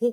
ส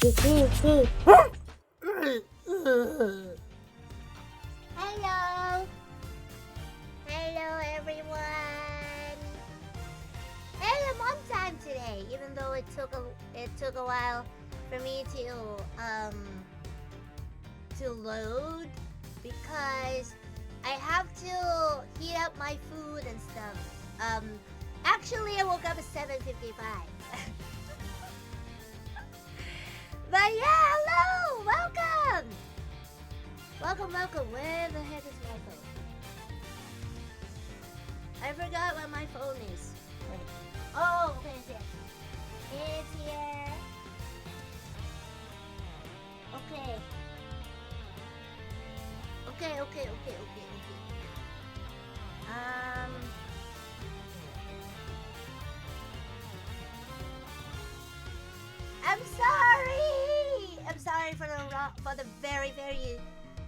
Hello. Hello, everyone. Hey, I'm on time today, even though it took a while for me to load because I have to heat up my food and stuff. Actually, I woke up at 7:55. But yeah, hello, welcome. Welcome. Where the heck is my phone? I forgot where my phone is. Wait. Oh, okay, it's here. It's here. Okay. I'm sorry for the very, very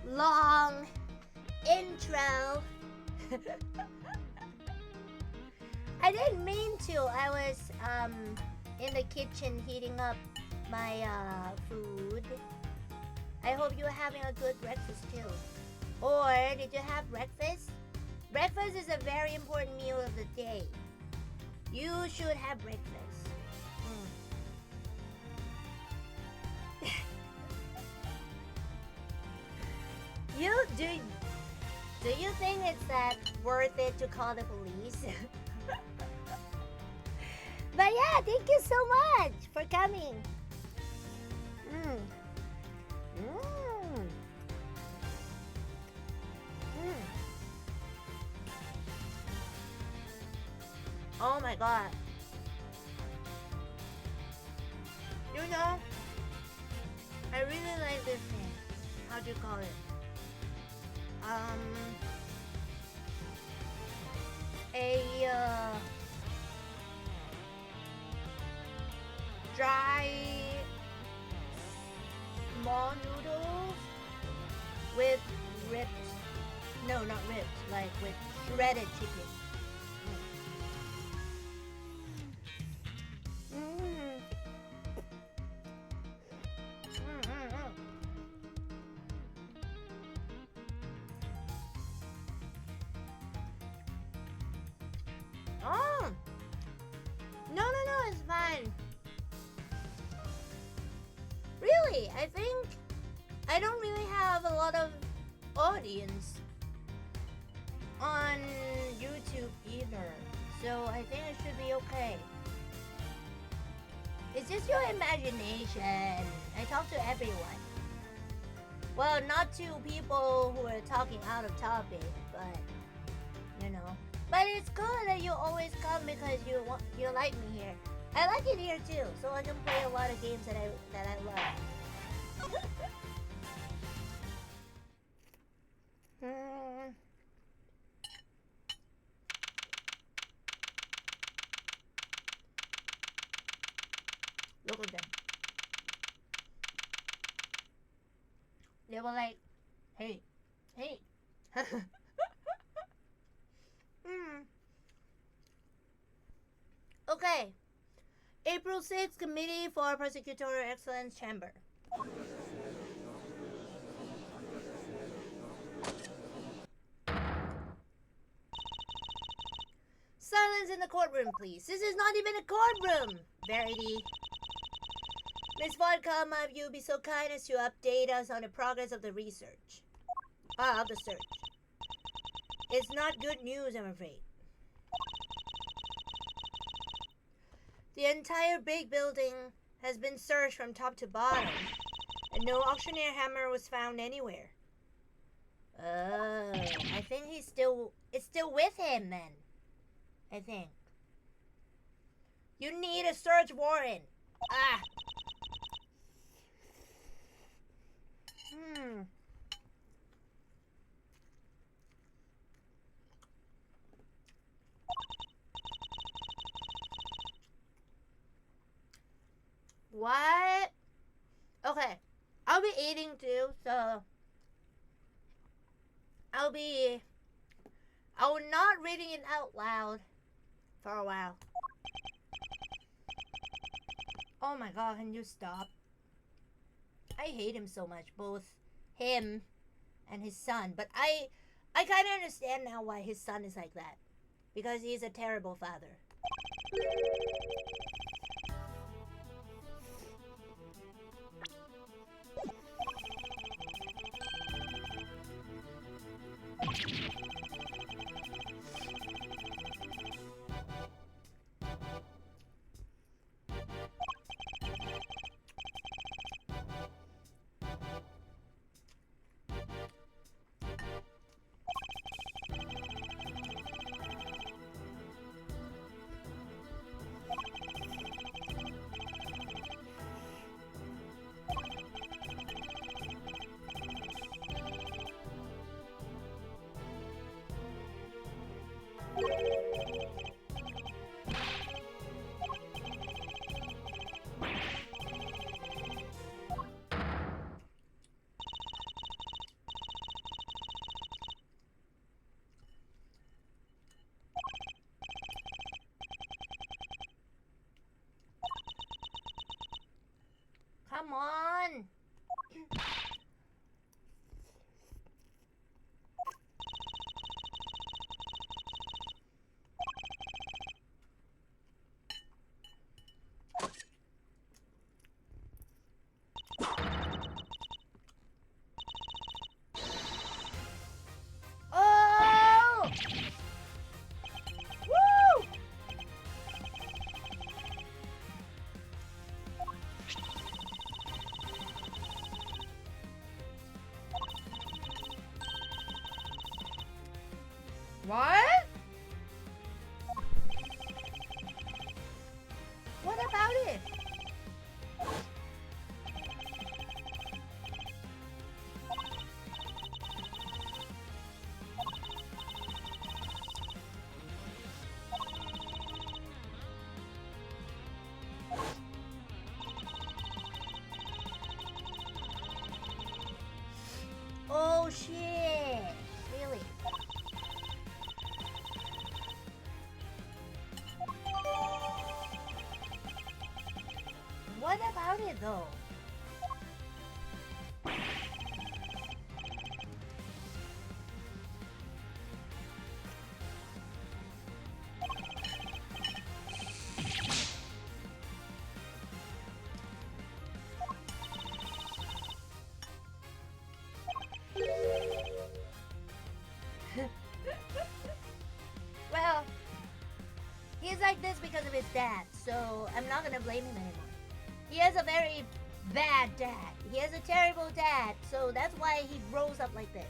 long intro. I didn't mean to. I was in the kitchen heating up my food. I hope you're having a good breakfast too. Or did you have breakfast? Breakfast is a very important meal of the day. You should have breakfast. Do you think it's that worth it to call the police? But yeah, thank you so much for coming. Oh my god. You know, I really like this thing. How do you call it? Dry small noodles with ripped, no, not ripped, like with shredded chicken. Oh, no, it's fine. Really, I think I don't really have a lot of audience on YouTube either, so I think it should be okay. It's just your imagination. I talk to everyone. Well, not to people who are talking out of topic, but you know. But it's good that you always come because you like me here. I like it here too, so I can play a lot of games that I love. Look at them. They were like, hey. Okay. April 6th, Committee for Prosecutor Excellence Chamber. Silence in the courtroom, please. This is not even a courtroom. Verity. Miss Vodka, might you be so kind as to update us on the progress of the research? Of the search. It's not good news, I'm afraid. The entire big building has been searched from top to bottom, and no auctioneer hammer was found anywhere. Oh, I think it's still with him then. I think. You need a search warrant. What? Okay, I'll be eating too, so I'll not reading it out loud for a while. Oh my god, can you stop? I hate him so much, both him and his son. But I kind of understand now why his son is like that, because he's a terrible father. Come on. Oh! Woo! What? What about it? Oh shit. Really? What about it though? Well, he's like this because of his dad, so I'm not gonna blame him anymore. He has a very bad dad. He has a terrible dad, so that's why he grows up like this.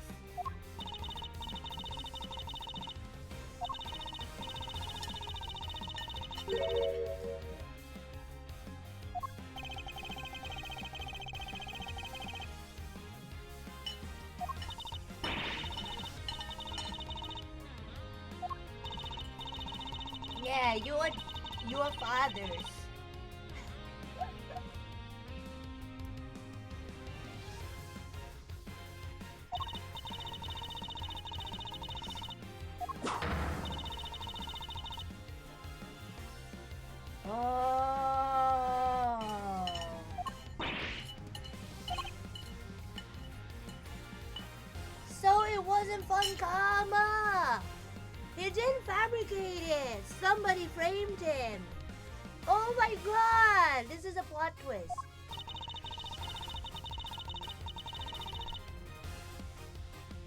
Yeah, your fathers. Oh. So it wasn't fun karma. He didn't fabricate it. Somebody framed him. Oh my god. This is a plot twist.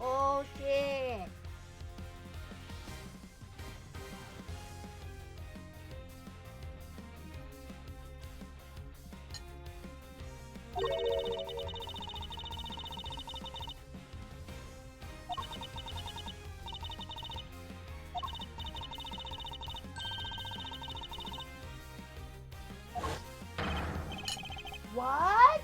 Oh shit. What?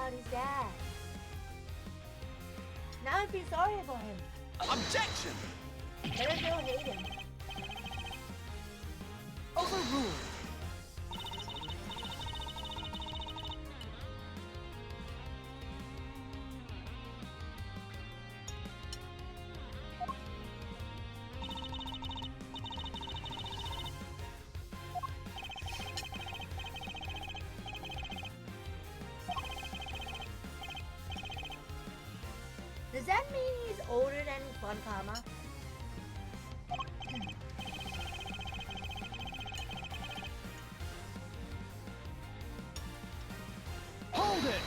about his dad. Now I feel sorry for him. Objection! Let us go hate him. Overruled. Does that mean he's older than Fonkama? Hold it!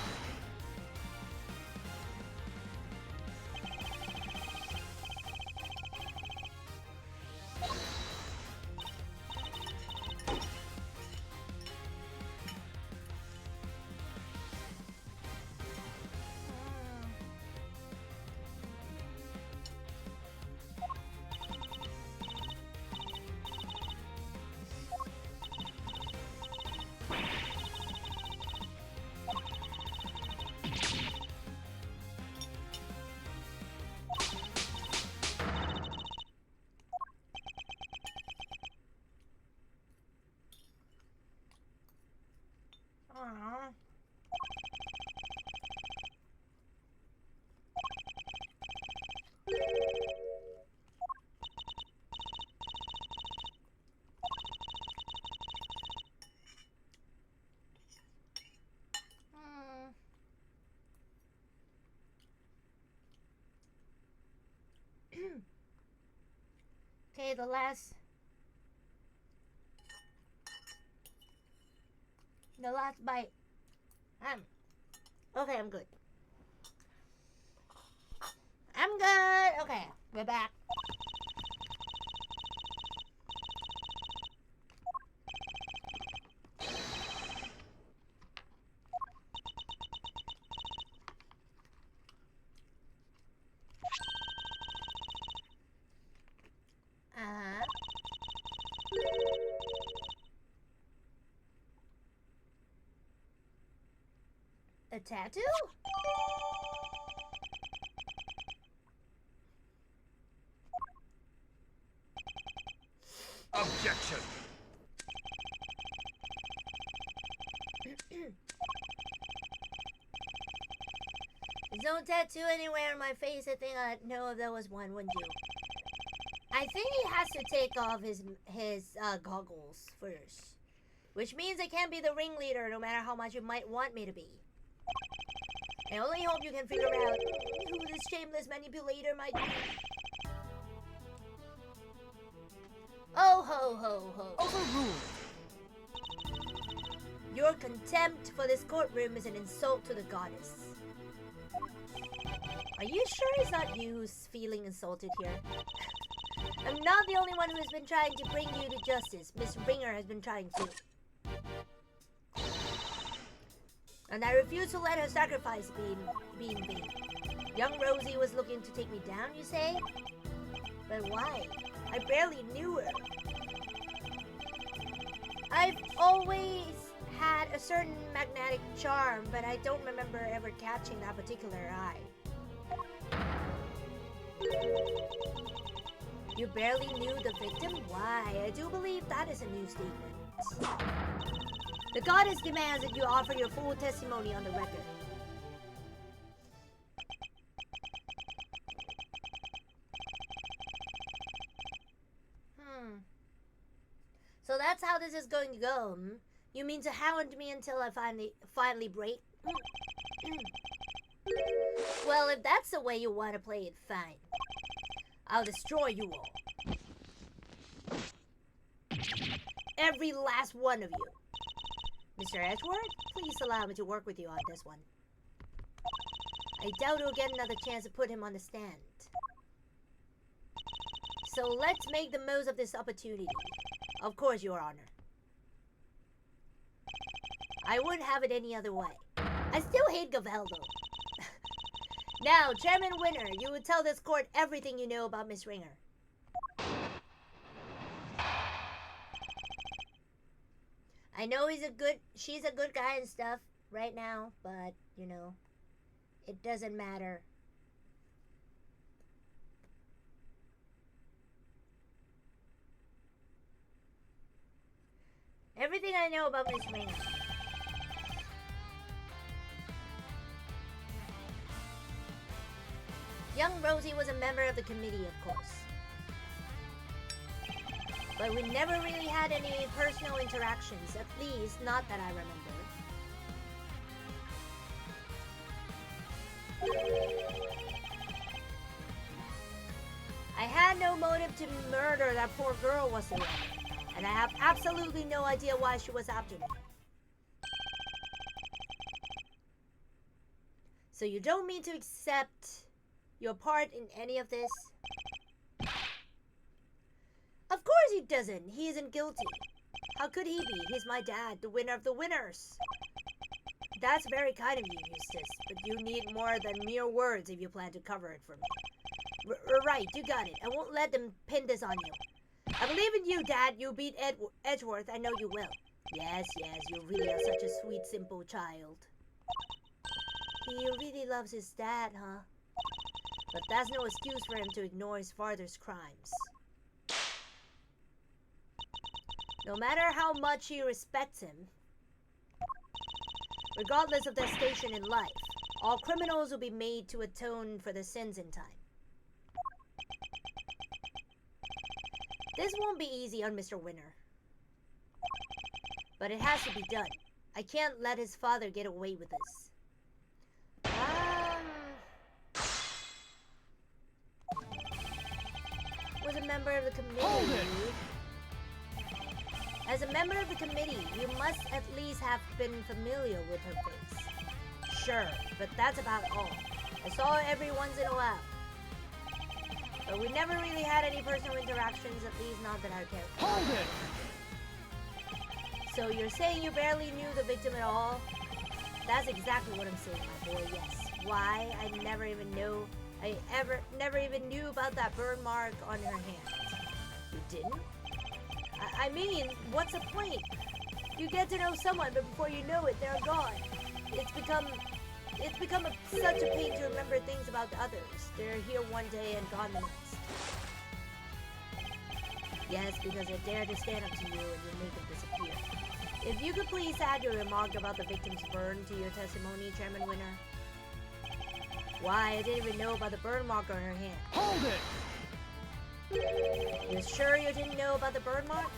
Aww. Okay, the last bite. Okay, I'm good. I'm good. Okay, we're back. A tattoo? Objection! There's no tattoo anywhere on my face. I think I'd know if there was one, wouldn't you? I think he has to take off his goggles first. Which means I can't be the ringleader no matter how much you might want me to be. I only hope you can figure out who this shameless manipulator might be. Oh ho ho ho. Overruled. Your contempt for this courtroom is an insult to the goddess. Are you sure it's not you who's feeling insulted here? I'm not the only one who has been trying to bring you to justice. Miss Ringer has been trying to. And I refuse to let her sacrifice be in vain. Young Rosie was looking to take me down, you say? But why? I barely knew her. I've always had a certain magnetic charm, but I don't remember ever catching that particular eye. You barely knew the victim? Why? I do believe that is a new statement. The goddess demands that you offer your full testimony on the record. So that's how this is going to go, hmm? You mean to hound me until I finally break? Well, if that's the way you want to play it, fine. I'll destroy you all. Every last one of you. Mr. Edgeworth, please allow me to work with you on this one. I doubt we'll get another chance to put him on the stand. So let's make the most of this opportunity. Of course, Your Honor. I wouldn't have it any other way. I still hate Gavel, though. Now, Chairman Winner, you will tell this court everything you know about Miss Ringer. I know she's a good guy and stuff right now, but you know? It doesn't matter. Everything I know about Miss Ringer. Young Rosie was a member of the committee, of course. But we never really had any personal interactions, at least not that I remember. I had no motive to murder that poor girl whatsoever, and I have absolutely no idea why she was after me. So you don't mean to accept your part in any of this? Of course he doesn't. He isn't guilty. How could he be? He's my dad, the winner of the winners. That's very kind of you, Eustace, but you need more than mere words if you plan to cover it for me. Right, you got it. I won't let them pin this on you. I believe in you, Dad. You beat Edgeworth. I know you will. Yes, you really are such a sweet, simple child. He really loves his dad, huh? But that's no excuse for him to ignore his father's crimes. No matter how much he respects him, regardless of their station in life, all criminals will be made to atone for their sins in time. This won't be easy on Mr. Winner. But it has to be done. I can't let his father get away with this. Was a member of the committee. As a member of the committee, you must at least have been familiar with her face. Sure, but that's about all. I saw her every once in a while. But we never really had any personal interactions, at least not that I care. Hold it! So you're saying you barely knew the victim at all? That's exactly what I'm saying, my boy, yes. Why? I never even knew about that burn mark on her hand. You didn't? I mean, what's the point? You get to know someone, but before you know it, they're gone. It's become such a pain to remember things about the others. They're here one day and gone the next. Yes, because I dare to stand up to you and you make them disappear. If you could please add your remark about the victim's burn to your testimony, Chairman Winner. Why, I didn't even know about the burn mark on her hand. Hold it! You're sure you didn't know about the burn mark?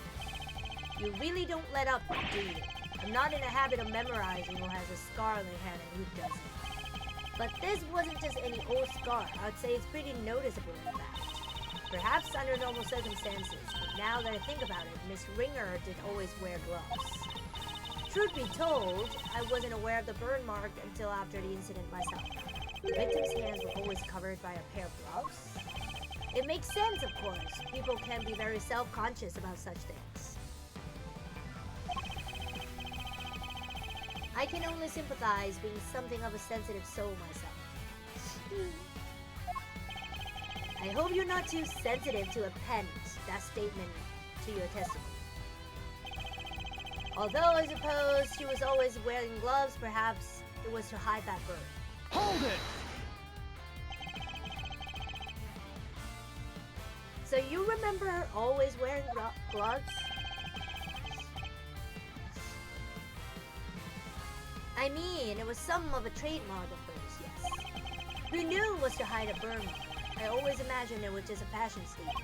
You really don't let up, do you? I'm not in the habit of memorizing who has a scar on their hand and who doesn't. But this wasn't just any old scar. I would say it's pretty noticeable in fact. Perhaps under normal circumstances, but now that I think about it, Miss Ringer did always wear gloves. Truth be told, I wasn't aware of the burn mark until after the incident myself. The victim's hands were always covered by a pair of gloves. It makes sense, of course. People can be very self-conscious about such things. I can only sympathize, being something of a sensitive soul myself. I hope you're not too sensitive to append that statement to your testimony. Although I suppose she was always wearing gloves, perhaps it was to hide that burn. Hold it! So you remember her always wearing gloves? I mean, it was some of a trademark of hers, yes. Who knew it was to hide a burn mark? I always imagined it was just a fashion statement.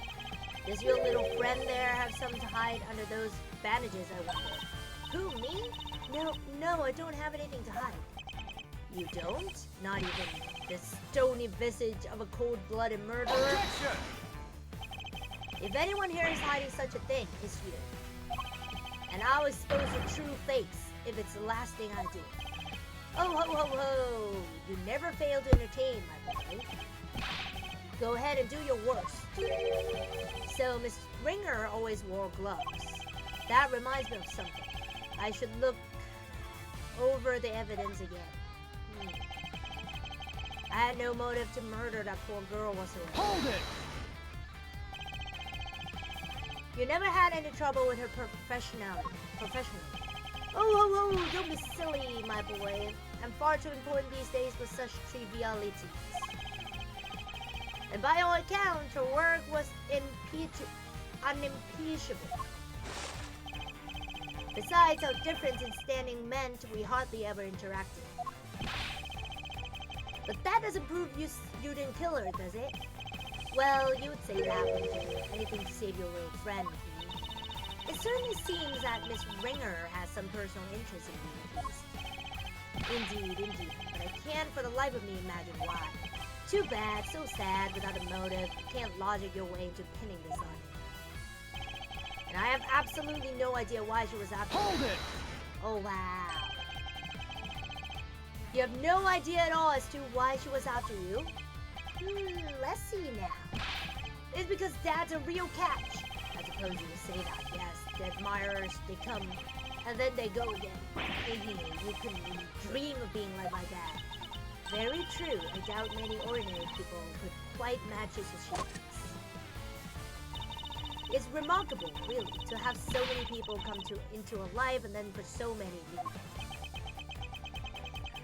Does your little friend there have something to hide under those bandages, I wonder? Who, me? No, I don't have anything to hide. You don't? Not even the stony visage of a cold-blooded murderer? Objection! If anyone here is hiding such a thing, it's you. And I'll expose your true face if it's the last thing I do. Oh, ho, ho, ho! You never fail to entertain, my boy. Go ahead and do your worst. So, Miss Ringer always wore gloves. That reminds me of something. I should look over the evidence again. I had no motive to murder that poor girl whatsoever. Hold it! You never had any trouble with her professionally. Oh, don't be silly, my boy. and far too important these days for such trivialities. And by all accounts, her work was unimpeachable. Besides, our difference in standing meant we hardly ever interacted. But that doesn't prove you didn't kill her, does it? Well, you would say that, wouldn't you? Anything to save your little friend. It certainly seems that Miss Ringer has some personal interest in you, at least. Indeed. But I can't for the life of me imagine why. Too bad, so sad, without a motive. Can't logic your way into pinning this on him. And I have absolutely no idea why she was after Hold it! Oh, wow. You have no idea at all as to why she was after you? Let's see now. It's because Dad's a real catch. I suppose you would say that, yes. The admirers, they come, and then they go again. You couldn't even dream of being like my dad. Very true. I doubt many ordinary people could quite match his achievements. It's remarkable, really, to have so many people come into a life and then for so many leave.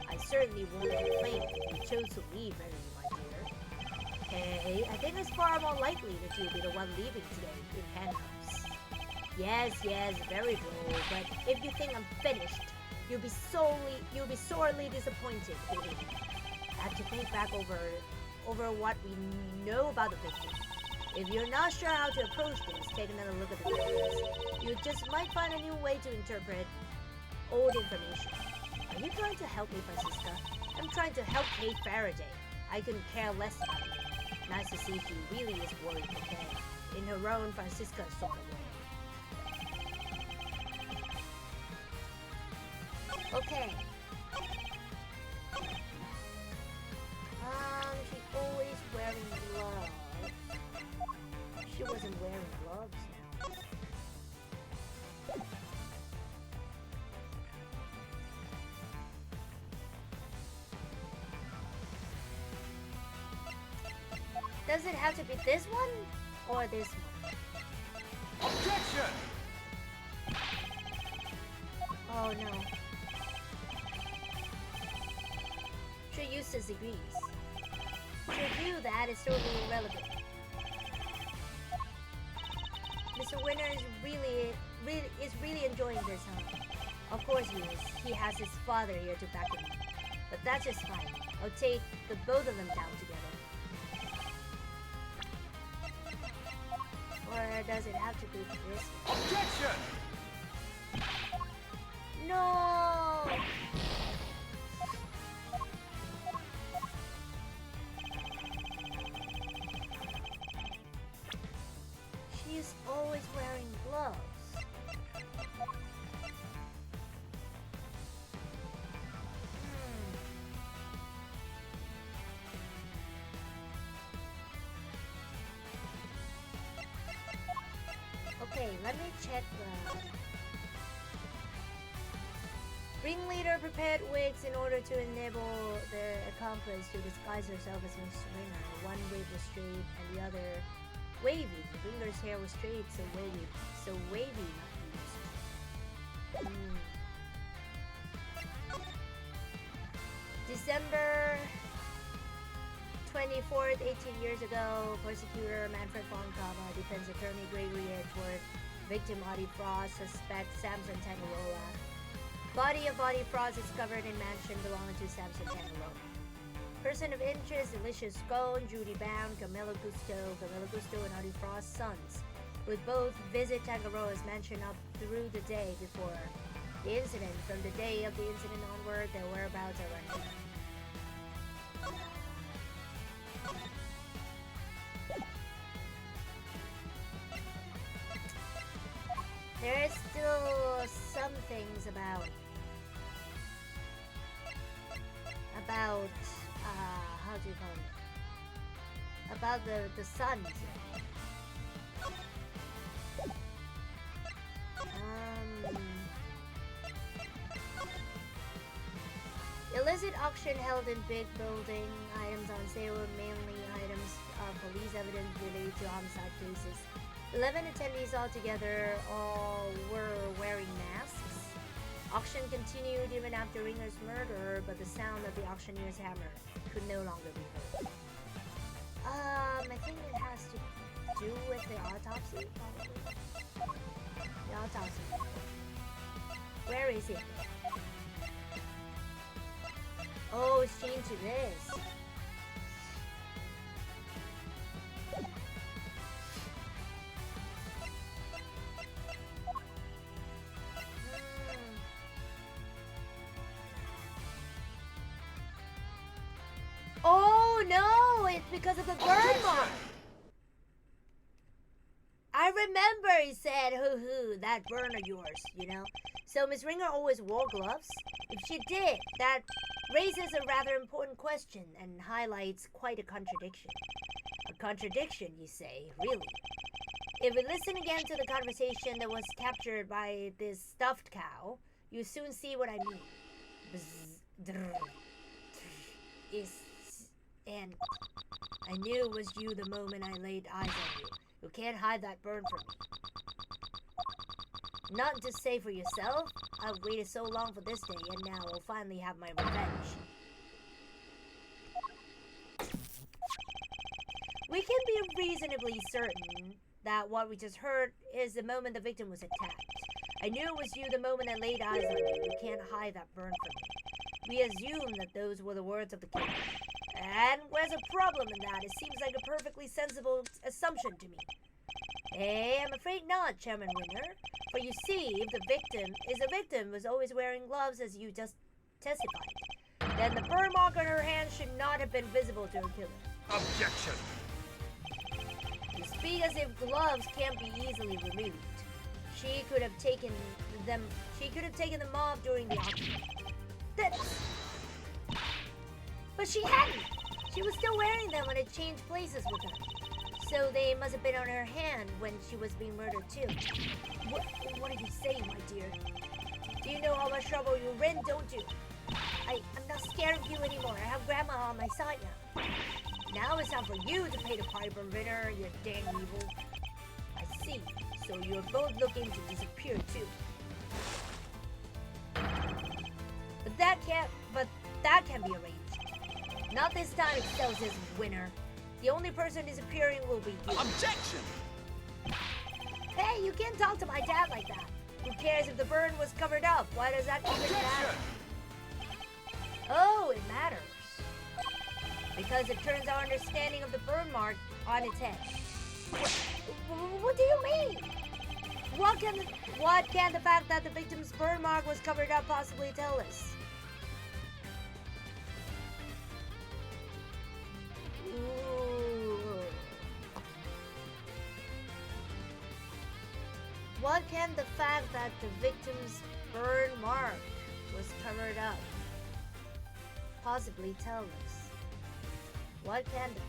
I certainly won't complain. You chose to leave early, my dear. Hey, I think it's far more likely that you'll be the one leaving today in handcuffs. Yes, very droll, but if you think I'm finished, you'll be sorely disappointed. Have to think back over what we know about the victim. If you're not sure how to approach this, take another look at the evidence. You just might find a new way to interpret old information. Are you trying to help me, Francisca? I'm trying to help Kate Faraday. I couldn't care less about it. Nice to see she really is worried for Kay, in her own Francisca sort of way. Okay. She's always wearing gloves. She wasn't wearing gloves now. Does it have to be this one or this one? Objection! Oh no. Sir Eustace agrees. To review that is totally irrelevant. Mr. Winner is really enjoying this, huh? Of course he is. He has his father here to back him up. But that's just fine. I'll take the both of them down together. Or does it have to be this one? Objection! No! She's always wearing gloves. Okay, let me check the... Ringleader prepared wigs in order to enable their accomplice to disguise herself as Miss Ringer. One wig was straight and the other wavy. The Ringer's hair was straight, so wavy not used. December 24th, 18 years ago, Prosecutor Manfred von Kava, Defense Attorney Gregory Edgeworth, Victim Audie Frost, Suspect Samson Tangarola. Body of Audie Frost discovered in mansion belonging to Samson Tangarola. Person of interest, Alicia Scone, Judy Bound, Camilla Gusto and Audie Frost's sons, would both visit Tangarola's mansion up through the day before the incident. From the day of the incident onward, their whereabouts are unknown. There is still some things about how do you call it? About the sons. Illicit auction held in big building. Items on sale were mainly items of police evidence related to homicide cases. 11 attendees altogether all were wearing masks. Auction continued even after Ringer's murder, but the sound of the auctioneer's hammer could no longer be heard. I think it has to do with the autopsy, probably. The autopsy. Where is it? Oh, it's changed to this. Oh no, it's because of the burn mark. I remember he said, hoo, that burn of yours, you know. So Miss Ringer always wore gloves? If she did, that raises a rather important question and highlights quite a contradiction. A contradiction, you say, really? If we listen again to the conversation that was captured by this stuffed cow, you soon see what I mean. Bzz, drr, is, and I knew it was you the moment I laid eyes on you. You can't hide that burn from me. Not to say for yourself, I've waited so long for this day, and now I'll finally have my revenge. We can be reasonably certain that what we just heard is the moment the victim was attacked. I knew it was you the moment I laid eyes on you. You can't hide that burn from me. We assume that those were the words of the king. And where's a problem in that? It seems like a perfectly sensible assumption to me. Hey, I'm afraid not, Chairman Winner. For you see, if the victim was always wearing gloves as you just testified, then the burn mark on her hand should not have been visible to her killer. Objection! You speak as if gloves can't be easily removed. She could have taken them off during the auction. But she hadn't! She was still wearing them when it changed places with her. So they must have been on her hand when she was being murdered too. What are you saying, my dear? Do you know how much trouble you're in, don't you? I'm not scared of you anymore. I have Grandma on my side now. Now it's time for you to pay the piper, Winner, you dang evil. I see. So you're both looking to disappear too. But that can be arranged. Not this time, Excelsis, Winner. The only person disappearing will be you. Objection! Hey, you can't talk to my dad like that. Who cares if the burn was covered up? Why does that even matter? Oh, it matters. Because it turns our understanding of the burn mark on its head. What do you mean? What can the fact that the victim's burn mark was covered up possibly tell us? Ooh. What can the fact that the victim's burn mark was covered up possibly tell us? What can the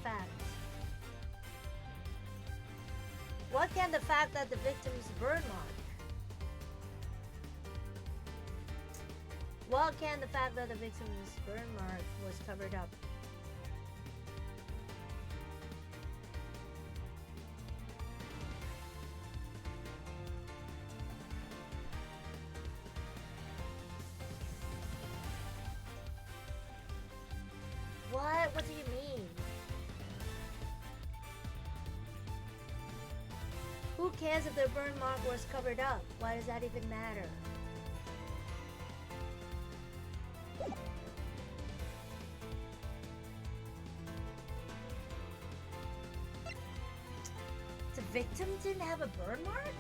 fact that the victim's burn mark? What can the fact that the victim's burn mark was covered up? What do you mean? Who cares if their burn mark was covered up? Why does that even matter? The victim didn't have a burn mark?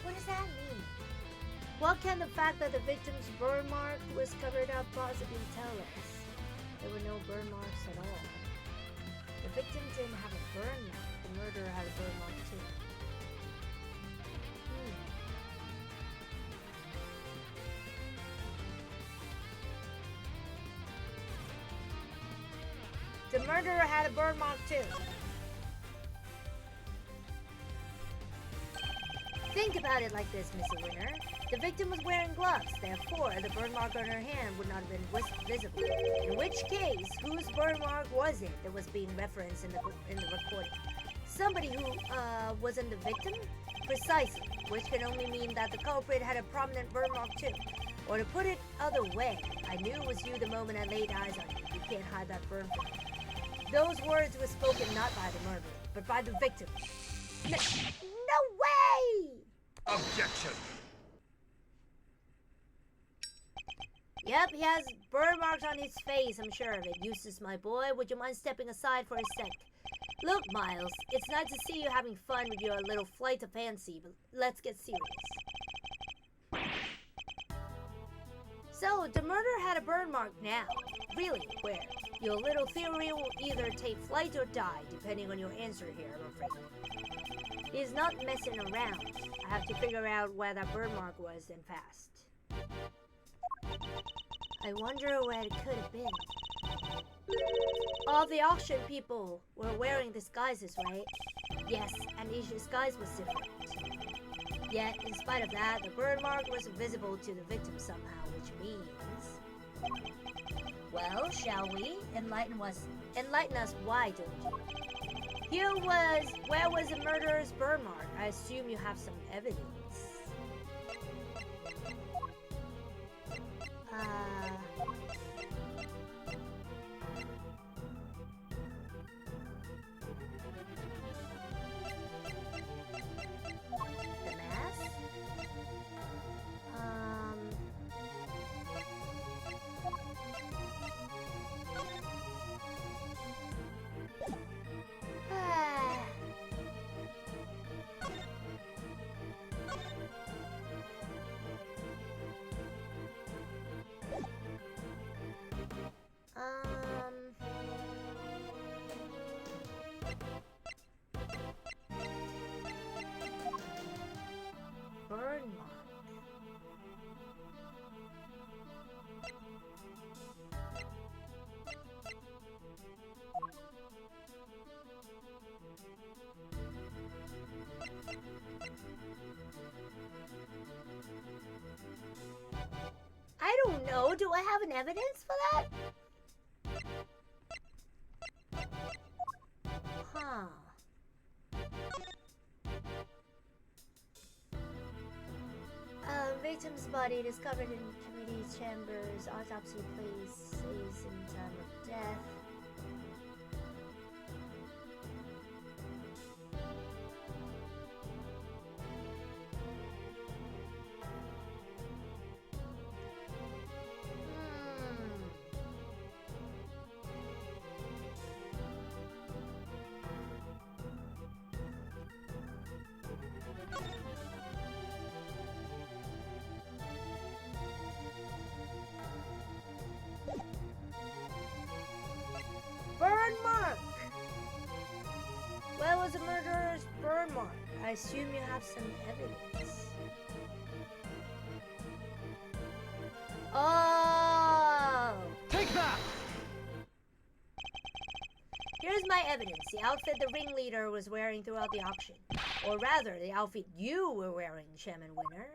What does that mean? What can the fact that the victim's burn mark was covered up possibly tell us? There were no burn marks at all. The victim didn't have a burn mark. The murderer had a burn mark too. The murderer had a burn mark too. Think about it like this, Mr. Winner. The victim was wearing gloves, therefore the burn mark on her hand would not have been visible. In which case, whose burn mark was it that was being referenced in the recording? Somebody who wasn't the victim? Precisely, which can only mean that the culprit had a prominent burn mark too. Or to put it other way, I knew it was you the moment I laid eyes on you. You can't hide that burn mark. Those words were spoken not by the murderer, but by the victim. No way! Objection! Yep, he has burn marks on his face, I'm sure of it. Eustace, my boy, would you mind stepping aside for a sec? Look, Miles, it's nice to see you having fun with your little flight of fancy, but let's get serious. So, the murderer had a burn mark now. Really, where? Your little theory will either take flight or die, depending on your answer here, I'm afraid. He's not messing around. I have to figure out where that burn mark was and fast. I wonder where it could have been. All the auction people were wearing disguises, right? Yes, and each disguise was different. Yet, in spite of that, the burn mark was visible to the victim somehow, which means... Well, shall we? Enlighten us why, don't you? Where was the murderer's burn mark? I assume you have some evidence. The mask? Burn mark. I don't know. Do I have an evidence for that? Huh. Victim's body discovered in committee's chambers. Autopsy places in time of death. Burn mark! Where was the murderer's burn mark? I assume you have some evidence. Oh! Take that! Here's my evidence. The outfit the ringleader was wearing throughout the auction. Or rather, the outfit you were wearing, Shaman Winner.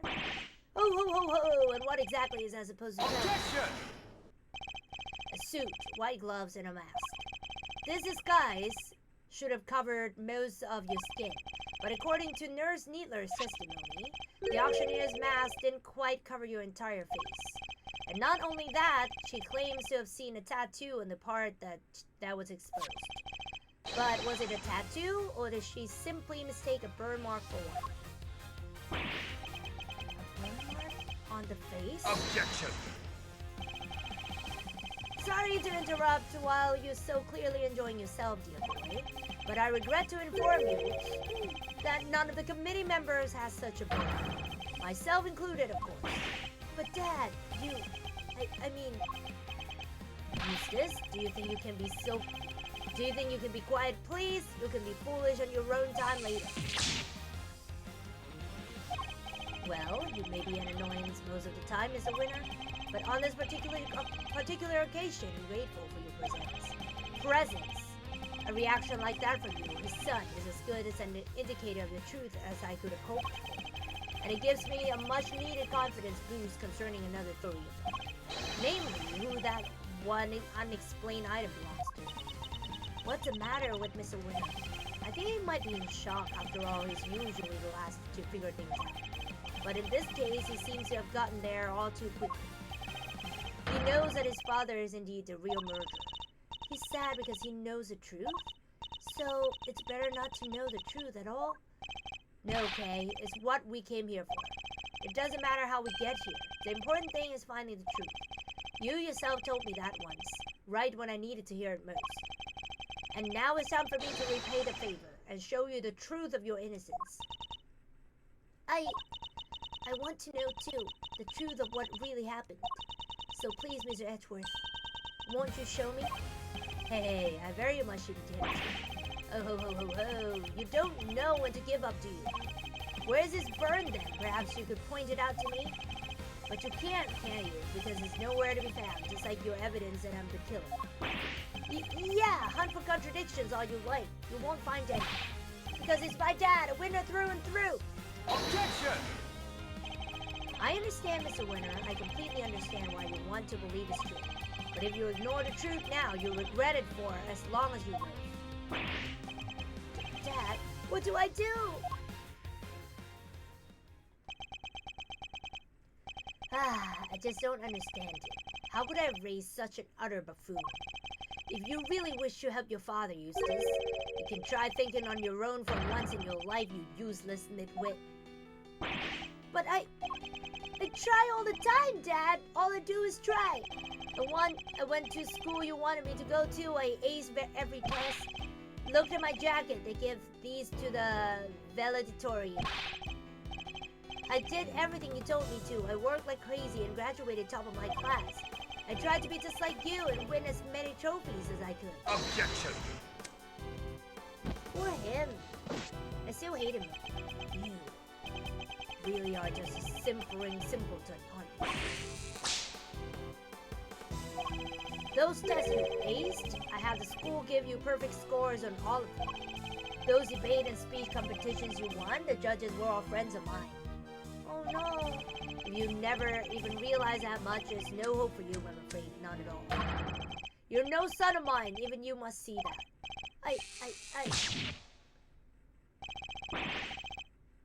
Oh, ho, ho, ho! And what exactly is that supposed to be? Objection! A suit, white gloves, and a mask. This disguise should have covered most of your skin, but according to Nurse Needler's testimony, the auctioneer's mask didn't quite cover your entire face. And not only that, she claims to have seen a tattoo on the part that was exposed. But was it a tattoo, or did she simply mistake a burn mark for one? A burn mark on the face? Objection! Sorry to interrupt while you're so clearly enjoying yourself, dear boy, but I regret to inform you that none of the committee members has such a burn. Myself included, of course. But Dad, I mean... Eustace, do you think you can be quiet, please? You can be foolish on your own time later. Well, you may be an annoyance most of the time, Mr. Winner, but on this particular occasion, I'm grateful for your presence. A reaction like that from you, his son, is as good as an indicator of the truth as I could have hoped for. and it gives me a much-needed confidence boost concerning another theory of them. Namely, who that one unexplained item belongs to. What's the matter with Mr. Winner? I think he might be in shock. After all, he's usually the last to figure things out. But in this case, he seems to have gotten there all too quickly. He knows that his father is indeed the real murderer. He's sad because he knows the truth. So, it's better not to know the truth at all. No, Kay, it's what we came here for. It doesn't matter how we get here. The important thing is finding the truth. You yourself told me that once, right when I needed to hear it most. And now it's time for me to repay the favor and show you the truth of your innocence. I want to know, too, the truth of what really happened. So please, Mr. Edgeworth, won't you show me? Hey, I very much intend to. Oh, ho, ho, ho, ho. You don't know when to give up, do you? Where's this burn, then? Perhaps you could point it out to me? But you can't, can you? Because it's nowhere to be found, just like your evidence that I'm the killer. Yeah, hunt for contradictions all you like. You won't find any. Because it's my dad, a winner through and through. Objection! I understand, Mr. Winner. I completely understand why you want to believe it's true. But if you ignore the truth now, you'll regret it for as long as you live. Dad, what do I do? I just don't understand it. How could I raise such an utter buffoon? If you really wish to help your father, Eustace, you can try thinking on your own for once in your life, you useless nitwit. But I try all the time, Dad. All I do is try. I went to school you wanted me to go to. I aced every test. Looked at my jacket. They give these to the valedictorian. I did everything you told me to. I worked like crazy and graduated top of my class. I tried to be just like you and win as many trophies as I could. Objection! Poor him. I still hate him. You really are just a simpering simpleton, aren't you? Those tests you aced, I had the school give you perfect scores on all of them. Those debate and speech competitions you won, the judges were all friends of mine. Oh no. If you never even realize that much, there's no hope for you, I'm afraid. Not at all. You're no son of mine, even you must see that.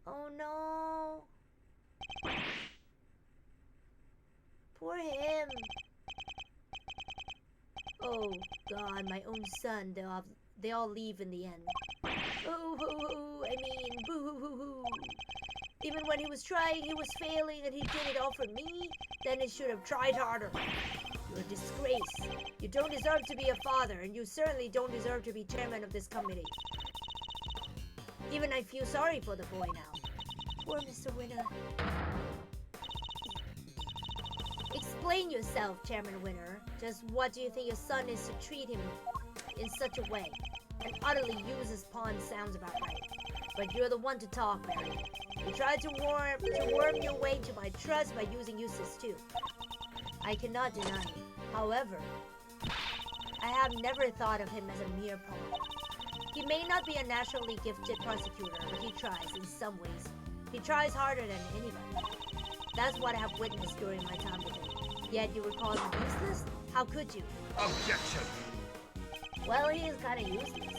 Oh no. Poor him. Oh God, my own son, they all leave in the end. Oh, I mean, boo-hoo-hoo-hoo. Even when he was trying, he was failing, and he did it all for me, then he should have tried harder. You're a disgrace. You don't deserve to be a father, and you certainly don't deserve to be chairman of this committee. Even I feel sorry for the boy now. Poor Mr. Winner. Explain yourself, Chairman Winner. Just what do you think your son is to treat him in such a way? An utterly useless pawn sounds about right. But you're the one to talk, Mary. You tried to worm your way to my trust by using Eustace too. I cannot deny it. However, I have never thought of him as a mere pawn. He may not be a naturally gifted prosecutor, but he tries in some ways. He tries harder than anybody. That's what I have witnessed during my time with him. Yet you would call him useless? How could you? Objection! Well, he is kind of useless.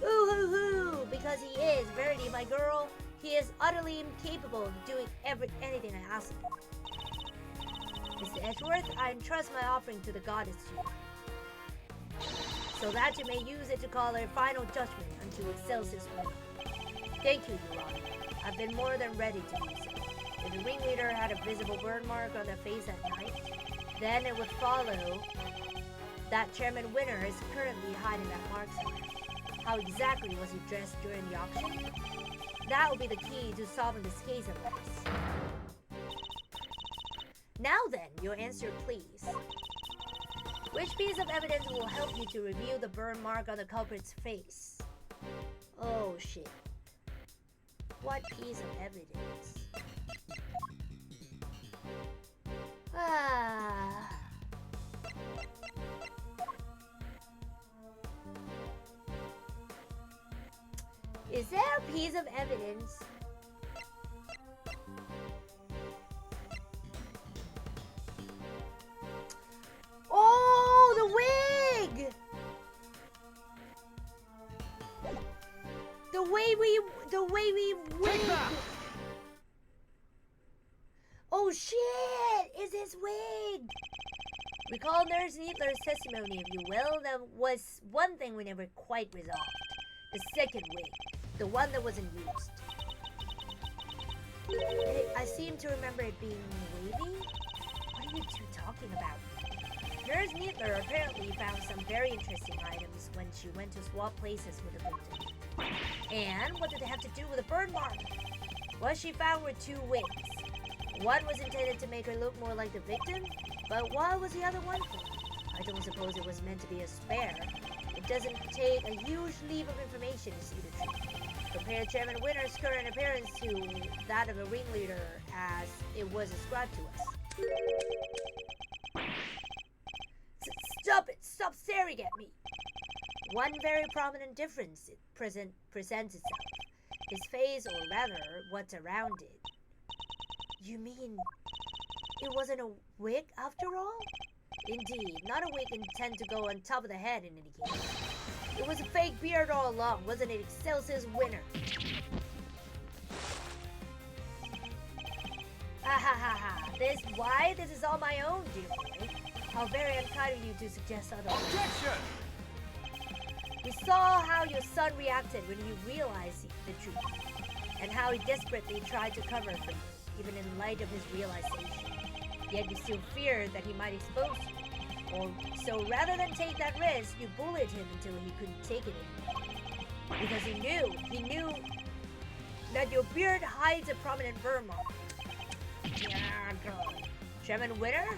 Ooh-hoo-hoo! Because he is, Verity, my girl. He is utterly incapable of doing anything I ask him. Mr. Edgeworth, I entrust my offering to the goddess to you, so that you may use it to call her final judgment unto Excelsis Winner. Thank you, Your Honor. I've been more than ready to do so. If the ringleader had a visible burn mark on their face at night, then it would follow that Chairman Winner is currently hiding that mark somewhere. How exactly was he dressed during the auction? That will be the key to solving this case of ours. Now then, your answer please. Which piece of evidence will help you to reveal the burn mark on the culprit's face? Oh shit. What piece of evidence? Is there a piece of evidence we wig. Oh shit! It's his wig! Recall Nurse Needler's testimony, if you will. There was one thing we never quite resolved. The second wig. The one that wasn't used. I seem to remember it being wavy. What are you two talking about? Nurse Needler apparently found some very interesting items when she went to swap places with the victim. And what did they have to do with a burn mark? What she found were two wigs. One was intended to make her look more like the victim, but what was the other one for? I don't suppose it was meant to be a spare. It doesn't take a huge leap of information to see the truth. Compare Chairman Winner's current appearance to that of a ringleader as it was described to us. Stop it! Stop staring at me! One very prominent difference presents itself. His face, or rather, what's around it. You mean it wasn't a wig after all? Indeed, not a wig intended to go on top of the head in any case. It was a fake beard all along, wasn't it, Excelsior's Winner? Ha ha ha ha. This is all my own, dear boy. How very unkind of you to suggest otherwise. Objection! We saw how your son reacted when you realized the truth, and how he desperately tried to cover for you, even in light of his realization. Yet you still feared that he might expose you. So rather than take that risk, you bullied him until he couldn't take it anymore. Because he knew that your beard hides a prominent burn mark. Yeah, girl. Chairman Winner?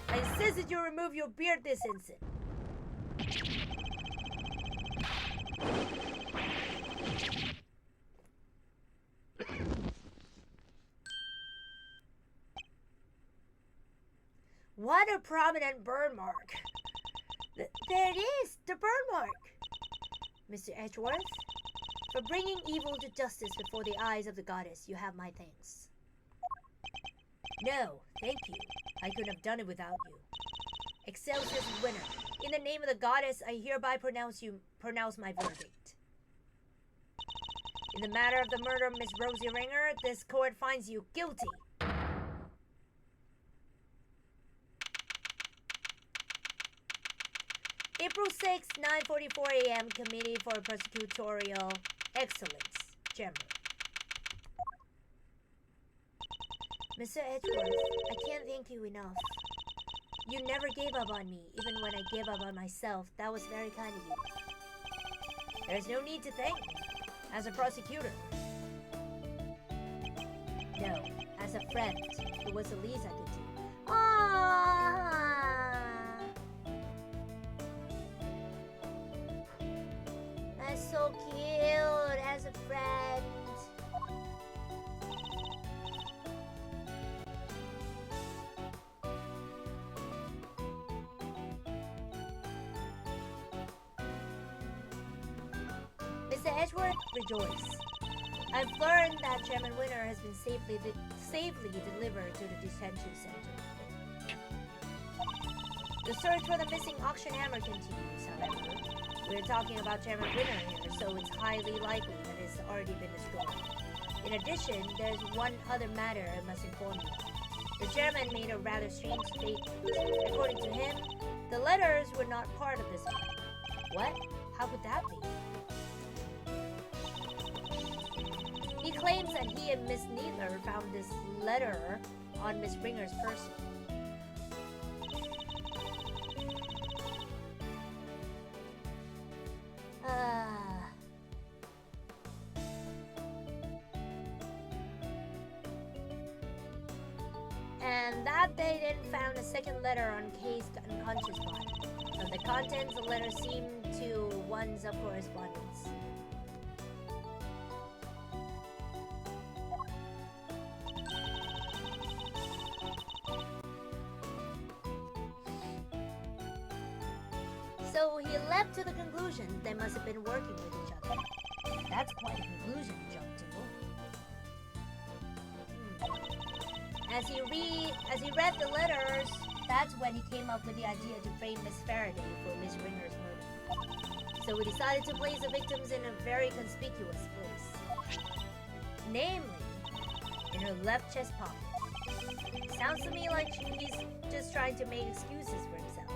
I insist that you remove your beard this instant. What a prominent burn mark. There it is, the burn mark. Mr. Edgeworth, for bringing evil to justice before the eyes of the goddess, you have my thanks. No, thank you. I couldn't have done it without you. Excelsior's Winner, in the name of the goddess, I hereby pronounce my verdict. In the matter of the murder of Miss Rosie Ringer, this court finds you guilty. April 6, 9:44 a.m. Committee for Prosecutorial Excellence, Chairman. Mr. Edgeworth, I can't thank you enough. You never gave up on me, even when I gave up on myself. That was very kind of you. There's no need to thank me. As a prosecutor. No, as a friend. It was the least I could do. Aww. That's so cute, as a friend. Mr. Edgeworth, rejoice. I've learned that Chairman Winner has been safely delivered to the detention center. The search for the missing auction hammer continues, however. We're talking about Chairman Winner here, so it's highly likely that it's already been destroyed. In addition, there's one other matter I must inform you. The chairman made a rather strange statement. According to him, the letters were not part of this matter. What? How could that be? He claims that he and Miss Needler found this letter on Miss Ringer's person. And that they then found a second letter on Kay's unconscious body. From the contents, the letter seemed to ones of correspondence. So he leapt to the conclusion they must have been working with each other. That's quite a conclusion, John Tingle. As he read the letters, that's when he came up with the idea to frame Miss Faraday for Miss Ringer's murder. So we decided to place the victims in a very conspicuous place. Namely, in her left chest pocket. Sounds to me like he's just trying to make excuses for himself.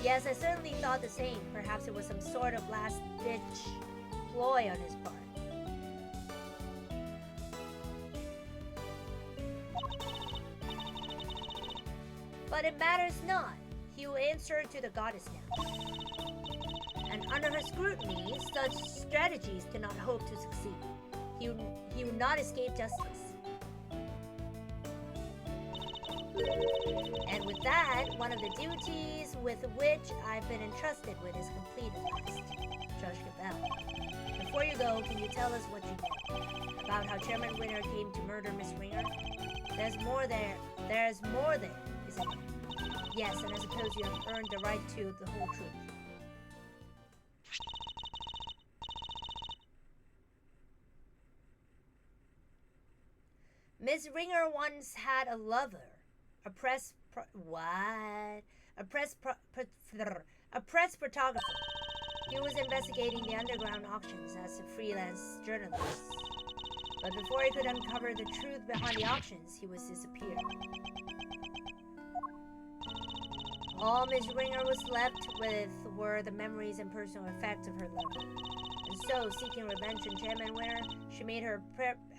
Yes, I certainly thought the same. Perhaps it was some sort of last-ditch ploy on his part. But it matters not. He will answer to the goddess now. And under her scrutiny, such strategies cannot hope to succeed. He will not escape justice. And with that, one of the duties with which I've been entrusted with is completed last. Judge Gambit. Before you go, can you tell us what you know about how Chairman Winner came to murder Miss Ringer? There's more there, isn't there? Yes, and I suppose you have earned the right to the whole truth. Miss Ringer once had a lover, a press photographer. He was investigating the underground auctions as a freelance journalist. But before he could uncover the truth behind the auctions, he was disappeared. All Miss Ringer was left with were the memories and personal effects of her lover. And so, seeking revenge on Chairman Winner, she made her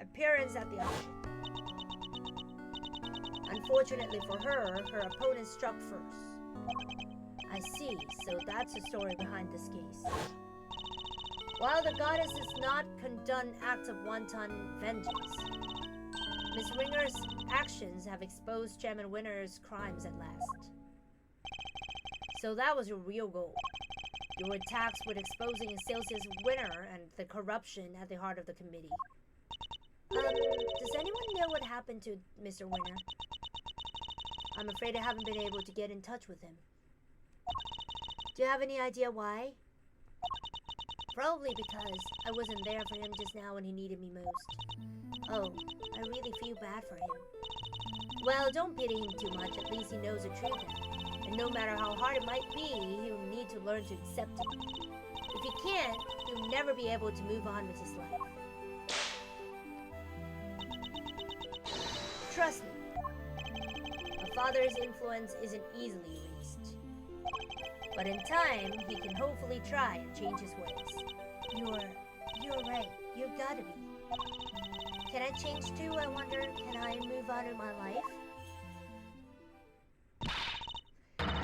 appearance at the auction. Unfortunately for her, her opponent struck first. I see, so that's the story behind this case. While the goddess does not condone acts of wanton vengeance, Miss Ringer's actions have exposed Chairman Winner's crimes at last. So that was your real goal. You were tasked with exposing Excelsior's Winner and the corruption at the heart of the committee. Does anyone know what happened to Mr. Winner? I'm afraid I haven't been able to get in touch with him. Do you have any idea why? Probably because I wasn't there for him just now when he needed me most. Oh, I really feel bad for him. Well, don't pity him too much, at least he knows the truth now. And no matter how hard it might be, he'll need to learn to accept it. If he can't, he'll never be able to move on with his life. Trust me. A father's influence isn't easily erased. But in time, he can hopefully try and change his ways. You're right. You've got to be. Can I change too, I wonder? Can I move on in my life?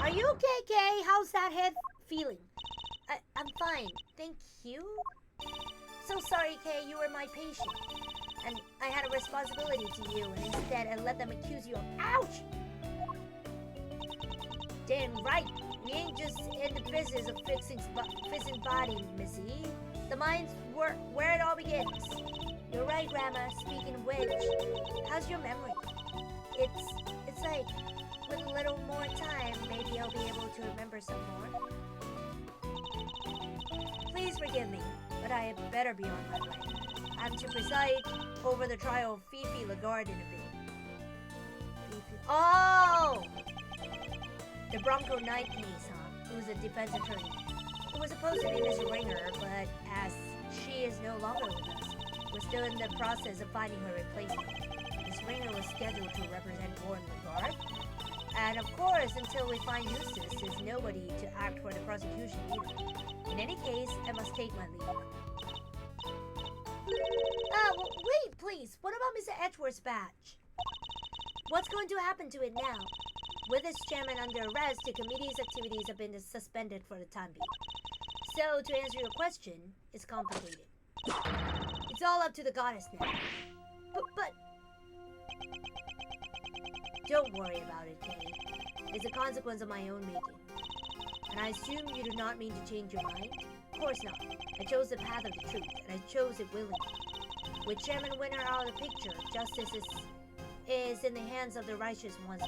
Are you okay, Kay? How's that head feeling? I'm fine. Thank you. So sorry, Kay. You were my patient. And I had a responsibility to you, and instead I let them accuse you of... Ouch! Damn right. We ain't just in the business of fixing body, Missy. The mind's where it all begins. You're right, Grandma. Speaking of which, how's your memory? It's like, with a little more time, maybe I'll be able to remember some more. Please forgive me, but I had better be on my way. I'm to preside over the trial of Fifi Lagarde in a bit. Fifi. Oh! The Bronco Knight case, huh? Who's a defense attorney. It was supposed to be Miss Ringer, but as she is no longer with us, we're still in the process of finding her replacement. Miss Ringer was scheduled to represent Warren Lagarde. And of course, until we find Eustace, there's nobody to act for the prosecution either. In any case, I must take my leave. Well, wait, please. What about Mr. Edgeworth's badge? What's going to happen to it now? With its chairman under arrest, the committee's activities have been suspended for the time being. So, to answer your question, it's complicated. It's all up to the goddess now. But... Don't worry about it, Kay. It's a consequence of my own making. And I assume you do not mean to change your mind? Of course not. I chose the path of the truth, and I chose it willingly. With Chairman Winner out of the picture, justice is in the hands of the righteous ones.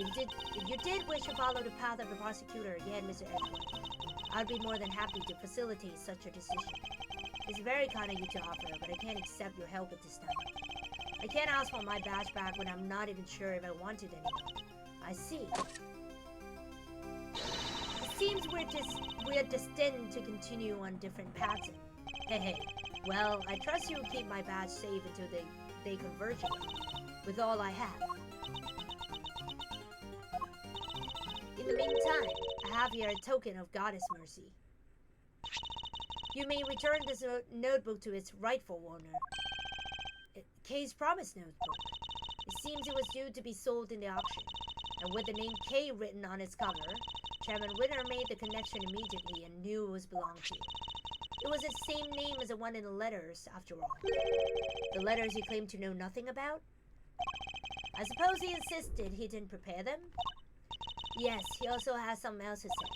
If you did wish to follow the path of the prosecutor again, Mr. Edgeworth, I'd be more than happy to facilitate such a decision. It's very kind of you to offer, but I can't accept your help at this time. I can't ask for my badge back when I'm not even sure if I want it anymore. I see. seems we're destined to continue on different paths. Hey, well, I trust you'll keep my badge safe until they converge again, with all I have. In the meantime, I have here a token of goddess mercy. You may return this notebook to its rightful owner. K's promise notebook. It seems it was due to be sold in the auction, and with the name K written on its cover, Chairman Winner made the connection immediately and knew it was belonged to. It was the same name as the one in the letters, after all. The letters he claimed to know nothing about? I suppose he insisted he didn't prepare them? Yes, he also has something else to say.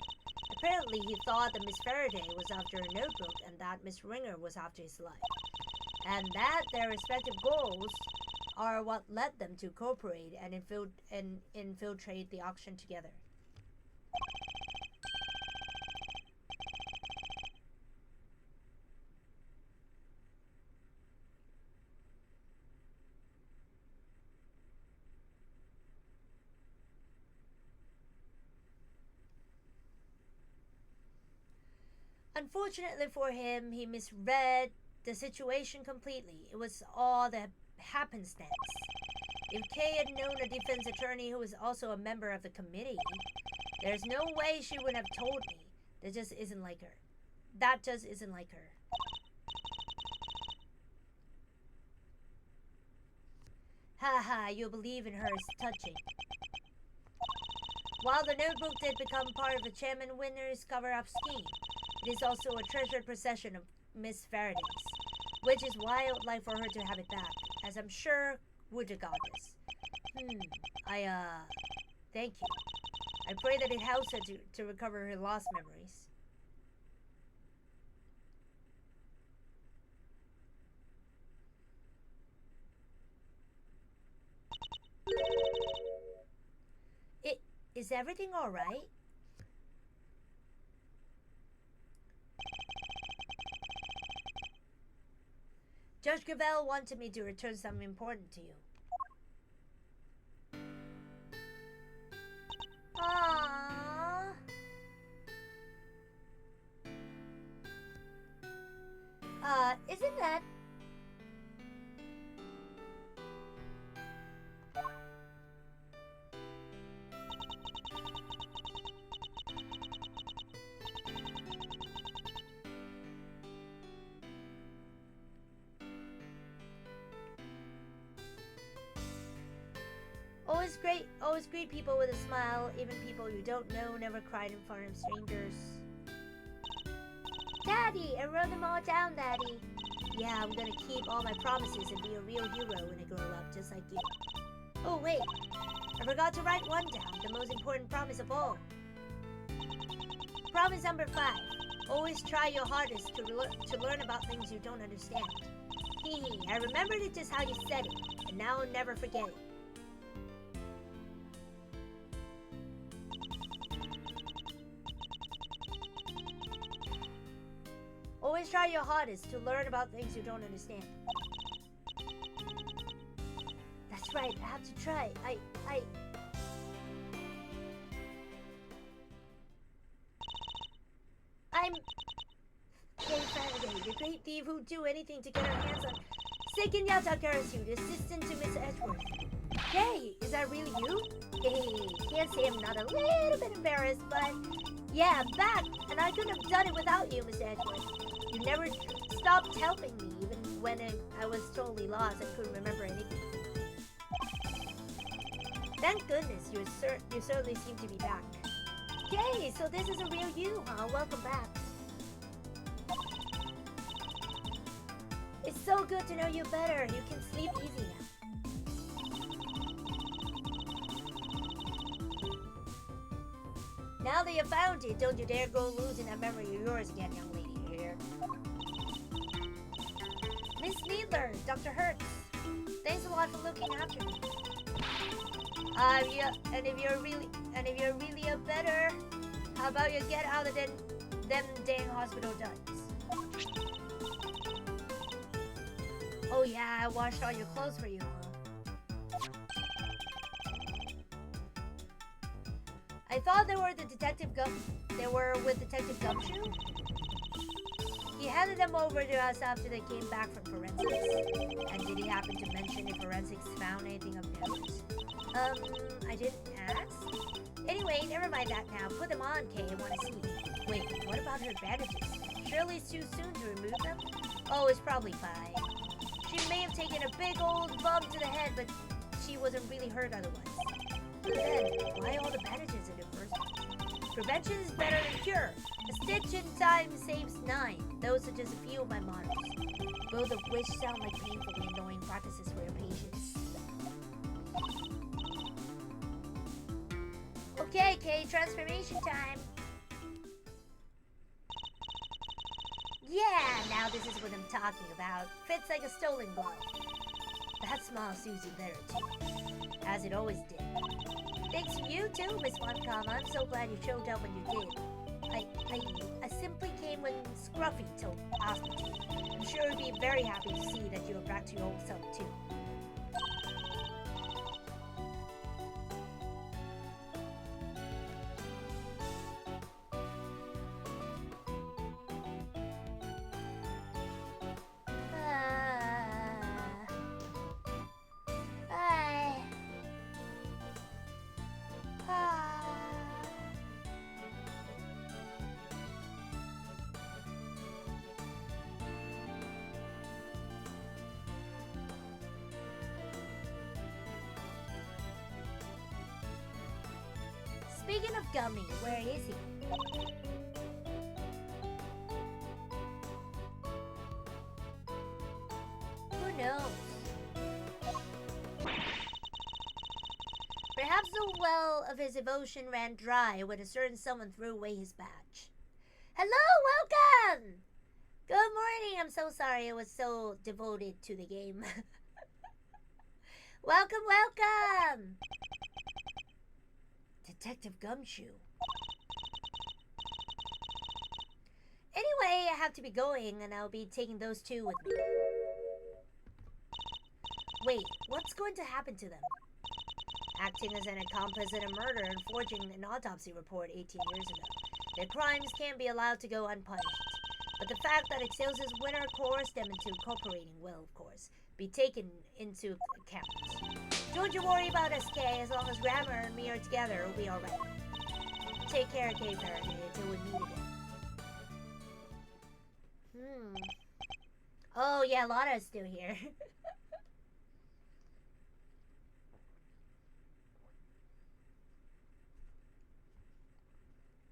Apparently, he thought that Miss Faraday was after a notebook and that Miss Ringer was after his life. And that their respective goals are what led them to cooperate and infiltrate the auction together. Unfortunately for him, he misread the situation completely. It was all the happenstance. If Kay had known a defense attorney who was also a member of the committee, there's no way she would have told me. That just isn't like her. That just isn't like her. Haha, you believe in her is touching. While the notebook did become part of the Chairman Winner's cover-up scheme, it is also a treasured possession of Miss Faraday's, which is why I would like for her to have it back, as I'm sure would the goddess. Thank you. I pray that it helps her to recover her lost memories. Is everything alright? Judge Gravel wanted me to return something important to you. Aww. Isn't that... Always greet people with a smile, even people you don't know. Never cried in front of strangers. Daddy, I wrote them all down, Daddy. Yeah, I'm gonna keep all my promises and be a real hero when I grow up, just like you. Oh wait, I forgot to write one down, the most important promise of all. Promise number 5. Always try your hardest to learn about things you don't understand. Hee, I remembered it just how you said it, and now I'll never forget it. Always try your hardest to learn about things you don't understand. That's right, I have to try. I'm Kay Faraday, the great thief who'd do anything to get her hands on Seiken Yatagarasu, the assistant to Miss Edgeworth. Kay, is that really you? Hey, can't say I'm not a little bit embarrassed, but yeah, I'm back, and I couldn't have done it without you, Miss Edgeworth. You never stopped helping me, even when I was totally lost and couldn't remember anything. Thank goodness, you certainly seem to be back. Yay, so this is a real you, huh? Welcome back. It's so good to know you better. You can sleep easy now. Now that you found it, don't you dare go losing that memory of yours again, young lady. Here. Miss Needler, Dr. Hertz, thanks a lot for looking after me. And if you're really a better, how about you get out of them dang hospital duds? Oh yeah, I washed all your clothes for you, huh? I thought they were with Detective Gumshoe. He handed them over to us after they came back from forensics. And did he happen to mention if forensics found anything of note? I didn't ask. Anyway, never mind that now. Put them on, Kay. I want to see. Wait, what about her bandages? Surely it's too soon to remove them? Oh, it's probably fine. She may have taken a big old bump to the head, but she wasn't really hurt otherwise. But then, why all the bandages in the first place? Prevention is better than cure. A stitch in time saves 9. Those are just a few of my mottos. Both of which sound like painfully annoying practices for your patients. Okay, Kay, transformation time. Yeah, now this is what I'm talking about. Fits like a stolen glove. That smiles Susie better too, as it always did. Thanks to you too, Miss Funcom. I'm so glad you showed up when you did. I simply came when Scruffy asked me to. I'm sure he'd be very happy to see that you're back to your old self too. Speaking of Gummy, where is he? Who knows? Perhaps the well of his devotion ran dry when a certain someone threw away his badge. Hello, welcome! Good morning, I'm so sorry I was so devoted to the game. Welcome, welcome! Detective Gumshoe. Anyway, I have to be going, and I'll be taking those two with me. Wait, what's going to happen to them? Acting as an accomplice in a murder and forging an autopsy report 18 years ago. Their crimes can't be allowed to go unpunished. But the fact that Excelsior's winner coerced them into cooperating will, of course, be taken into account. Don't you worry about us, Kay. As long as Rammer and me are together, we'll be alright. Take care, Kay Faraday, until we meet again. Oh, yeah, Lana's still here.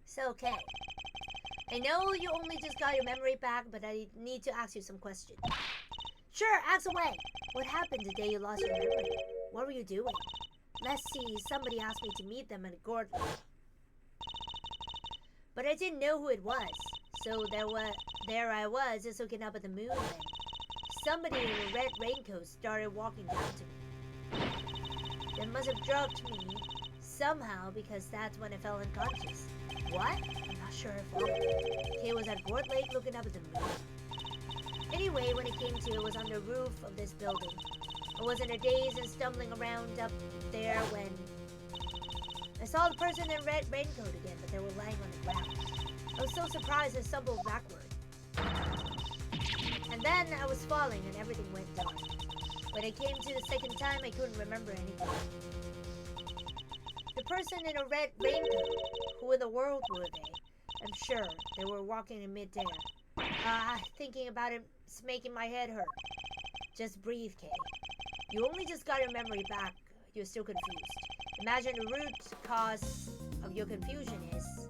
So, Kay, I know you only just got your memory back, but I need to ask you some questions. Sure, ask away. What happened the day you lost your memory? What were you doing? Let's see, somebody asked me to meet them at Gordon. But I didn't know who it was. So there I was, just looking up at the moon when somebody in a red raincoat started walking down to me. They must have drugged me somehow because that's when I fell unconscious. What? I'm not sure if Kay was at Gord Lake looking up at the moon. Anyway, when it came to it was on the roof of this building. I was in a daze and stumbling around up there when I saw the person in red raincoat again, but they were lying on the ground. I was so surprised I stumbled backward. And then I was falling and everything went dark. When I came to the second time, I couldn't remember anything. The person in a red raincoat, who in the world were they? I'm sure they were walking in midair. Thinking about it's making my head hurt. Just breathe, Kay. You only just got your memory back. You're still confused. Imagine the root cause of your confusion is...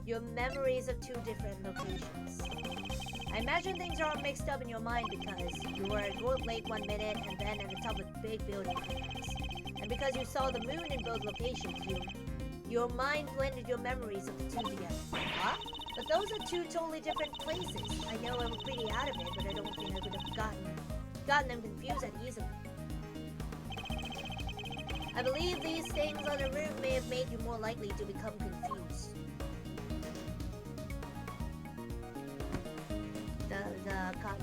your memories of two different locations. I imagine things are all mixed up in your mind because you were at Gold Lake one minute and then at the top of a big building the next. And because you saw the moon in both locations, your mind blended your memories of the two together. Huh? But those are two totally different places. I know I'm pretty out of it, but I don't think I could have gotten them confused that easily. I believe these things on the room may have made you more likely to become confused.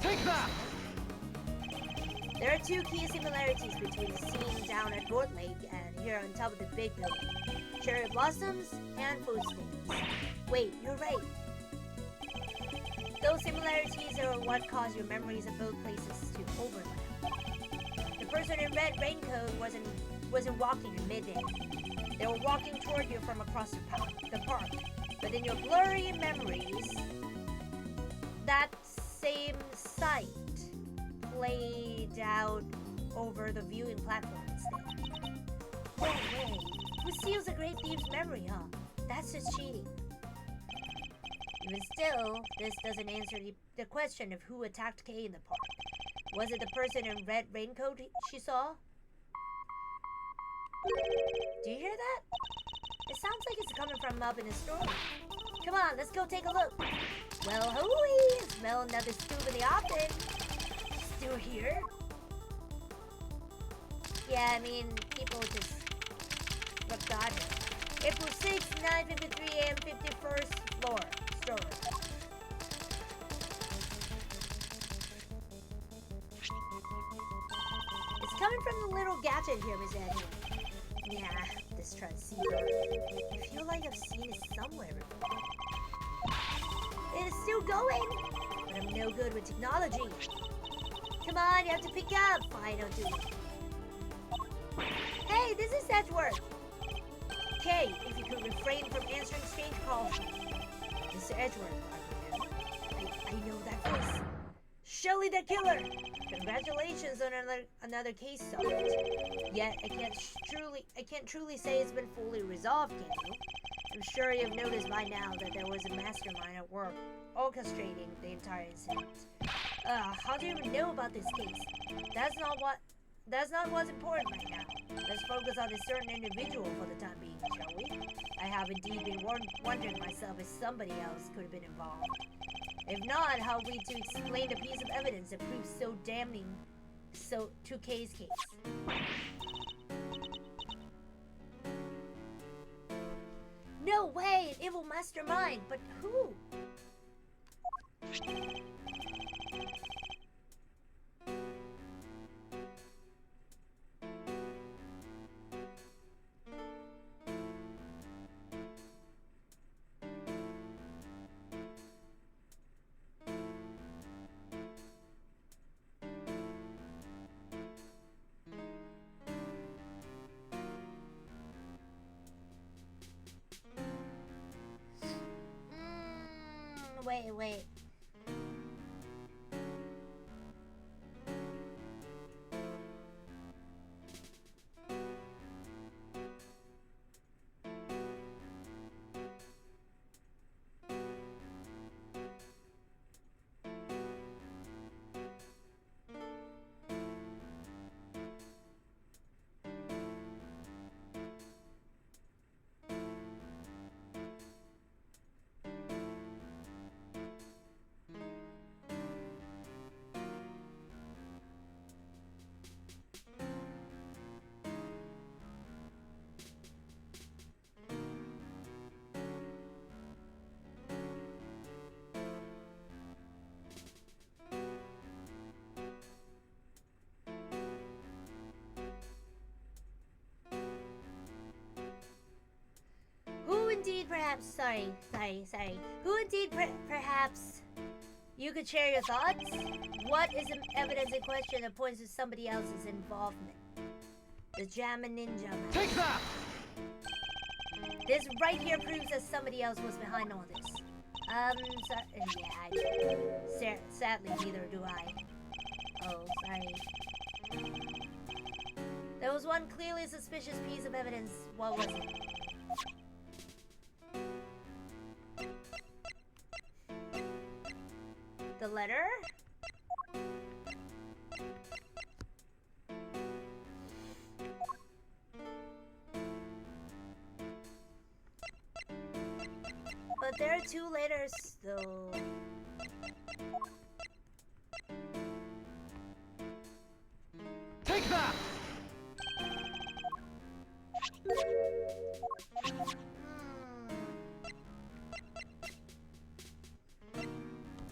Take that! There are two key similarities between the scene down at Gourd Lake and here on top of the big building. Cherry blossoms and food stains. Wait, you're right. Those similarities are what cause your memories of both places to overlap. The person in red raincoat wasn't walking in mid-air. They were walking toward you from across the park. But in your blurry memories, that same sight played out over the viewing platform instead. No way. Who steals a great thief's memory, huh? That's just cheating. Even still, this doesn't answer the question of who attacked Kay in the park. Was it the person in red raincoat she saw? Do you hear that? It sounds like it's coming from up in the store. Come on, let's go take a look. Well, hooey! Smell another scoop in the oven. Still here? Yeah, I mean, people just... regardless. April 6, 9:53 a.m., 51st floor. Store. It's coming from the little gadget here, Miss Eddie. Yeah, this transceiver. I feel like I've seen it somewhere before. It is still going, but I'm no good with technology. Come on, you have to pick up. Fine, I'll do it. Hey, this is Edgeworth. Okay, if you could refrain from answering strange calls. Mr. Edgeworth, I know that voice. Shelly the killer! Congratulations on another case solved. Yet I can't truly say it's been fully resolved, can you? I'm sure you've noticed by now that there was a mastermind at work orchestrating the entire incident. How do you even know about this case? That's not what's important right now. Let's focus on a certain individual for the time being, shall we? I have indeed been wondering myself if somebody else could have been involved. If not, how are we to explain the piece of evidence that proves so damning to Kay's case? No way, an evil mastermind, but who? Wait. Who indeed perhaps you could share your thoughts? What is the evidence in question that points to somebody else's involvement? The Jamma Ninja Man. Take that! This right here proves that somebody else was behind all this. Sadly, neither do I. Oh, sorry. There was one clearly suspicious piece of evidence. What was it? The letter? But there are two letters, though. Take that!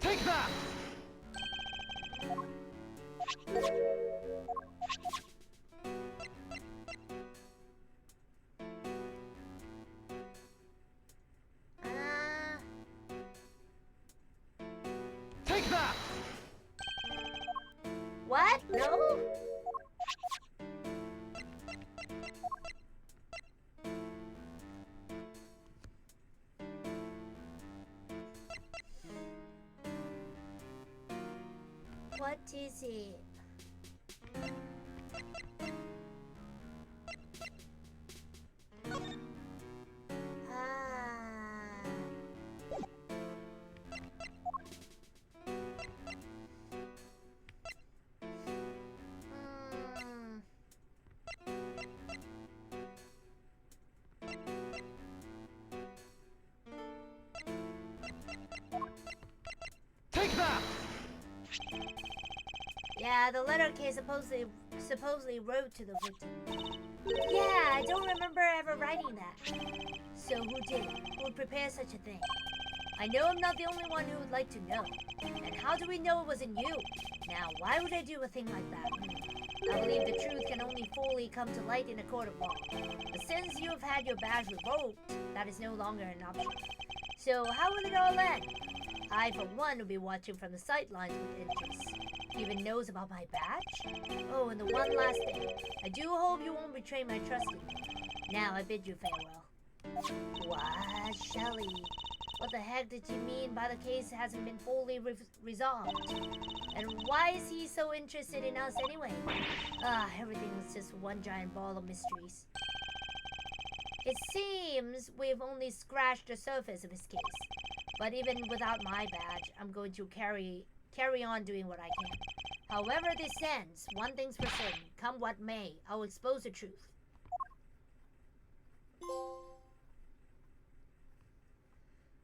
Take that! No? What is it? Take that! Yeah, the letter K supposedly wrote to the victim. Yeah, I don't remember ever writing that. So who did it? Who would prepare such a thing? I know I'm not the only one who would like to know. And how do we know it wasn't you? Now, why would I do a thing like that? I believe the truth can only fully come to light in a court of law. But since you have had your badge revoked, that is no longer an option. So how will it all end? I, for one, will be watching from the sidelines with interest. He even knows about my badge? Oh, and the one last thing. I do hope you won't betray my trust in me. Now I bid you farewell. What, Shelly? What the heck did you mean by the case hasn't been fully resolved? And why is he so interested in us anyway? Everything was just one giant ball of mysteries. It seems we've only scratched the surface of his case. But even without my badge, I'm going to carry on doing what I can. However this ends, one thing's for certain. Come what may, I'll expose the truth.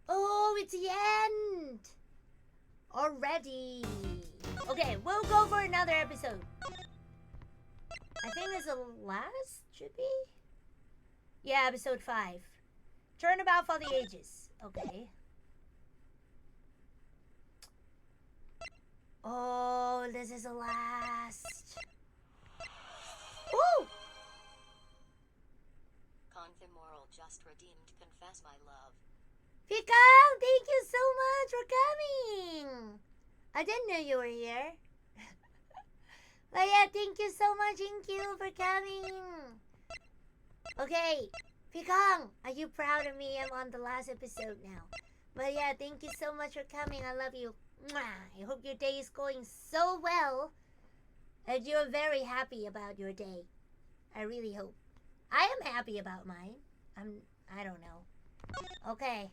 Oh, it's the end! Already. Okay, we'll go for another episode. I think this is the last, should be? Yeah, episode 5. Turnabout for the ages. Okay. Oh, this is the last. Woo! Confimoral just redeemed. Confess my love. Pikang, thank you so much for coming. I didn't know you were here. But yeah, thank you so much, thank you for coming. Okay, Pikang, are you proud of me? I'm on the last episode now. But yeah, thank you so much for coming. I love you. I hope your day is going so well. And you're very happy about your day. I really hope. I am happy about mine. I don't know. Okay.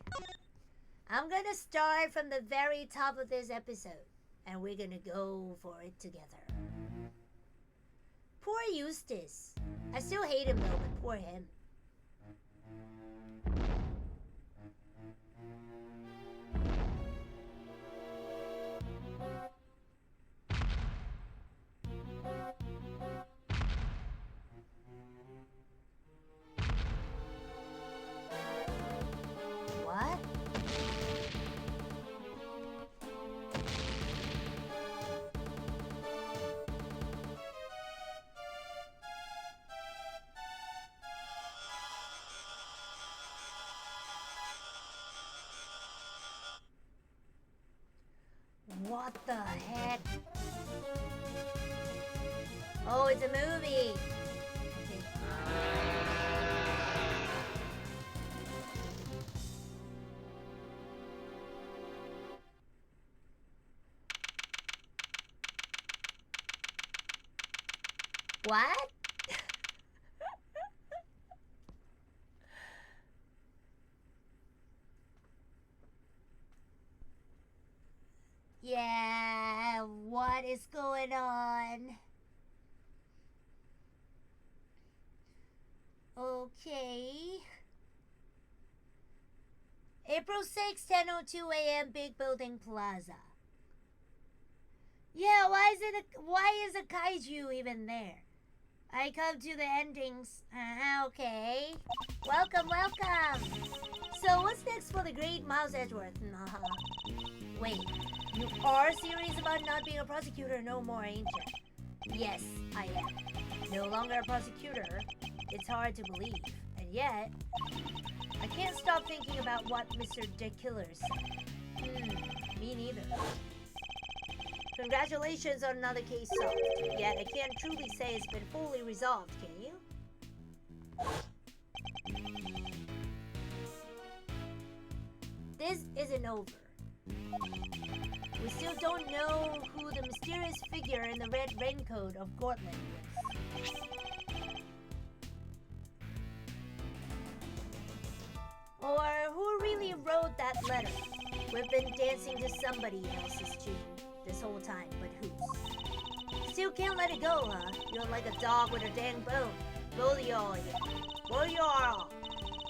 I'm gonna start from the very top of this episode. And we're gonna go for it together. Poor Eustace. I still hate him though, but poor him. What? What the heck? Oh, it's a movie. What? Yeah, what is going on? Okay. April 6, 10:02 a.m. Big Building Plaza. Yeah, why is a kaiju even there? I come to the endings. Okay. Welcome. So what's next for the great Miles Edgeworth? Wait, you are serious about not being a prosecutor no more, ain't you? Yes, I am. No longer a prosecutor. It's hard to believe. And yet, I can't stop thinking about what Mr. Dick Killer said. Me neither. Congratulations on another case solved. Yet I can't truly say it's been fully resolved, can you? This isn't over. We still don't know who the mysterious figure in the red raincoat of Cortland was. Or who really wrote that letter? We've been dancing to somebody else's tune this whole time, but whose? Still can't let it go, huh? You're like a dog with a dang bone. Both of y'all here. Both of y'all.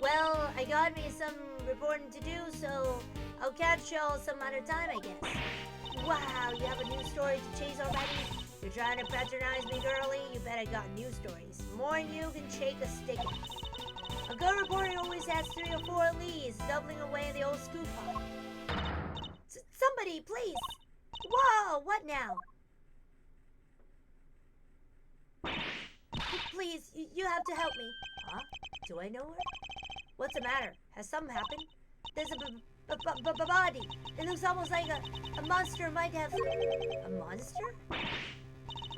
Well, I got me some reporting to do, so I'll catch y'all some other time, I guess. Wow, you have a new story to chase already? You're trying to patronize me, girlie? You bet I got new stories. More than you can shake a stick at. A good reporter always has 3 or 4 leads, doubling away the old scoop pot. Somebody, please! Whoa, what now? Please, you have to help me. Huh? Do I know her? What's the matter? Has something happened? There's a body. It looks almost like a monster might have... A monster?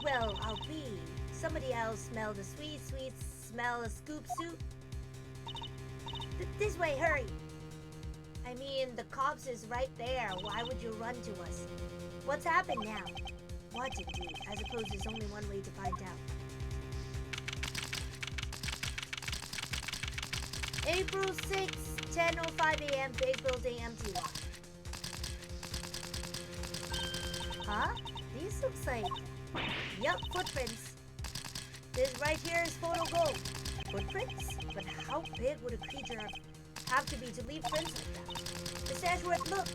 Well, I'll be. Somebody else smelled the sweet, sweet smell of scoop soup. This way, hurry. I mean, the cops is right there. Why would you run to us? What's happened now? What indeed? I suppose there's only one way to find out. April 6th, 10:05 a.m. Big building empty lot. Huh? These looks like... Yup, footprints. This right here is photo gold. Footprints? But how big would a creature have to be to leave prints like that? The statuette, look!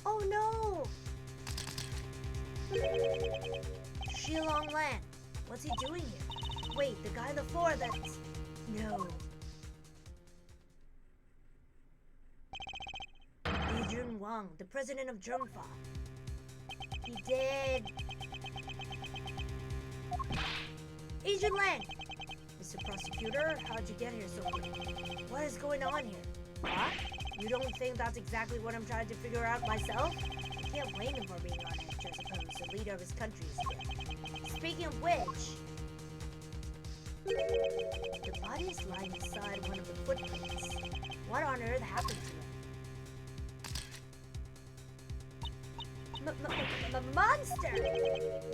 Oh no! Shilong Lan. What's he doing here? Wait, the guy on the floor that's... No. Lee Wang, the president of Zhengfa. He did... Agent Lang! Mr. Prosecutor, how'd you get here so quick? What is going on here? What? You don't think that's exactly what I'm trying to figure out myself? I can't blame him for being on edge, I suppose. The leader of his country is dead. Speaking of which... The body is lying inside one of the footprints. What on earth happened to him? Monster!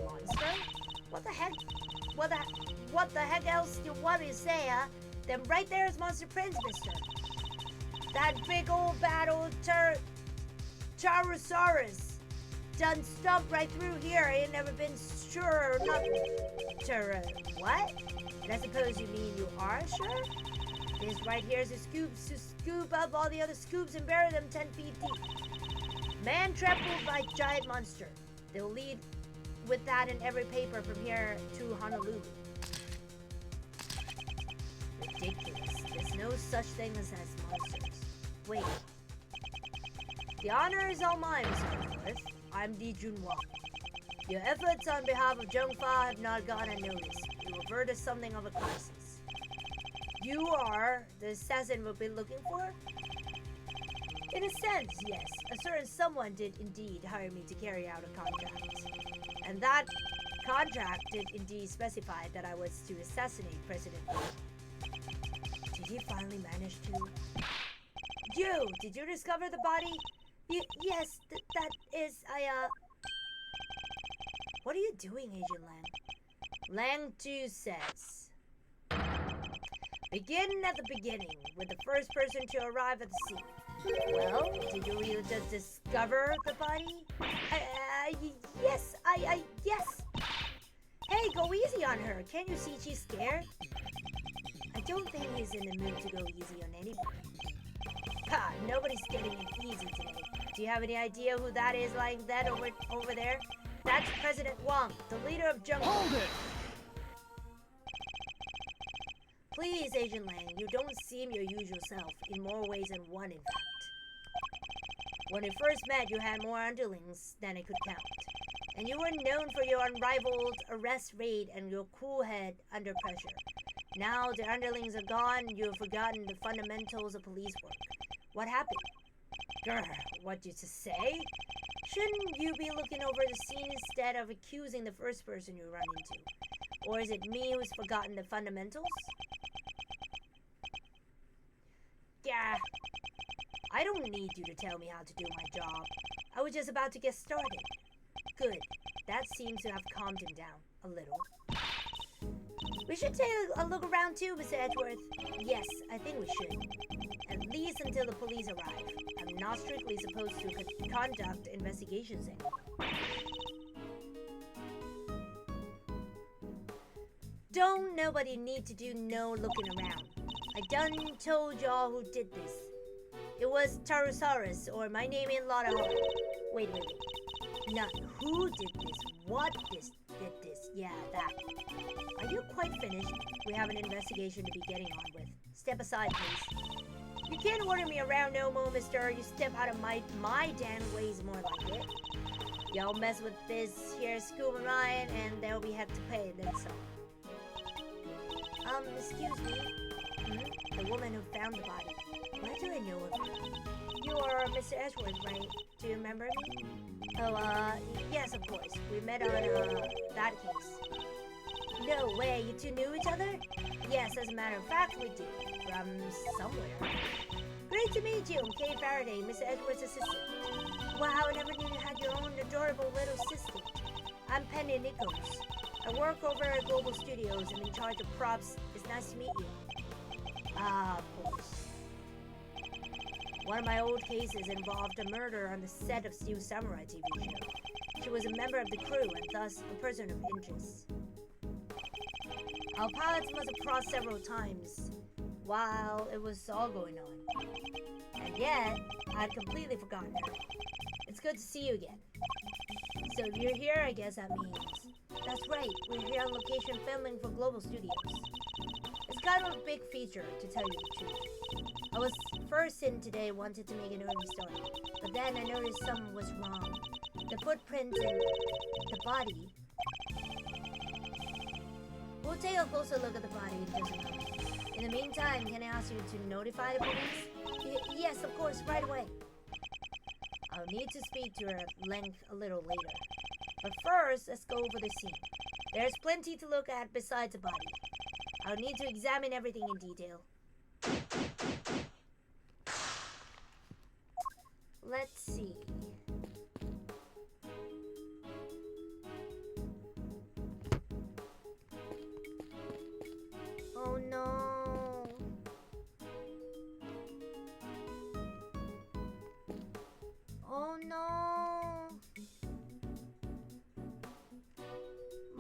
Monster? What the heck? What the heck else do you want me to say, huh? Then right there is Monster Prince, mister. That big old battle Charosaurus done stomped right through here. I ain't never been sure or nothing. What? And I suppose you mean you are sure? This right here is a scoop to scoop up all the other scoops and bury them 10 feet deep. Man trampled by giant monster. They'll lead with that in every paper from here to Honolulu. Ridiculous. There's no such thing as monsters. Wait. The honor is all mine, Mr. North. I'm Lee Junwon. Your efforts on behalf of Zhengfa have not gone unnoticed. You averted something of a crisis. You are the assassin we've been looking for? In a sense, yes. A certain someone did indeed hire me to carry out a contract. And that contract did indeed specify that I was to assassinate President Lee. Did he finally manage to? Did you discover the body? Yes, that is, What are you doing, Agent Lang? Lang 2 says, begin at the beginning, with the first person to arrive at the scene. Well, did you really just discover the body? Yes, yes. Hey, go easy on her. Can't you see she's scared? I don't think he's in the mood to go easy on anybody. Ha, nobody's getting it easy today. Do you have any idea who that is lying dead over there? That's President Wang, the leader of Zhengfa. Hold it! Please, Agent Lang, you don't seem your usual self, in more ways than one, in fact. When we first met, you had more underlings than I could count. And you were known for your unrivaled arrest rate and your cool head under pressure. Now the underlings are gone, you have forgotten the fundamentals of police work. What happened? Grr, what did you say? Shouldn't you be looking over the scene instead of accusing the first person you run into? Or is it me who's forgotten the fundamentals? Yeah. I don't need you to tell me how to do my job. I was just about to get started. Good. That seems to have calmed him down a little. We should take a look around too, Mr. Edgeworth. Yes, I think we should. At least until the police arrive. I'm not strictly supposed to conduct investigations anymore. Don't nobody need to do no looking around. I done told y'all who did this. It was Tarosaurus, or my name ain't Lotta Hart. Wait. Not who did this, what did this, yeah, that. Are you quite finished? We have an investigation to be getting on with. Step aside, please. You can't order me around no more, mister. You step out of my damn ways more like it. Y'all mess with this here scuba mine, and there'll be heck to pay, then some. Excuse me? The woman who found the body. Why do I know of her? You are Mr. Edgeworth, right? Do you remember me? Oh, yes, of course. We met on, that case. No way, you two knew each other? Yes, as a matter of fact, we do. From somewhere. Great to meet you, Kay Faraday, Mr. Edgeworth's assistant. Wow, I never knew you had your own adorable little assistant. I'm Penny Nichols. I work over at Global Studios. I'm in charge of props. It's nice to meet you. Ah, of course. One of my old cases involved a murder on the set of Steel Samurai TV show. She was a member of the crew and thus a person of interest. Our pilots must have crossed several times while it was all going on. And yet, I'd completely forgotten her. It's good to see you again. So if you're here, I guess that means... That's right, we're here on location filming for Global Studios. It's kind of a big feature, to tell you the truth. I was first in today, wanted to make an early story, but then I noticed something was wrong. The footprints and the body. We'll take a closer look at the body in just a moment. In the meantime, can I ask you to notify the police? Yes, of course, right away. I'll need to speak to her at length a little later. But first, let's go over the scene. There's plenty to look at besides the body. I'll need to examine everything in detail. Let's see. Oh no. Oh no.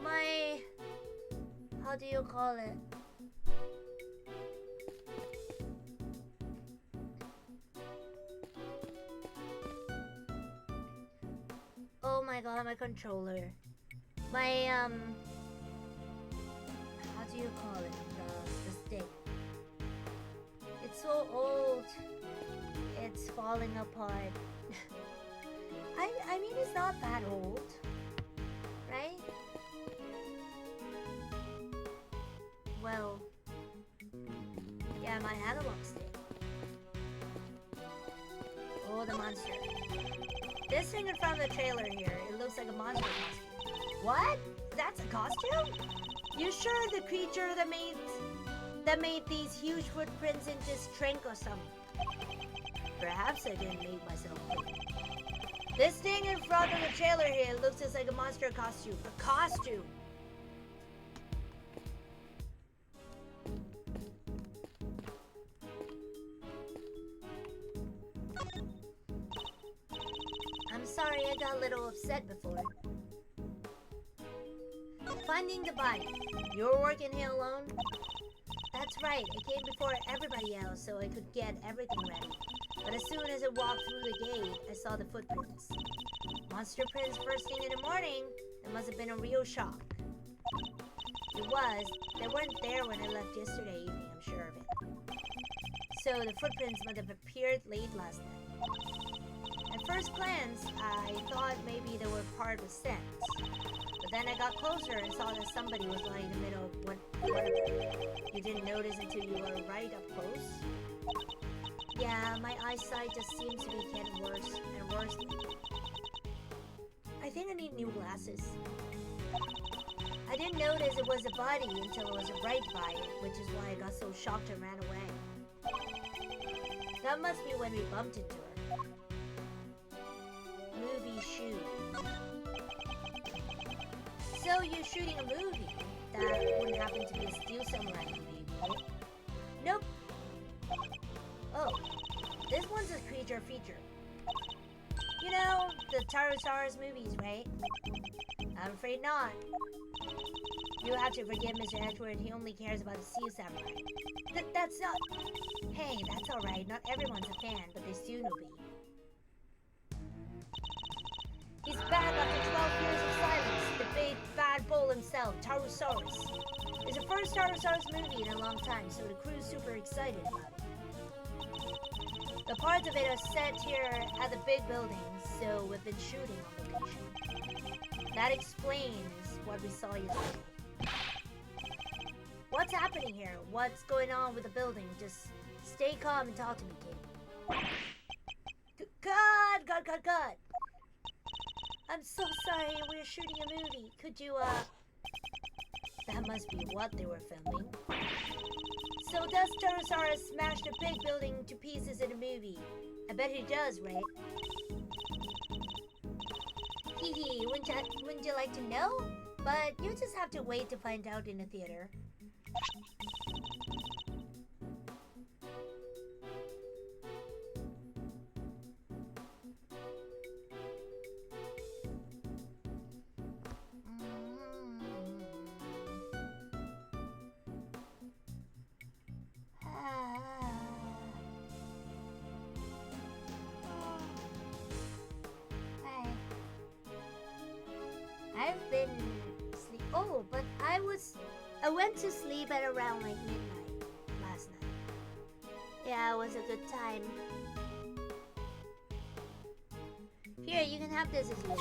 My... How do you call it? Oh my god, my controller. My, how do you call it? The stick. It's so old. It's falling apart. I mean, it's not that old. Right? Well, yeah, my analog stick. Oh, the monster. This thing in front of the trailer here, it looks like a monster costume. What? That's a costume? You sure the creature that made these huge footprints in just shrink or something? Perhaps I didn't make myself clear. This thing in front of the trailer here looks just like a monster costume. A costume! I'm sorry I got a little upset before. Finding the body. You're working here alone? That's right, I came before everybody else so I could get everything ready. But as soon as I walked through the gate, I saw the footprints. Monster prints first thing in the morning. It must have been a real shock. It was. They weren't there when I left yesterday evening, I'm sure of it. So the footprints must have appeared late last night. At first glance, I thought maybe they were part of the set. But then I got closer and saw that somebody was lying in the middle of one of them. You didn't notice until you were right up close? Yeah, my eyesight just seems to be getting worse and worse lately. think I need new glasses. I didn't notice it was a body until I was right by it, which is why I got so shocked and ran away. That must be when we bumped into her. Movie shoot. So you're shooting a movie? That wouldn't happen to be a Steel Samurai movie, would it? Nope. Oh, this one's a creature feature. You know, the Tarosaurus movies, right? I'm afraid not. You have to forgive Mr. Edward, he only cares about the Steel Samurai. That's not... Hey, that's alright, not everyone's a fan, but they soon will be. He's back after 12 years of silence, the big bad bull himself, Tarosaurus. It's the first Tarosaurus movie in a long time, so the crew's super excited about it. The parts of it are set here at the big buildings, so we've been shooting on location. That explains what we saw yesterday. What's happening here? What's going on with the building? Just stay calm and talk to me, kid. Cut! I'm so sorry, we're shooting a movie. Could you, That must be what they were filming. So does Tarosaurus smash the big building to pieces in the movie? I bet he does, right? Hee, wouldn't you like to know? But you just have to wait to find out in the theater. I've been sleep. Oh, but I went to sleep at around like midnight last night. Yeah, it was a good time. Here, you can have this if you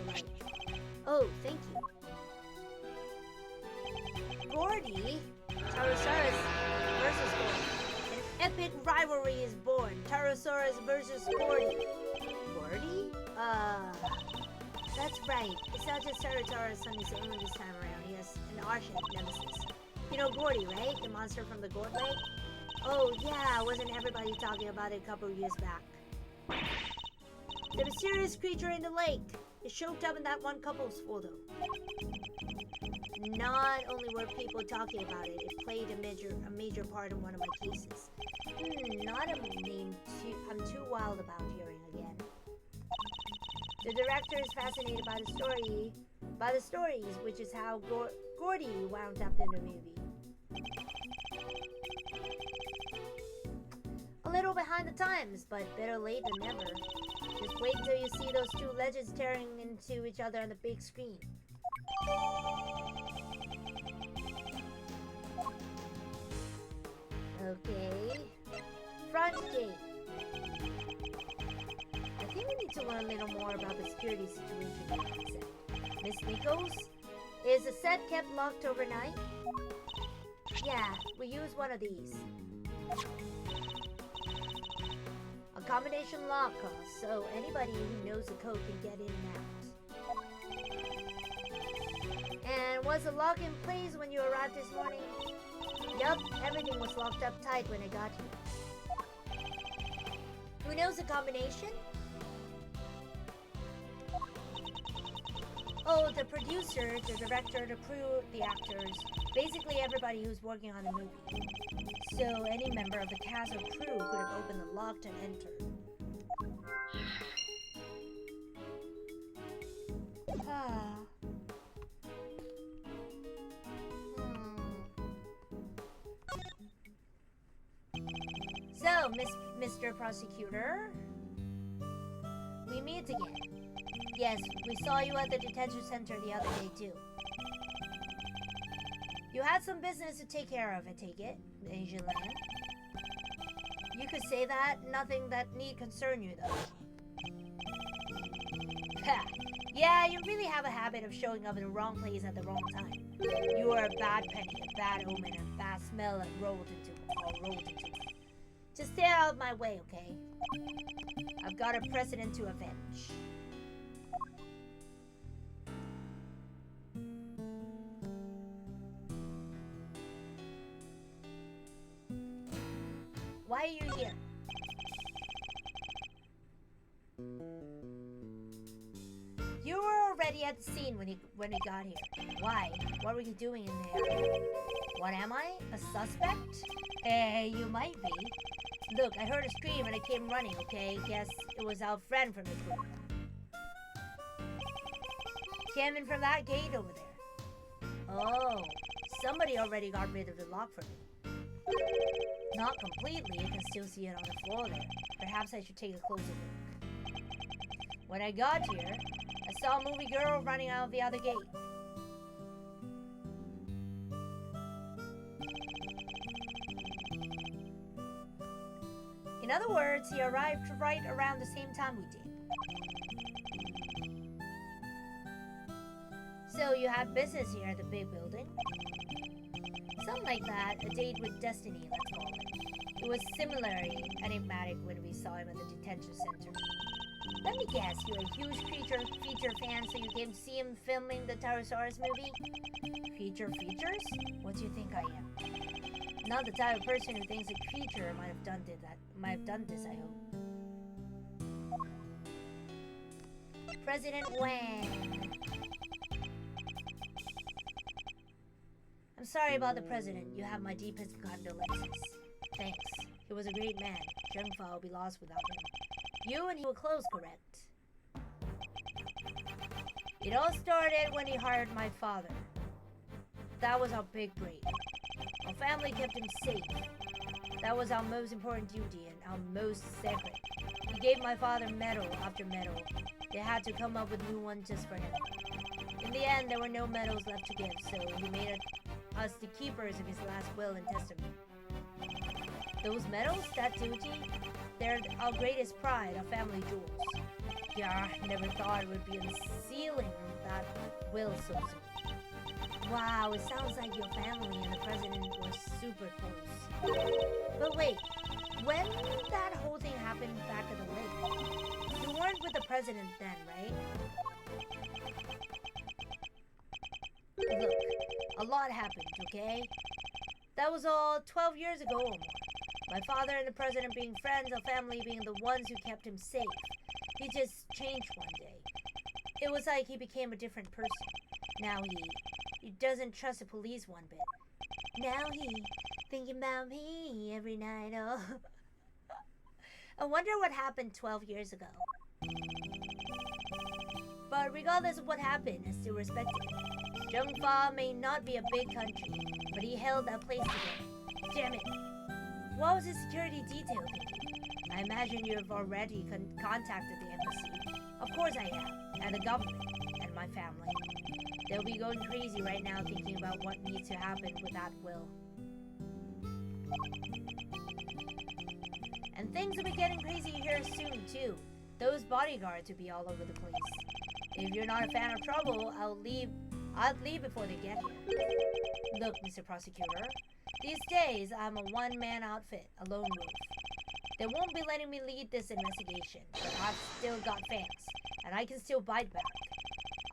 like. Oh, thank you. Gordy, Tarosaurus versus Gordy. An epic rivalry is born. Tarosaurus versus Gordy. Gordy? That's right. It's not just Tarosaurus on his own this time around. He has an arch nemesis. You know Gordy, right? The monster from the Gourd Lake? Oh yeah, wasn't everybody talking about it a couple of years back? The mysterious creature in the lake. It showed up in that one couple's photo. Not only were people talking about it, it played a major part in one of my cases. Not a name I'm too wild about hearing again. The director is fascinated by the stories, which is how Gordy wound up in the movie. A little behind the times, but better late than never. Just wait till you see those two legends tearing into each other on the big screen. Okay. Front gate. I think we need to learn a little more about the security situation on the set. Miss Nikos, is the set kept locked overnight? Yeah, we use one of these. A combination lock cost, so anybody who knows the code can get in and out. And was the lock in place when you arrived this morning? Yup, everything was locked up tight when I got here. Who knows the combination? Oh, the producer, the director, the crew, the actors, basically everybody who's working on the movie. So any member of the cast or crew could have opened the lock and entered. So, Mr. Prosecutor, we meet again. Yes, we saw you at the detention center the other day too. You had some business to take care of, I take it, the Asian land. You could say that, nothing that need concern you though. Yeah, you really have a habit of showing up in the wrong place at the wrong time. You are a bad penny, a bad omen, a bad smell and rolled into one. Just stay out of my way, okay? I've got a precedent to avenge. already at the scene when he got here. Why? What were you doing in there? What am I? A suspect? Hey, you might be. Look, I heard a scream and I came running, okay? Guess it was our friend from the group. Came in from that gate over there. Oh, somebody already got rid of the lock for me. Not completely, you can still see it on the floor there. Perhaps I should take a closer look. When I got here, I saw a movie girl running out of the other gate. In other words, he arrived right around the same time we did. So you had business here at the big building? Something like that, a date with destiny, let's call it. It was similarly enigmatic when we saw him at the detention center. Let me guess, you're a huge feature fan, so you came to see him filming the Tyrannosaurus movie? Features? What do you think I am? Not the type of person who thinks a creature might have done this, I hope. President Wang. I'm sorry about the president. You have my deepest condolences. Thanks. He was a great man. Zhengfa will be lost without him. You and he were close, correct? It all started when he hired my father. That was our big break. Our family kept him safe. That was our most important duty and our most sacred. He gave my father medal after medal. They had to come up with new ones just for him. In the end, there were no medals left to give, so he made us the keepers of his last will and testament. Those medals, that duty, they're our greatest pride, our family jewels. Yeah, I never thought it would be unsealing that will so soon. Wow, it sounds like your family and the president were super close. But wait, when that whole thing happened back at the lake, you weren't with the president then, right? Look, a lot happened, okay? That was all 12 years ago or more. My father and the president being friends, our family being the ones who kept him safe. He just changed one day. It was like he became a different person. Now he doesn't trust the police one bit. Now he thinking about me every night. Oh. I wonder what happened 12 years ago. But regardless of what happened, I still respect it. Zhengfa may not be a big country, but he held that place together. Damn it. What was his security detail thinking? I imagine you have already contacted the embassy. Of course I have, and the government, and my family. They'll be going crazy right now thinking about what needs to happen with that will. And things will be getting crazy here soon too. Those bodyguards will be all over the place. If you're not a fan of trouble, I'd leave before they get here. Look, Mr. Prosecutor, these days I'm a one-man outfit, a lone wolf. They won't be letting me lead this investigation, but I've still got fans, and I can still bite back.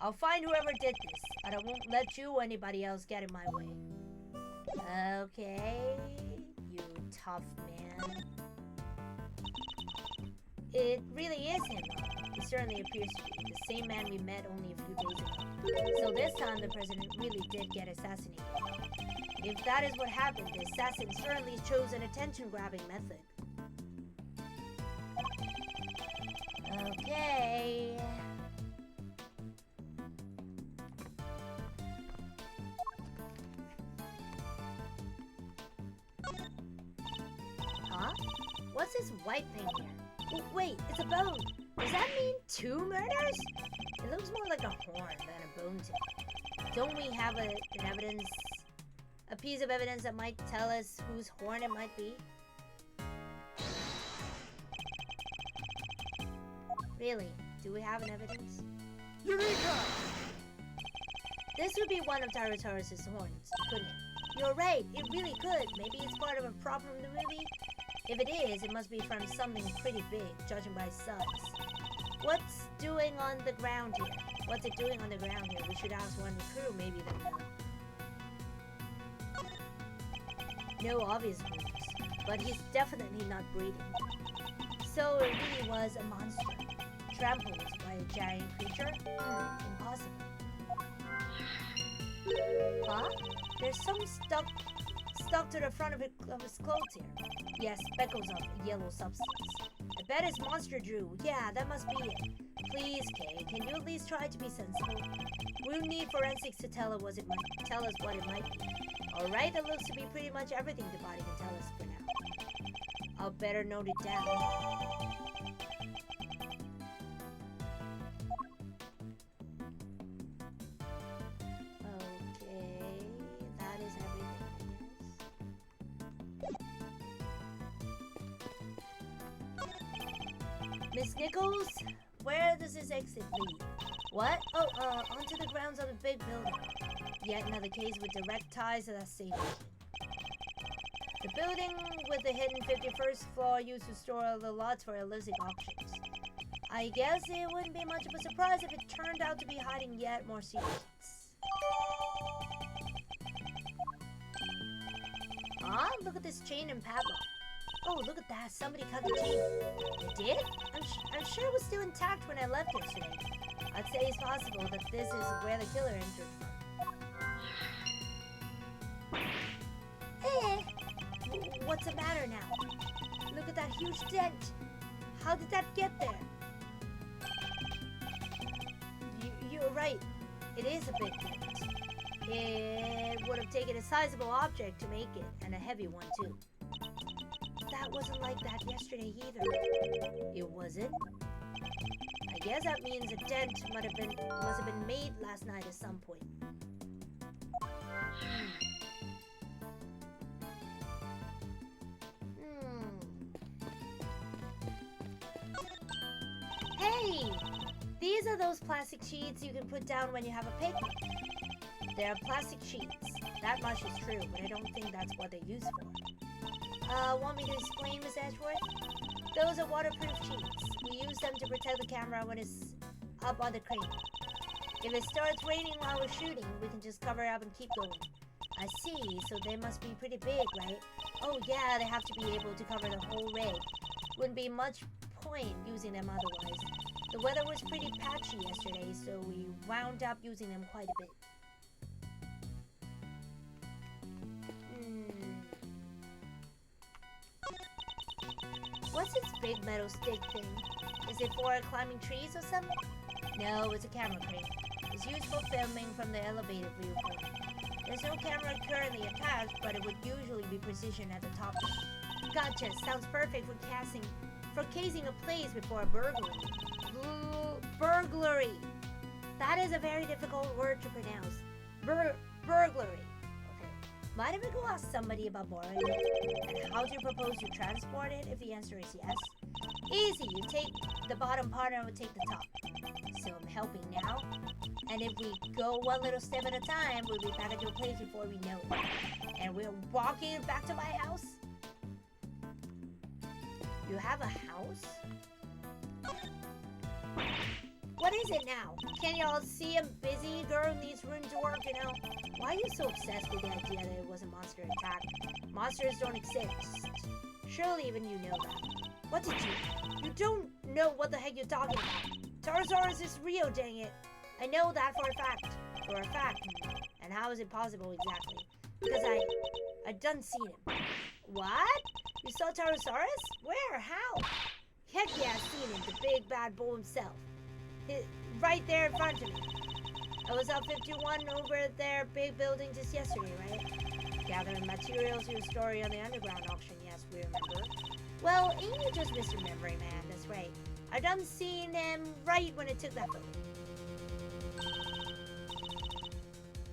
I'll find whoever did this, and I won't let you or anybody else get in my way. Okay, you tough man. It really is him. He certainly appears to be the same man we met only a few days ago. So this time the president really did get assassinated. If that is what happened, the assassin certainly chose an attention-grabbing method. Okay. Huh? What's this white thing here? Oh, wait, it's a bone. Does that mean 2 murders? It looks more like a horn than a bone to me. Don't we have a piece of evidence that might tell us whose horn it might be? Really? Do we have an evidence? Eureka! This would be one of Tyrannosaurus' horns, couldn't it? You're right, it really could. Maybe it's part of a prop from the movie? If it is, it must be from something pretty big, judging by size. What's doing on the ground here? What's it doing on the ground here? We should ask one of the crew, maybe they know. No obvious clues, but he's definitely not breathing. So it really was a monster. Trampled by a giant creature? Impossible. Huh? There's some stuck to the front of his clothes here. Yes, speckles of yellow substance. I bet it's monster drew. Yeah, that must be it. Please, Kay, can you at least try to be sensible? We'll need forensics to tell us what it might be. Alright, that looks to be pretty much everything the body can tell us for now. I'll better note it down. Okay, that is everything, I guess. Miss Nichols, where does this exit lead? What? Oh, onto the grounds of the big building. Yet another case with direct ties to that station. The building with the hidden 51st floor used to store all the lots for illicit auctions. I guess it wouldn't be much of a surprise if it turned out to be hiding yet more secrets. Ah, look at this chain and padlock. Oh, look at that. Somebody cut the chain. They did? I'm sure it was still intact when I left yesterday. I'd say it's possible that this is where the killer entered from. Hey! What's the matter now? Look at that huge dent. How did that get there? You're right. It is a big dent. It would have taken a sizable object to make it, and a heavy one too. That wasn't like that yesterday either. It wasn't? I guess that means a dent must have been made last night at some point. Hey! These are those plastic sheets you can put down when you have a picnic. They're plastic sheets. That much is true, but I don't think that's what they're used for. Want me to explain, Miss Edgeworth? Those are waterproof sheets. We use them to protect the camera when it's up on the crane. If it starts raining while we're shooting, we can just cover it up and keep going. I see, so they must be pretty big, right? Oh yeah, they have to be able to cover the whole rig. Wouldn't be much point using them otherwise. The weather was pretty patchy yesterday, so we wound up using them quite a bit. What's this big metal stick thing? Is it for climbing trees or something? No, it's a camera crane. It's used for filming from the elevated viewpoint. There's no camera currently attached, but it would usually be positioned at the top. Gotcha, sounds perfect for casing a place before a burglary. Burglary! That is a very difficult word to pronounce. Burglary. Mind if we go ask somebody about borrowing it? And how do you propose to transport it if the answer is yes? Easy, you take the bottom part and I will take the top. So I'm helping now. And if we go one little step at a time, we'll be back at your place before we know it. And we're walking back to my house? You have a house? What is it now? Can't y'all see a busy girl needs room to work, you know? Why are you so obsessed with the idea that it was a monster attack? Monsters don't exist. Surely even you know that. What did you? You don't know what the heck you're talking about. Pterosaurus is real, dang it. I know that for a fact. For a fact. And how is it possible exactly? Because I done seen him. What? You saw Pterosaurus? Where? How? Heck yeah, I seen him. The big bad bull himself. Right there in front of me. I was up 51 over their big building just yesterday, right? Gathering materials for your story on the underground auction, yes, we remember. Well, ain't you just misremembering, man? That's right. I done seen him right when I took that photo.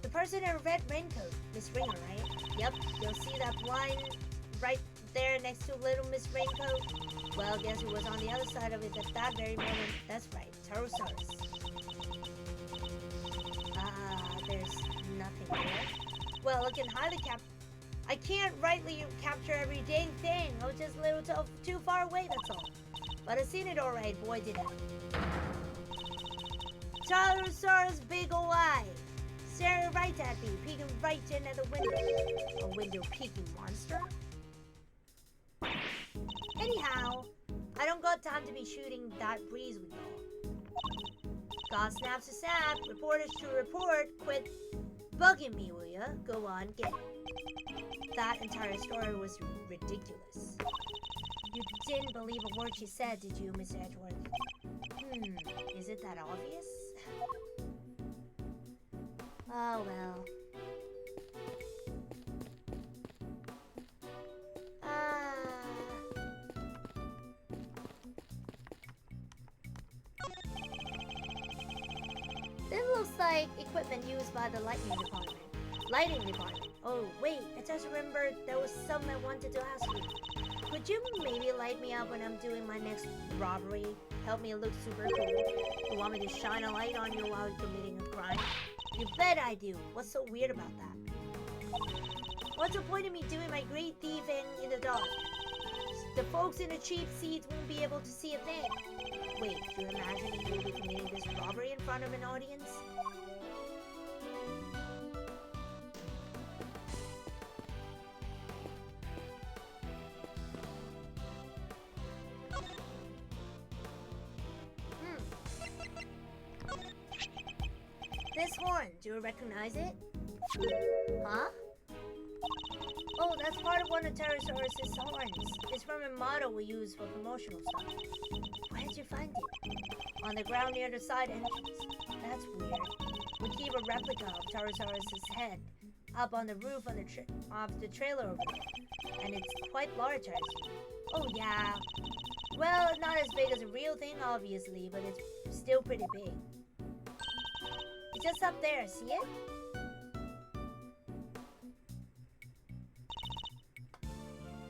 The person in a red raincoat, Miss Ringer, right? Yep, you'll see that blind right there next to little Miss Raincoat. Well, guess who was on the other side of it at that very moment? That's right, Pterosaurus. There's nothing there. Well, I can highly I can't rightly capture every dang thing. I was just a little too far away, that's all. But I seen it alright, boy did I. Pterosaurus' big ol' eye. Staring right at me, peeking right in at the window. A window peeking monster? Anyhow, I don't go got time to be shooting that breeze with y'all. Got snaps to snap, reporters to report. Quit bugging me, will ya? Go on, get it. That entire story was ridiculous. You didn't believe a word she said, did you, Mr. Edgeworth? Is it that obvious? Oh well. This looks like equipment used by the lighting department. Oh wait, I just remembered there was something I wanted to ask you. Could you maybe light me up when I'm doing my next robbery? Help me look super cool. You want me to shine a light on you while you're committing a crime? You bet I do. What's so weird about that? What's the point of me doing my great thieving in the dark? The folks in the cheap seats won't be able to see a thing. Wait, do you imagine you'll be committing this robbery in front of an audience? This horn, do you recognize it? Huh? Oh, that's part of one of Pterosaurus' horns. It's from a model we use for promotional stuff. Where did you find it? On the ground near the side entrance. That's weird. We keep a replica of Pterosaurus' head up on the roof of the trailer over there. And it's quite large, I assume. Oh yeah. Well, not as big as a real thing, obviously, but it's still pretty big. It's just up there, see it?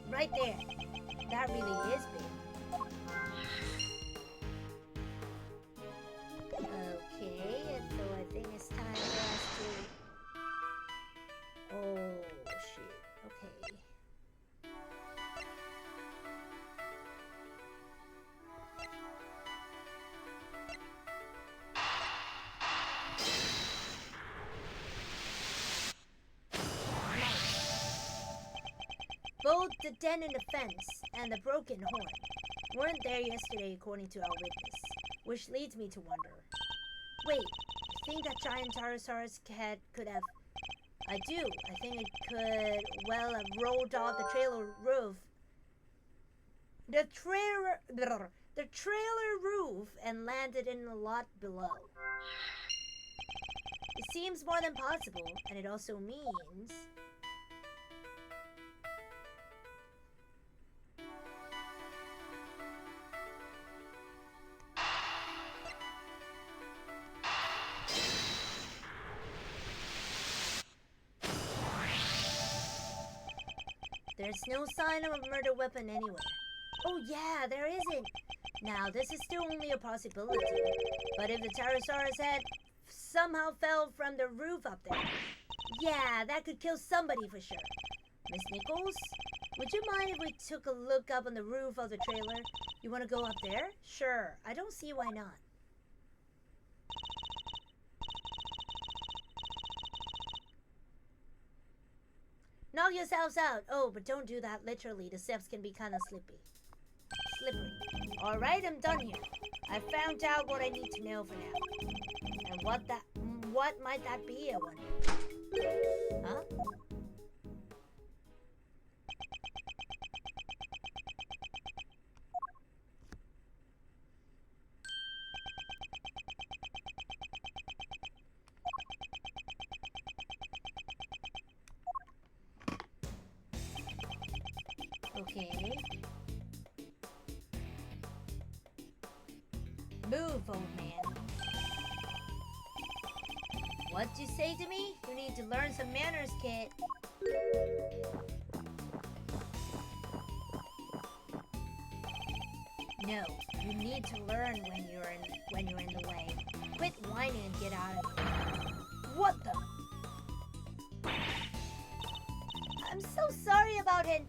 Right there. That really is big. Okay, so I think it's time for us to... Oh, shit. Okay. Both the dent in the fence and the broken horn weren't there yesterday according to our witness, which leads me to wonder. Wait, you think that giant Pterosaurus head could have... I do. I think it could, well, have rolled off the trailer roof. The trailer roof and landed in the lot below. It seems more than possible, and it also means... There's no sign of a murder weapon anywhere. Oh yeah, there isn't. Now, this is still only a possibility. But if the Pterosaurus head somehow fell from the roof up there, yeah, that could kill somebody for sure. Miss Nichols, would you mind if we took a look up on the roof of the trailer? You want to go up there? Sure, I don't see why not. Knock yourselves out. Oh, but don't do that literally. The steps can be kind of slippery. Alright, I'm done here. I found out what I need to know for now. And what might that be, I wonder? Huh? Okay. Move, old man. What'd you say to me? You need to learn some manners, kid. No, you need to learn when you're in the way. Quit whining and get out of here. What the? I'm so sorry about him.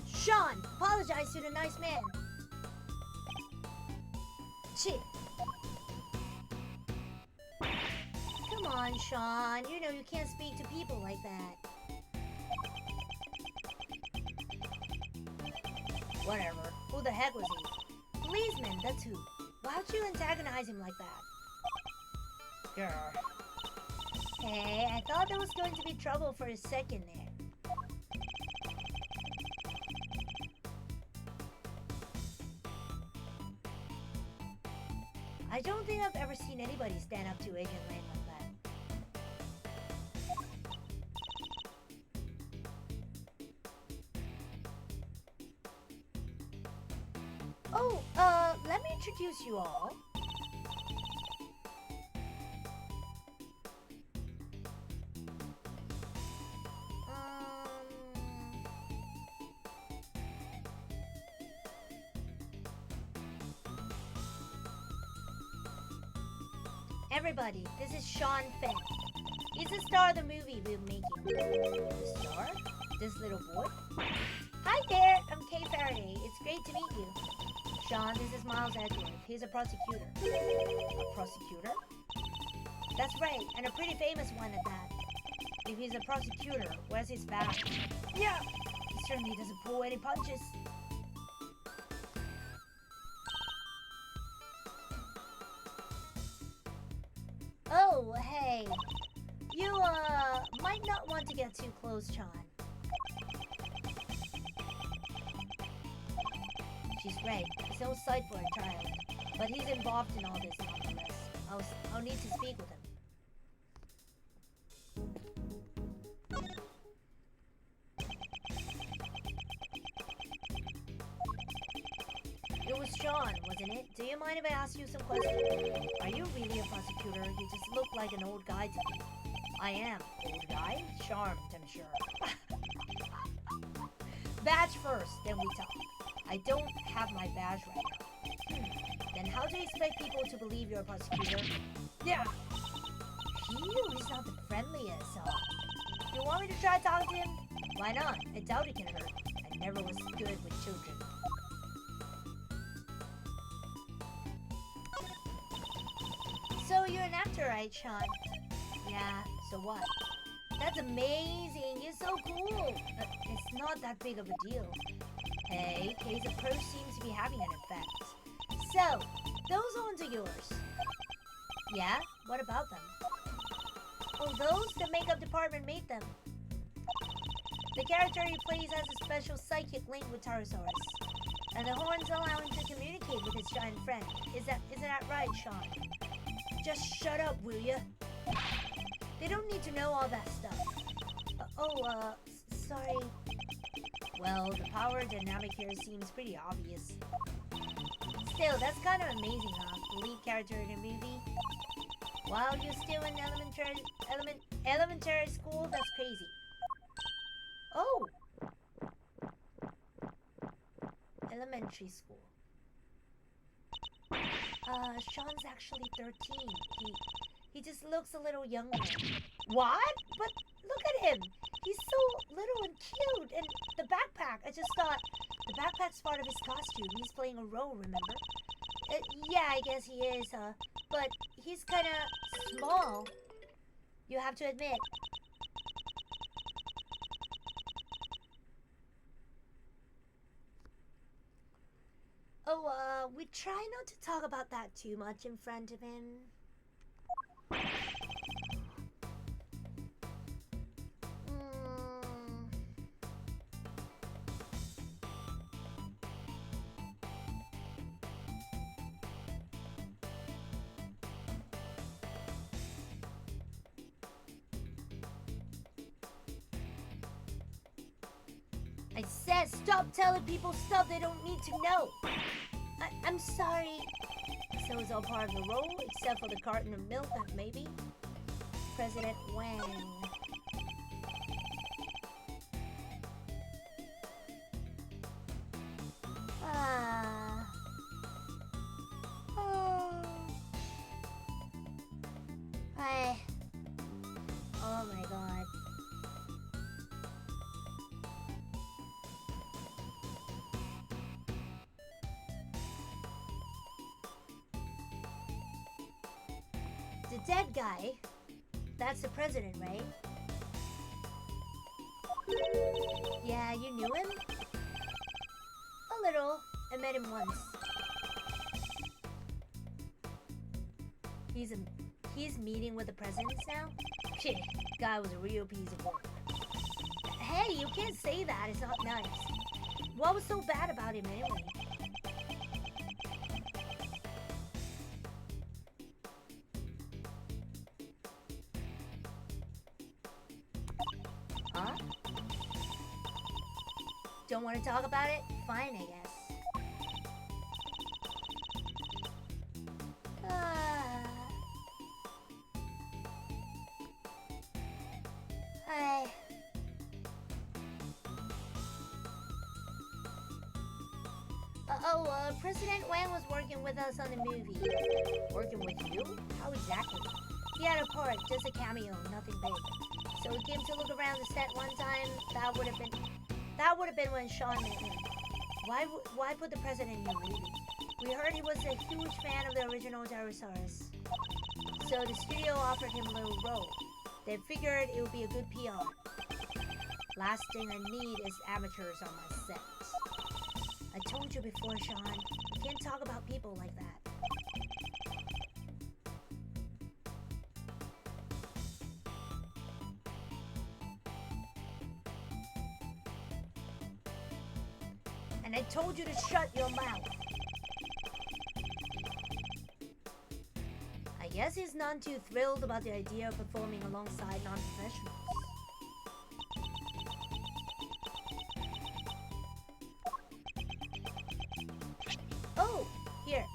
Sean, apologize to the nice man. Shit. Come on, Sean. You know you can't speak to people like that. Whatever. Who the heck was he? policeman, that's who. Why'd you antagonize him like that? Grr. Hey, I thought there was going to be trouble for a second there. I don't think I've ever seen anybody stand up to Agent Lane like that. Oh, let me introduce you all. Everybody, this is Sean Fenn. He's the star of the movie we're making. The star? This little boy? Hi there, I'm Kay Faraday. It's great to meet you. Sean, this is Miles Edgeworth. He's a prosecutor. A prosecutor? That's right, and a pretty famous one at that. If he's a prosecutor, where's his badge? Yeah, he certainly doesn't pull any punches. Oh, hey. You, might not want to get too close, Sean. She's right. There's no sight for a child. But he's involved in all this nonetheless. I'll need to speak with him. It was Sean, wasn't it? Do you mind if I ask you some questions? Are you really a prosecutor? You just look like an old guy to me. I am. Old guy? Charmed, I'm sure. Badge first, then we talk. I don't have my badge right now. Then how do you expect people to believe you're a prosecutor? Yeah. Phew, he's not the friendliest, You want me to try talking to him? Why not? I doubt it can hurt. I never was good with children. So you're an actor, right, Sean? Yeah, so what? That's amazing. You're so cool. It's not that big of a deal. Hey, Kay's approach seems to be having an effect. So, those ones are yours. Yeah? What about them? Oh, those? The makeup department made them. The character he plays has a special psychic link with Pterosaurus. And the horns allow him to communicate with his giant friend. Isn't that right, Sean? Just shut up, will ya? They don't need to know all that stuff. Sorry. Well, the power dynamic here seems pretty obvious. Still, that's kind of amazing, huh? The lead character in a movie. While you're still in elementary school, that's crazy. Oh! Elementary school. Sean's actually 13. He just looks a little younger. What? But look at him! He's so little and cute! And the backpack, I just thought, the backpack's part of his costume. He's playing a role, remember? Yeah, I guess he is, but he's kinda small. You have to admit. Oh, we try not to talk about that too much in front of him. I said stop telling people stuff they don't need to know. I'm sorry. So it's all part of the role, except for the carton of milk, maybe? President Wang. Oh my god. The dead guy, that's the president, right? Yeah, you knew him? A little. I met him once. He's meeting with the presidents now? Guy was a real piece of work. Hey, you can't say that. It's not nice. What was so bad about him anyway? Huh? Don't want to talk about it? Fine, I guess. President Wang was working with us on the movie. Working with you? How exactly? He had a part, just a cameo, nothing big. So he came to look around the set one time. That would have been when Sean met him. Why put the president in your movie? We heard he was a huge fan of the original Pterosaurus. So the studio offered him a little role. They figured it would be a good PR. Last thing I need is amateurs on my set. I told you before, Sean. You can't talk about people like that. And I told you to shut your mouth. I guess he's none too thrilled about the idea of performing alongside non-professionals. Oh, here.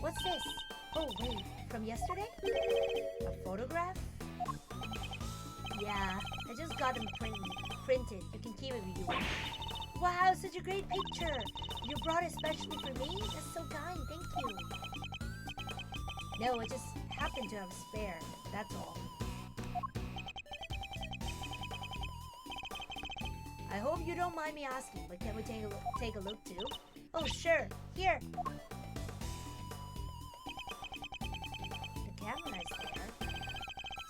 What's this? Oh, wait, from yesterday? A photograph? Yeah, I just got them printed. You can keep it if you want. Wow, such a great picture. You brought it especially for me? That's so kind, thank you. No, I just happened to have a spare, that's all. I hope you don't mind me asking, but can we take a look too? Oh, sure. Here. The camera is there.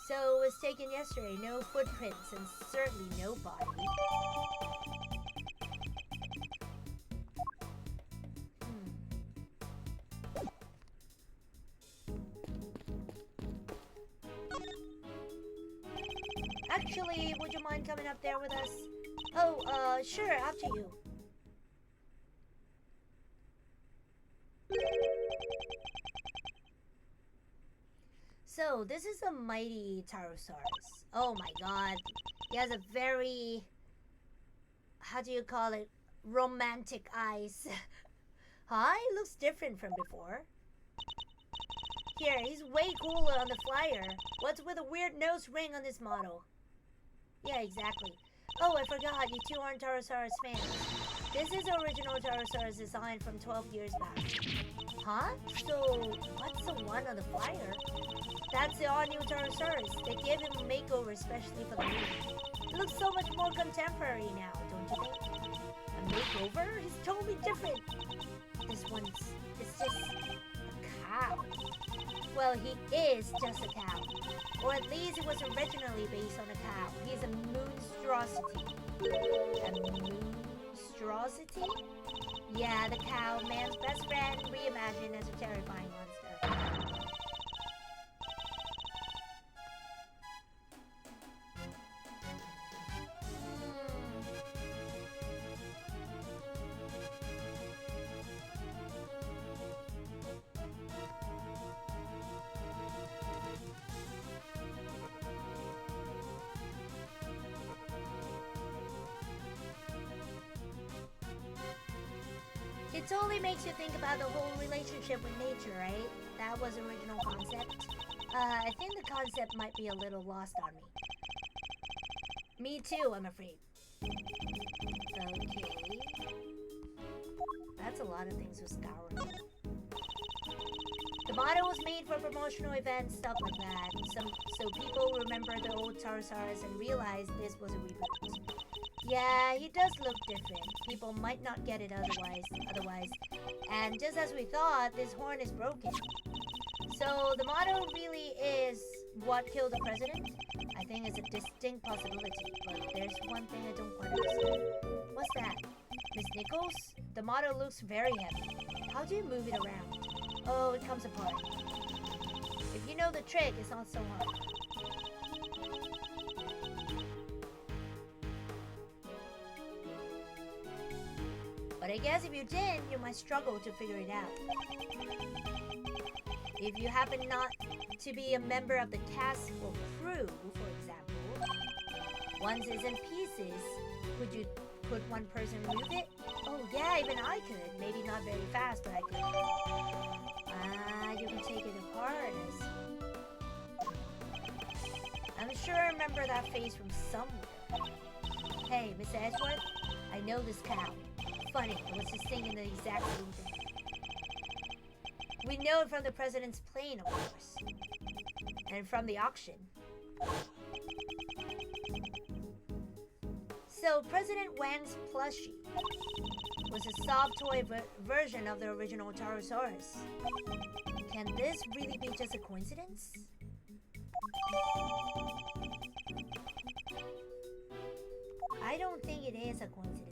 So it was taken yesterday. No footprints and certainly no body. Actually, would you mind coming up there with us? Oh, sure, after you. So, this is a mighty Pterosaurus. Oh my god. He has a very... how do you call it? Romantic eyes. Huh? He looks different from before. Here, he's way cooler on the flyer. What's with a weird nose ring on this model? Yeah, exactly. Oh, I forgot, you two aren't Pterosaurus fans. This is the original Pterosaurus design from 12 years back. Huh? So, what's the one on the flyer? That's the all-new Pterosaurus. They gave him a makeover especially for the movie. It looks so much more contemporary now, don't you think? A makeover? He's totally different. This one's... it's just... a cow. Well, he is just a cow. Or at least it was originally based on a cow. He's a monstrosity. A monstrosity? Yeah, the cow, man's best friend, reimagined as a terrifying monster. It totally makes you think about the whole relationship with nature, right? That was original concept. I think the concept might be a little lost on me. Me too, I'm afraid. Okay. That's a lot of things with scouring. The model was made for promotional events, stuff like that. So people remember the old Pterosaurus and realize this was a reboot. Yeah, he does look different. People might not get it otherwise. And just as we thought, this horn is broken. So the model really is what killed the president? I think it's a distinct possibility, but there's one thing I don't quite understand. What's that? Miss Nichols? The model looks very heavy. How do you move it around? Oh, it comes apart. If you know the trick, it's not so hard. But I guess if you didn't, you might struggle to figure it out. If you happen not to be a member of the cast or crew, for example, once it's in pieces, could one person move it? Oh yeah, even I could. Maybe not very fast, but I could. You can take it apart. I'm sure I remember that face from somewhere. Hey, Miss Edgeworth, I know this cow. Funny, I was just thinking the exact same thing. We know it from the president's plane, of course. And from the auction. So, President Wang's plushie was a soft toy version of the original Tarosaurus. Can this really be just a coincidence? I don't think it is a coincidence.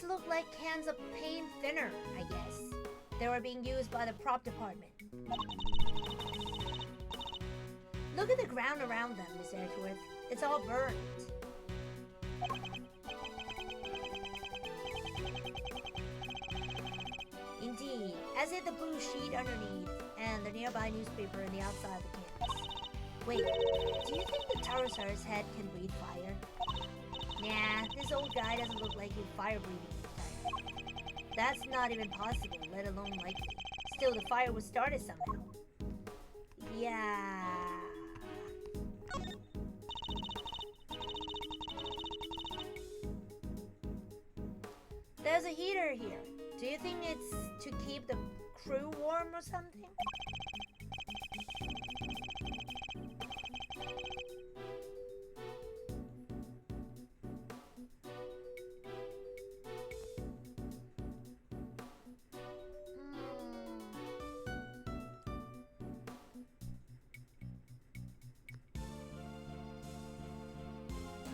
Look like cans of paint thinner, I guess. They were being used by the prop department. Look at the ground around them, Miss Edgeworth. It's all burned. Indeed, as if the blue sheet underneath and the nearby newspaper on the outside of the cans. Wait, do you think the Tarosaurus head can breathe fire? Nah, this old guy doesn't look like he's fire-breathing type. That's not even possible, let alone likely. Still, the fire was started somehow. Yeah. There's a heater here. Do you think it's to keep the crew warm or something?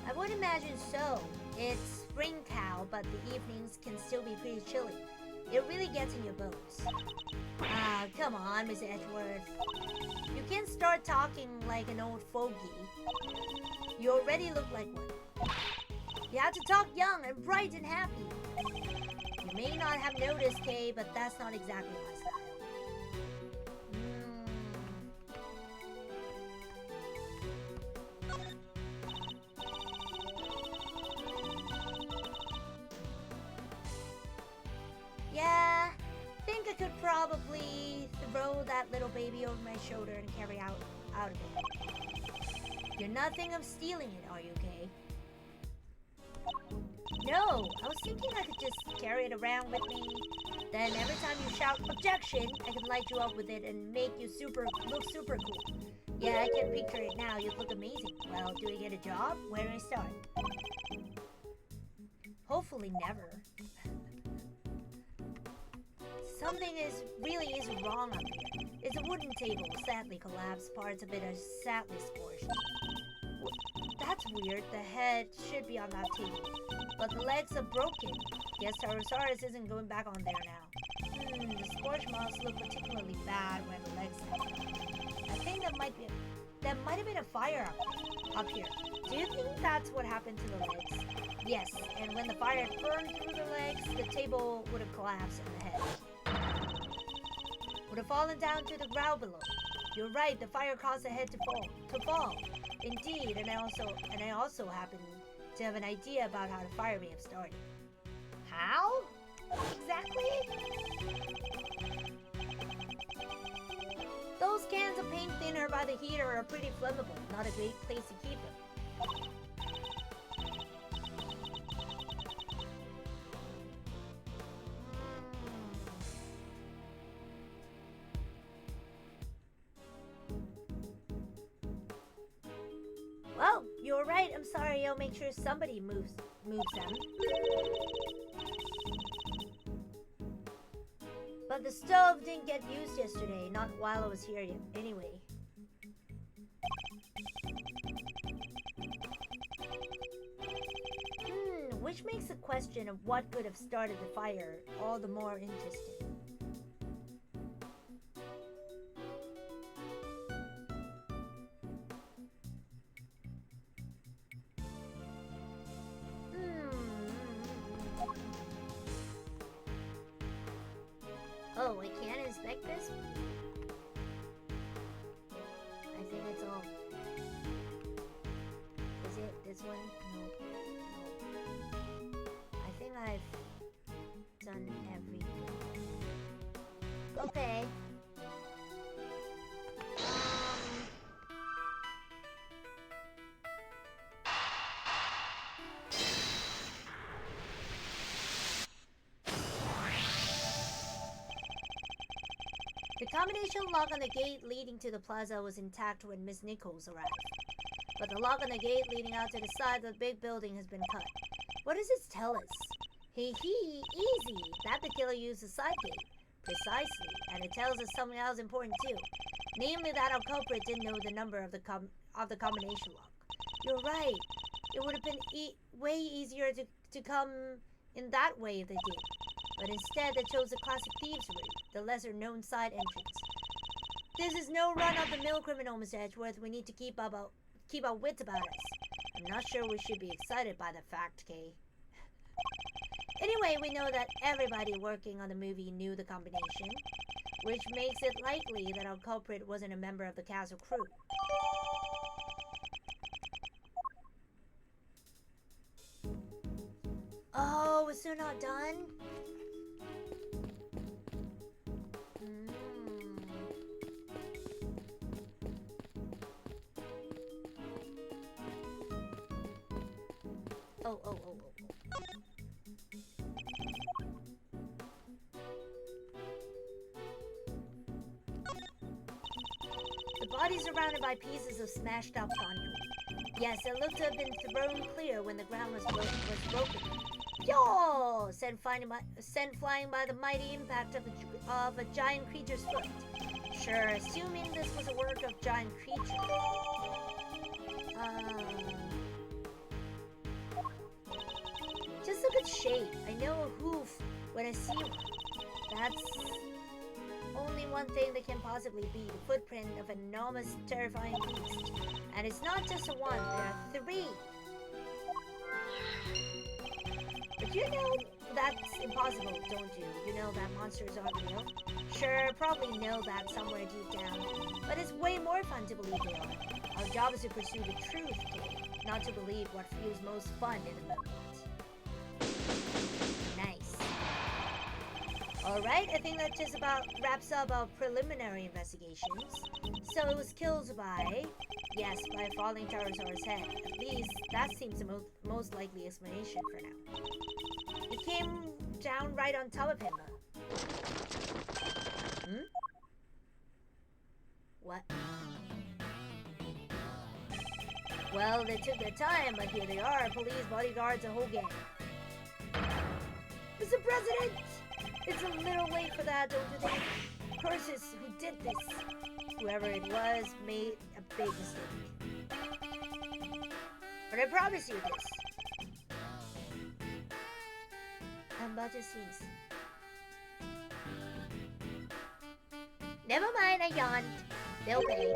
I would imagine so. It's spring cow, but the evenings can still be pretty chilly. It really gets in your bones. Ah, come on, Miss Edgeworth. You can't start talking like an old fogey. You already look like one. You have to talk young and bright and happy. You may not have noticed, Kay, but that's not exactly my style. Yeah, think I could probably throw that little baby over my shoulder and carry out of it. You're not thinking of stealing it, are you, Kay? No, I was thinking I could just carry it around with me. Then every time you shout objection, I can light you up with it and make you look super cool. Yeah, I can picture it now. You'd look amazing. Well, do we get a job? Where do I start? Hopefully never. Something really is wrong up here. It's a wooden table, sadly collapsed. Parts of it are sadly scorched. That's weird. The head should be on that table, but the legs are broken. Guess Tarosaurus isn't going back on there now. The scorched marks look particularly bad where the legs are. I think that might have been a fire up here. Do you think that's what happened to the legs? Yes, and when the fire burned through the legs, the table would have collapsed and the head would have fallen down to the ground below. You're right, the fire caused the head to fall. Indeed, and I also happen to have an idea about how the fire may have started. How? Exactly? Those cans of paint thinner by the heater are pretty flammable. Not a great place to keep them. Well, you're Alright, I'm sorry, I'll make sure somebody moves them. But the stove didn't get used yesterday, not while I was here anyway. Which makes the question of what could have started the fire all the more interesting. Oh, I can't inspect this? I think it's all. Is it this one? No. I think I've done everything. Okay. The combination lock on the gate leading to the plaza was intact when Miss Nichols arrived. But the lock on the gate leading out to the side of the big building has been cut. What does this tell us? Easy! That the killer used the side gate. Precisely. And it tells us something else important too. Namely that our culprit didn't know the number of the combination lock. You're right. It would have been way easier to come in that way if they did. But instead they chose the classic thieves route, the lesser known side entrance. This is no run-of-the-mill criminal, Mr. Edgeworth. We need to keep our wits about us. I'm not sure we should be excited by the fact, Kay. Anyway, we know that everybody working on the movie knew the combination, which makes it likely that our culprit wasn't a member of the castle crew. Oh, we're still not done? Oh. The body's surrounded by pieces of smashed up concrete. Yes, it looked to have been thrown clear when the ground was broken. Yo! Sent flying by the mighty impact of a giant creature's foot. Sure, assuming this was a work of giant creature. Just look at shape. I know a hoof when I see one. That's only one thing that can possibly be the footprint of an enormous, terrifying beast. And it's not just one, there are 3. But you know that's impossible, don't you? You know that monsters aren't real? Sure, probably know that somewhere deep down. But it's way more fun to believe they are. Our job is to pursue the truth, Kay, not to believe what feels most fun in the moment. Nice. Alright, I think that just about wraps up our preliminary investigations. So it was killed by... Yes, by a falling pterosaurus head. At least, that seems the most likely explanation for now. It came down right on top of him. What? Well, they took their time, but here they are. Police, bodyguards, a whole gang. Mr. President! It's a little late for that, don't you think? Curses, who did this? Whoever it was made a big mistake. But I promise you this. I'm about to sneeze. Never mind, I yawned. They'll pay.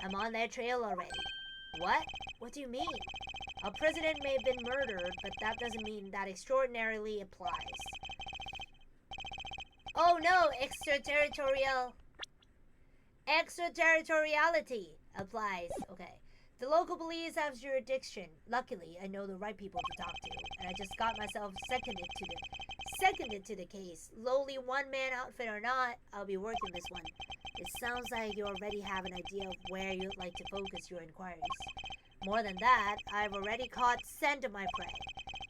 I'm on their trail already. What? What do you mean? Our president may have been murdered, but that doesn't mean that extraordinarily applies. Oh no, extraterritoriality applies. Okay. The local police have jurisdiction. Luckily, I know the right people to talk to, and I just got myself seconded to the case. Lowly one-man outfit or not, I'll be working this one. It sounds like you already have an idea of where you'd like to focus your inquiries. More than that, I've already caught scent of my prey.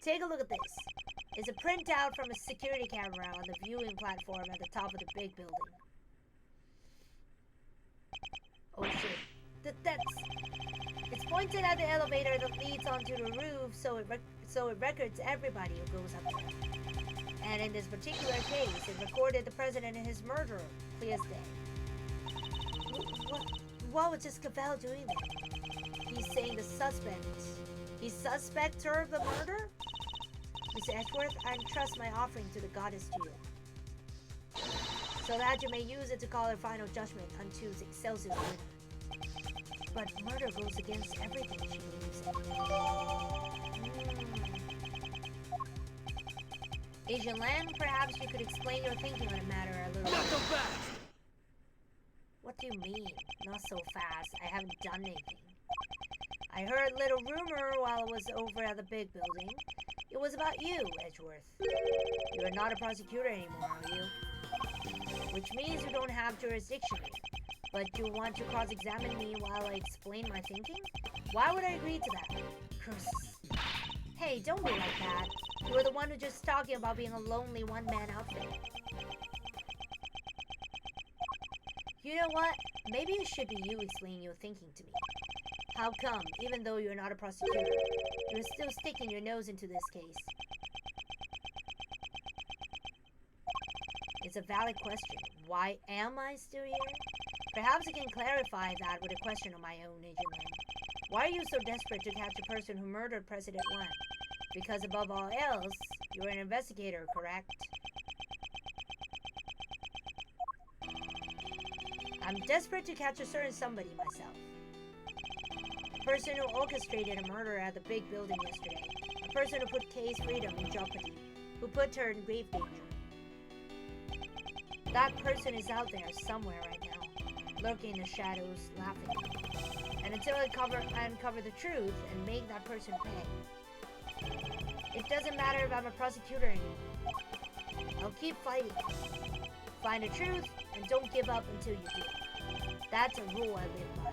Take a look at this. It's a printout from a security camera on the viewing platform at the top of the big building. Oh shit. It's pointing pointed at the elevator that leads onto the roof so it records everybody who goes up there. And in this particular case, it recorded the president and his murderer, clear as day. What was this Cavell doing there? He's saying the suspect. He suspects her of the murder? Mr. Edgeworth, I entrust my offering to the goddess to you, so that you may use it to call her final judgment unto Excelsior winner. But murder goes against everything she believes in. Asian Land, perhaps you could explain your thinking on the matter a little. Not so fast! What do you mean? Not so fast. I haven't done anything. I heard a little rumor while I was over at the big building. It was about you, Edgeworth. You are not a prosecutor anymore, are you? Which means you don't have jurisdiction. But you want to cross-examine me while I explain my thinking? Why would I agree to that? Curses. Hey, don't be like that. You were the one who just talking about being a lonely one-man outfit. You know what? Maybe it should be you explaining your thinking to me. How come, even though you're not a prosecutor, you're still sticking your nose into this case? It's a valid question. Why am I still here? Perhaps I can clarify that with a question on my own, Agent Lin. Why are you so desperate to catch a person who murdered President Wan? Because above all else, you're an investigator, correct? I'm desperate to catch a certain somebody myself. A person who orchestrated a murder at the big building yesterday. A person who put Kay's freedom in jeopardy. Who put her in grave danger. That person is out there somewhere right now, lurking in the shadows, laughing. And until I uncover the truth and make that person pay. It doesn't matter if I'm a prosecutor anymore. I'll keep fighting. Find the truth and don't give up until you do. That's a rule I live by.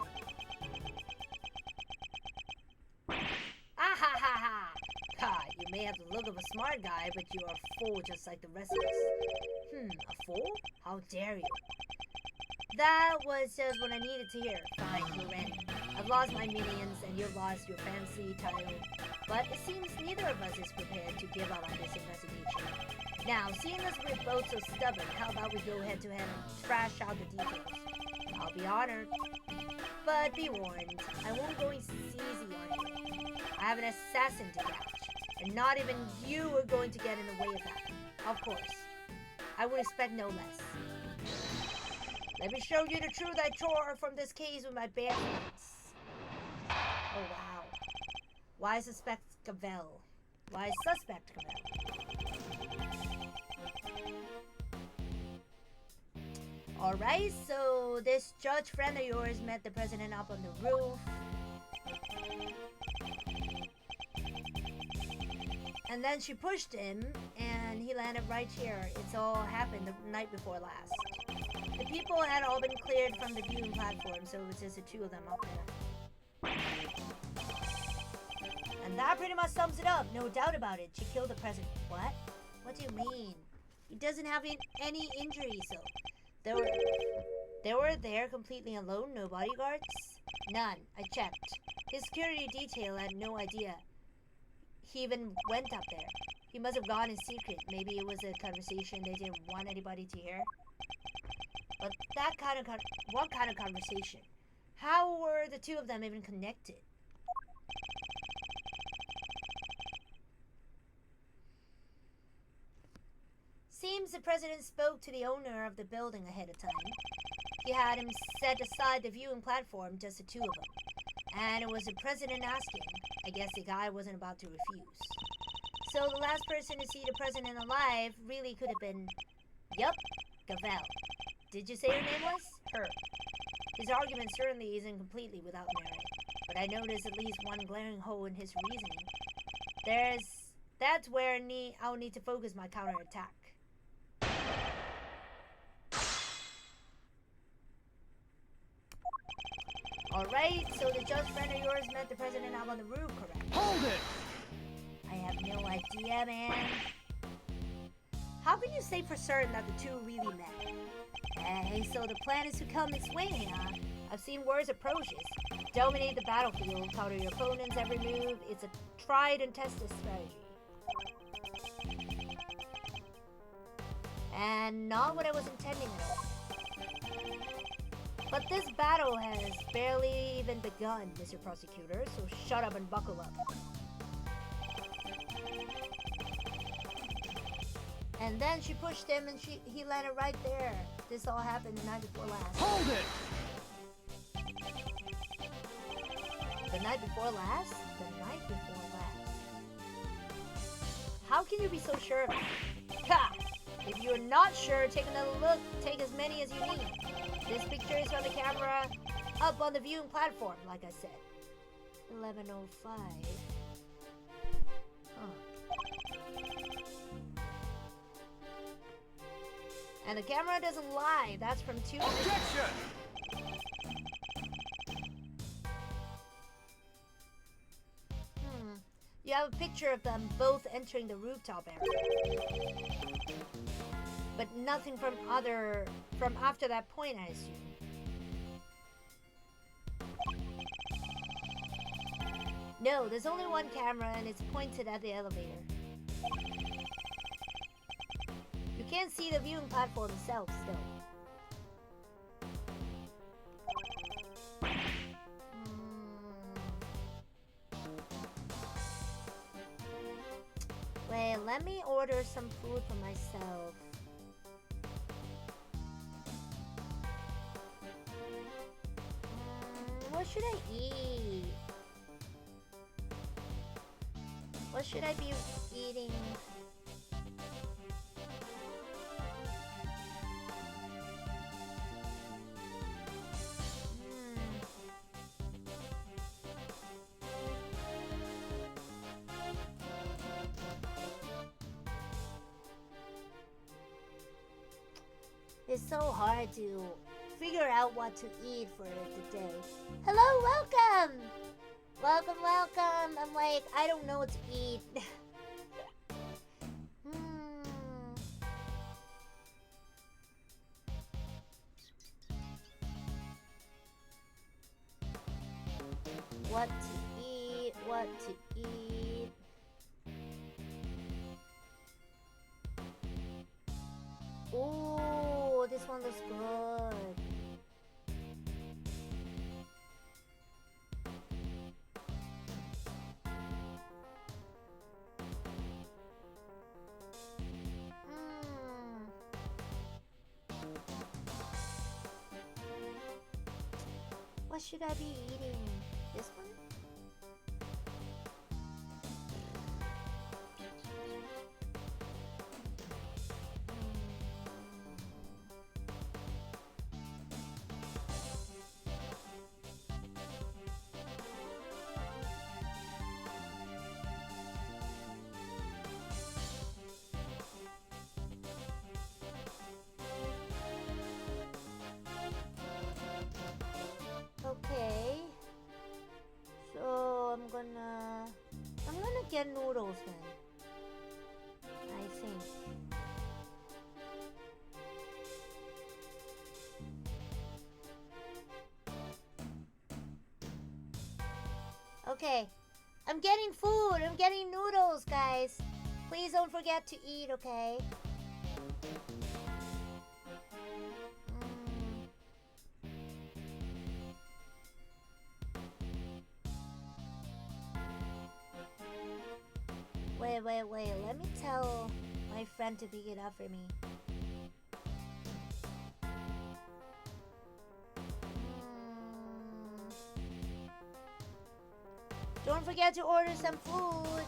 Ah ha ha ha! Ha! You may have the look of a smart guy, but you are a fool just like the rest of us. A fool? How dare you? That was just what I needed to hear. Fine, you're in. I've lost my minions and you've lost your fancy title. But it seems neither of us is prepared to give up on this investigation. Now, seeing as we're both so stubborn, how about we go head to head and trash out the details? I'll be honored. But be warned, I won't go easy on you. I have an assassin to catch, and not even you are going to get in the way of that. Of course. I would expect no less. Let me show you the truth I tore from this case with my bare hands. Oh wow. Why suspect Cavell? Why suspect Cavell? Alright, so this judge friend of yours met the president up on the roof. And then she pushed him, and he landed right here. It's all happened the night before last. The people had all been cleared from the viewing platform, so it was just the two of them up there. And that pretty much sums it up, no doubt about it. She killed the president. What? What do you mean? He doesn't have any injuries, though. They were there completely alone, no bodyguards? None. I checked. His security detail had no idea he even went up there. He must have gone in secret. Maybe it was a conversation they didn't want anybody to hear. But that kind of what kind of conversation? How were the two of them even connected? Seems the president spoke to the owner of the building ahead of time. He had him set aside the viewing platform, just the two of them. And it was the president asking. I guess the guy wasn't about to refuse. So the last person to see the president alive really could have been... Yup, Cavell. Did you say her name was? Her. His argument certainly isn't completely without merit, but I noticed at least one glaring hole in his reasoning. That's where I'll need to focus my counterattack. Alright, so the judge friend of yours met the president out on the roof, correct? Hold it! I have no idea, man. How can you say for certain that the two really met? Hey, so the plan is to come this way, huh? I've seen worse approaches. Dominate the battlefield, counter your opponent's every move. It's a tried and tested strategy. And not what I was intending at all. But this battle has barely even begun, Mr. Prosecutor, so shut up and buckle up. And then she pushed him and he landed right there. This all happened the night before last. Hold it! The night before last? The night before last. How can you be so sure of it? Ha! If you're not sure, take another look. Take as many as you need. This picture is from the camera up on the viewing platform, like I said. 11:05. Huh. And the camera doesn't lie. That's from 2 minutes. Objection! You have a picture of them both entering the rooftop area. But nothing from after that point, I assume. No, there's only one camera and it's pointed at the elevator. You can't see the viewing platform itself still. Wait, let me order some food for myself. What should I eat? What should I be eating? It's so hard to figure out what to eat for the day. Hello, welcome! Welcome. I'm like, I don't know what to eat. What to eat. Ooh, this one looks good. What should I be eating? This one? Okay, so I'm gonna get noodles then, I think. Okay, I'm getting food, I'm getting noodles, guys. Please don't forget to eat, okay? Wait, let me tell my friend to pick it up for me. Don't forget to order some food.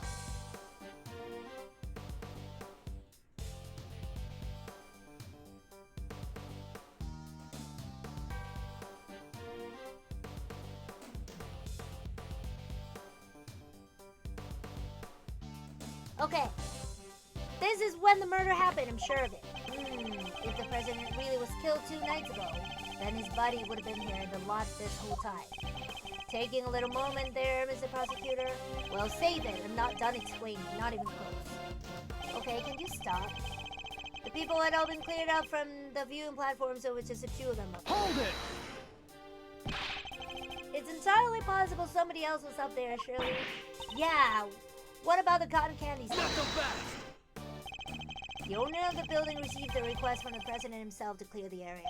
Okay, this is when the murder happened, I'm sure of it. If the president really was killed 2 nights ago, then his body would have been here in the lot this whole time. Taking a little moment there, Mr. Prosecutor. Well, save it, I'm not done explaining, not even close. Okay, can you stop? The people had all been cleared out from the viewing platform, so it's just a few of them up. Hold it! It's entirely possible somebody else was up there, Shirley. Yeah, what about the cotton candy store? Not so fast! The owner of the building received a request from the president himself to clear the area.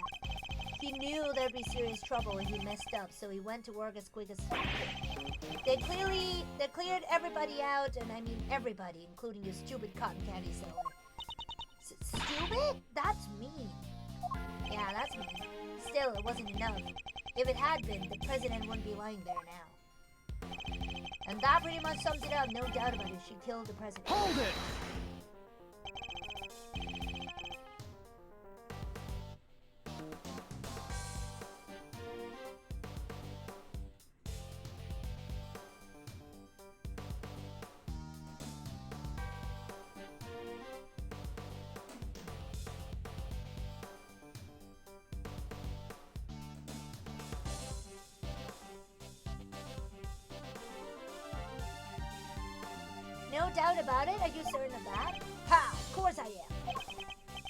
He knew there'd be serious trouble if he messed up, so he went to work as quick as They cleared everybody out, and I mean everybody, including your stupid cotton candy seller. Stupid? That's mean. Yeah, that's mean. Still, it wasn't enough. If it had been, the president wouldn't be lying there now. And that pretty much sums it up, no doubt about it. She killed the president. Hold it! No doubt about it? Are you certain of that? Ha! Of course I am.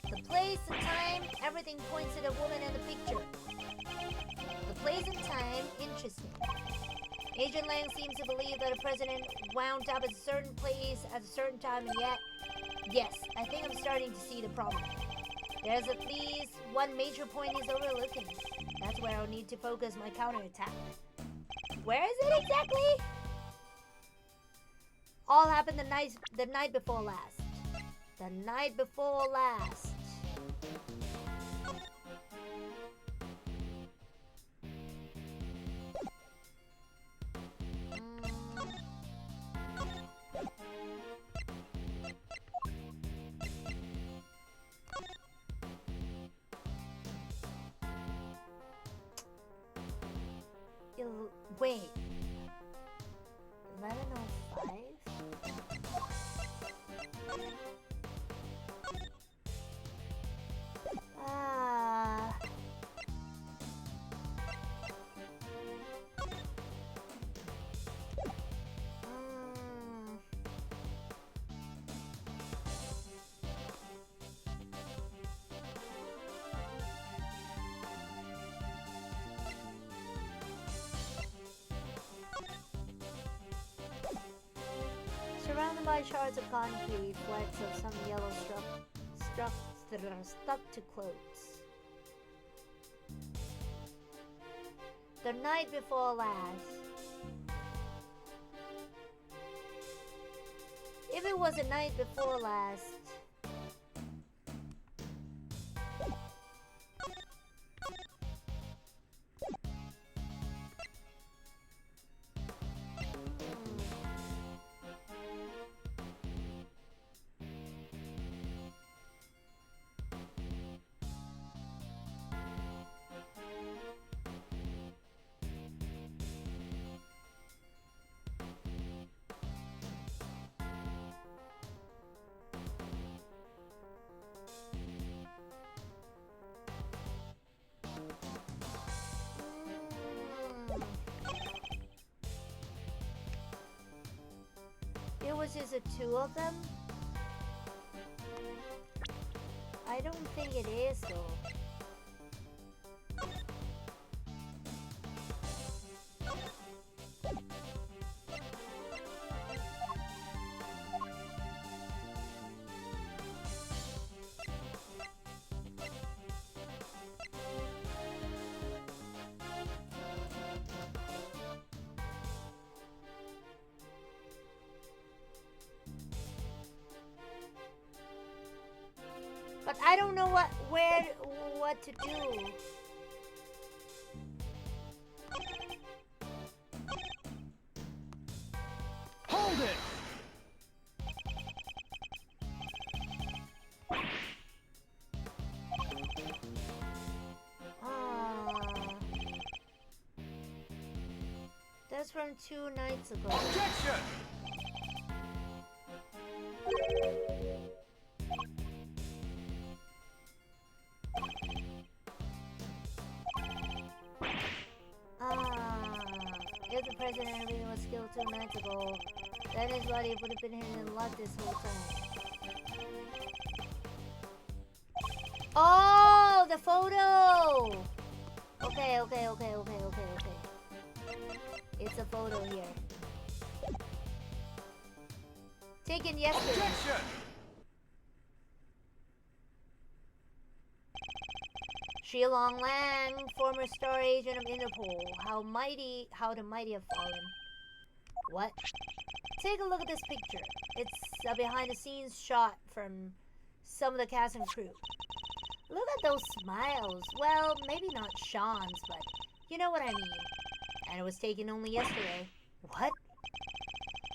The place, the time, everything points to the woman in the picture. The place and time, interesting. Agent Lang seems to believe that a president wound up at a certain place at a certain time, and yet, yes, I think I'm starting to see the problem. There's at least one major point he's overlooking. That's where I'll need to focus my counterattack. Where is it exactly? All happened the night before last. The night before last. Wait. 11:05? Surrounded by shards of concrete, flecks of some yellow stuck to clothes. The night before last. If it was the night before last. It was just the two of them? I don't think it is though. But I don't know what to do. Hold it! That's from 2 nights ago. Objection! If the president really was killed 2 nights ago, then his body would have been hidden in luck this whole time. Oh, the photo! Okay. It's a photo here. Taken yesterday. Objection! Shilong Lang, former star agent of Interpol. How the mighty have fallen. What? Take a look at this picture. It's a behind-the-scenes shot from some of the cast and crew. Look at those smiles. Well, maybe not Sean's, but you know what I mean. And it was taken only yesterday. What?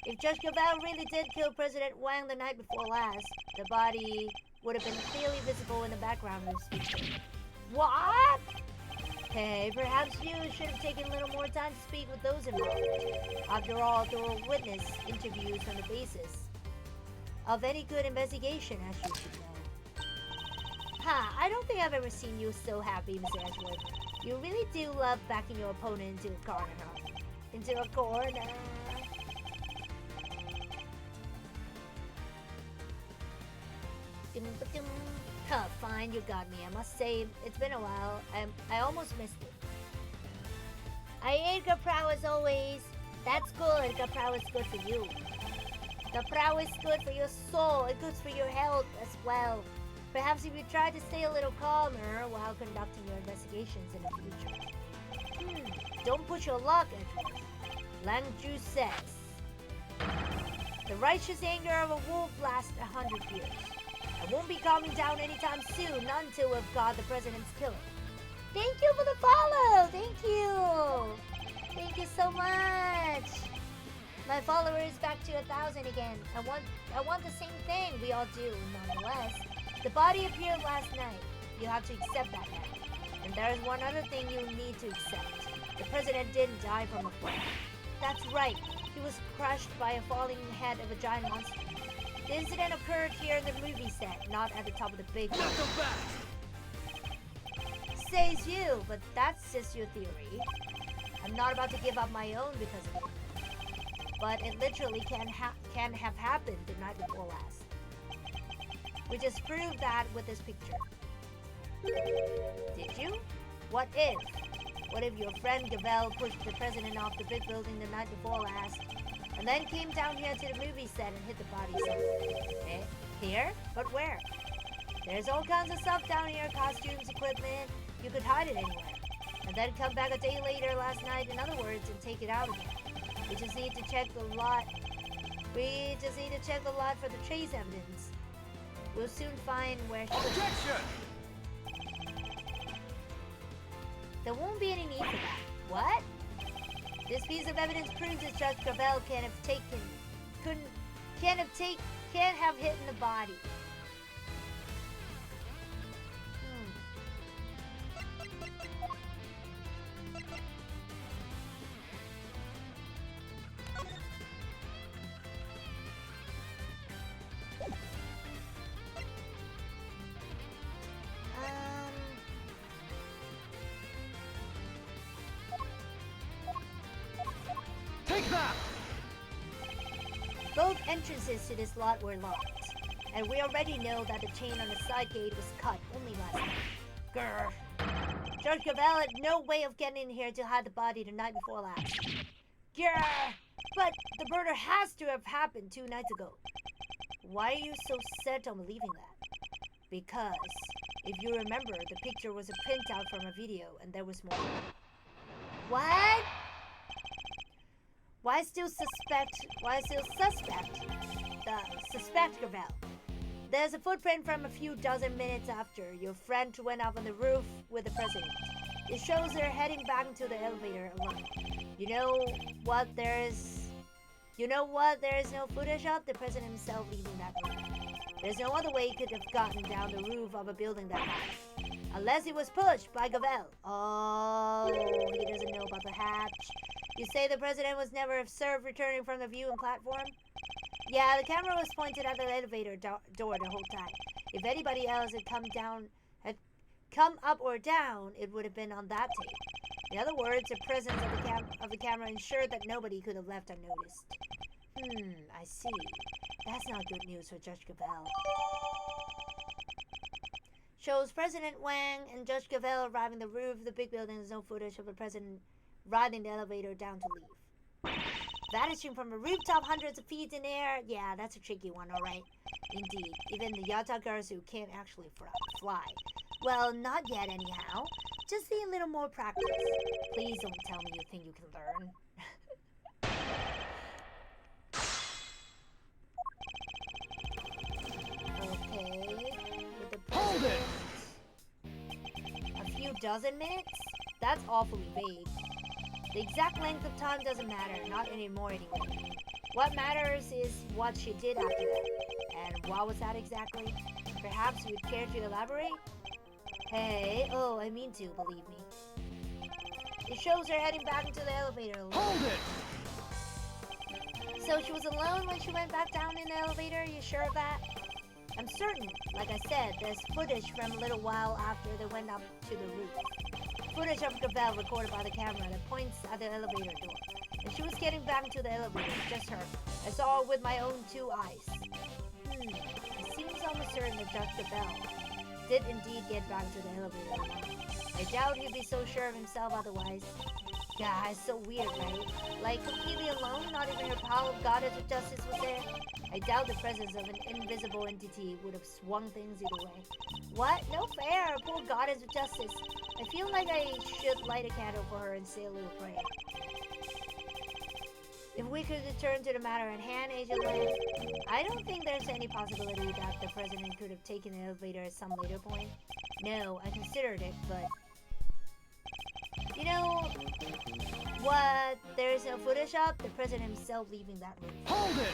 If Judge Cavell really did kill President Wang the night before last, the body would have been clearly visible in the background of this picture. What? Hey, perhaps you should have taken a little more time to speak with those involved. After all, thorough witness interviews on the basis of any good investigation, as you should know. I don't think I've ever seen you so happy, Mr. Edgewood. You really do love backing your opponent into a corner, huh? Into a corner. Fine, you got me. I must say, it's been a while. I almost missed it. I ate Gaprow as always. That's good. Gaprow is good for you. Gaprow is good for your soul. It's good for your health as well. Perhaps if you try to stay a little calmer while conducting your investigations in the future. Don't push your luck, Edward. Lang Ju says, the righteous anger of a wolf lasts 100 years. I won't be calming down anytime soon, not until we've got the president's killer. Thank you for the follow! Thank you! Thank you so much! My follower is back to 1,000 again. I want the same thing. We all do, nonetheless. The body appeared last night. You have to accept that now. And there is one other thing you need to accept. The president didn't die from a fall. That's right. He was crushed by a falling head of a giant monster. The incident occurred here in the movie set, not at the top of the big building. Says you, but that's just your theory. I'm not about to give up my own because of it. But it literally can have happened the night before last. We just proved that with this picture. Did you? What if? What if your friend Gavel pushed the president off the big building the night before last, and then came down here to the movie set and hit the body somewhere? Here? But where? There's all kinds of stuff down here, costumes, equipment. You could hide it anywhere. And then come back a day later last night, in other words, and take it out again. We just need to check the lot. We just need to check the lot for the trace evidence. We'll soon find where she... Objection! There won't be any need for that. What? This piece of evidence proves that Judge Gravel can't have hit in the body. Take that! Both entrances to this lot were locked, and we already know that the chain on the side gate was cut only last night. Grr. Judge Gravel had no way of getting in here to hide the body the night before last. Grr. But the murder has to have happened 2 nights ago. Why are you so set on believing that? Because, if you remember, the picture was a printout from a video, and there was more. What? Why still suspect Gravel? There's a footprint from a few dozen minutes after your friend went up on the roof with the president. It shows her heading back into the elevator alone. You know what? There is no footage of the president himself leaving that room. There's no other way he could have gotten down the roof of a building that high. Unless he was pushed by Gavel. Oh, he doesn't know about the hatch. You say the president was never observed returning from the viewing platform? Yeah, the camera was pointed at the elevator door the whole time. If anybody else had come up or down, it would have been on that tape. In other words, the presence of the camera ensured that nobody could have left unnoticed. I see. That's not good news for Judge Gavel. Shows President Wang and Judge Gavel arriving at the roof of the big building. There's no footage of the president riding the elevator down to leave. Vanishing from a rooftop hundreds of feet in air? Yeah, that's a tricky one, alright. Indeed, even the Yatagaru can't actually fly. Well, not yet anyhow. Just need a little more practice. Please don't tell me you think you can learn. Okay. With the president, a few dozen minutes? That's awfully vague. The exact length of time doesn't matter, not anymore anyway. What matters is what she did after that. And what was that exactly? Perhaps you'd care to elaborate? Hey, oh, I mean to, believe me. It shows her heading back into the elevator alone. Hold it! So she was alone when she went back down in the elevator? You sure of that? I'm certain. Like I said, there's footage from a little while after they went up to the roof. Footage of Gavel recorded by the camera that points at the elevator door. And she was getting back into the elevator, just her. I saw her with my own 2 eyes. It seems almost certain that Dr. Bell did indeed get back to the elevator alone. I doubt he'd be so sure of himself otherwise. God, it's so weird, right? Like, completely alone, not even her pile of goddess of justice was there. I doubt the presence of an invisible entity would have swung things either way. What? No fair! Poor goddess of justice. I feel like I should light a candle for her and say a little prayer. If we could return to the matter at hand, Agent Lin, I don't think there's any possibility that the president could have taken the elevator at some later point. No, I considered it, but... You know what? There's no footage of the president himself leaving that room. Hold it!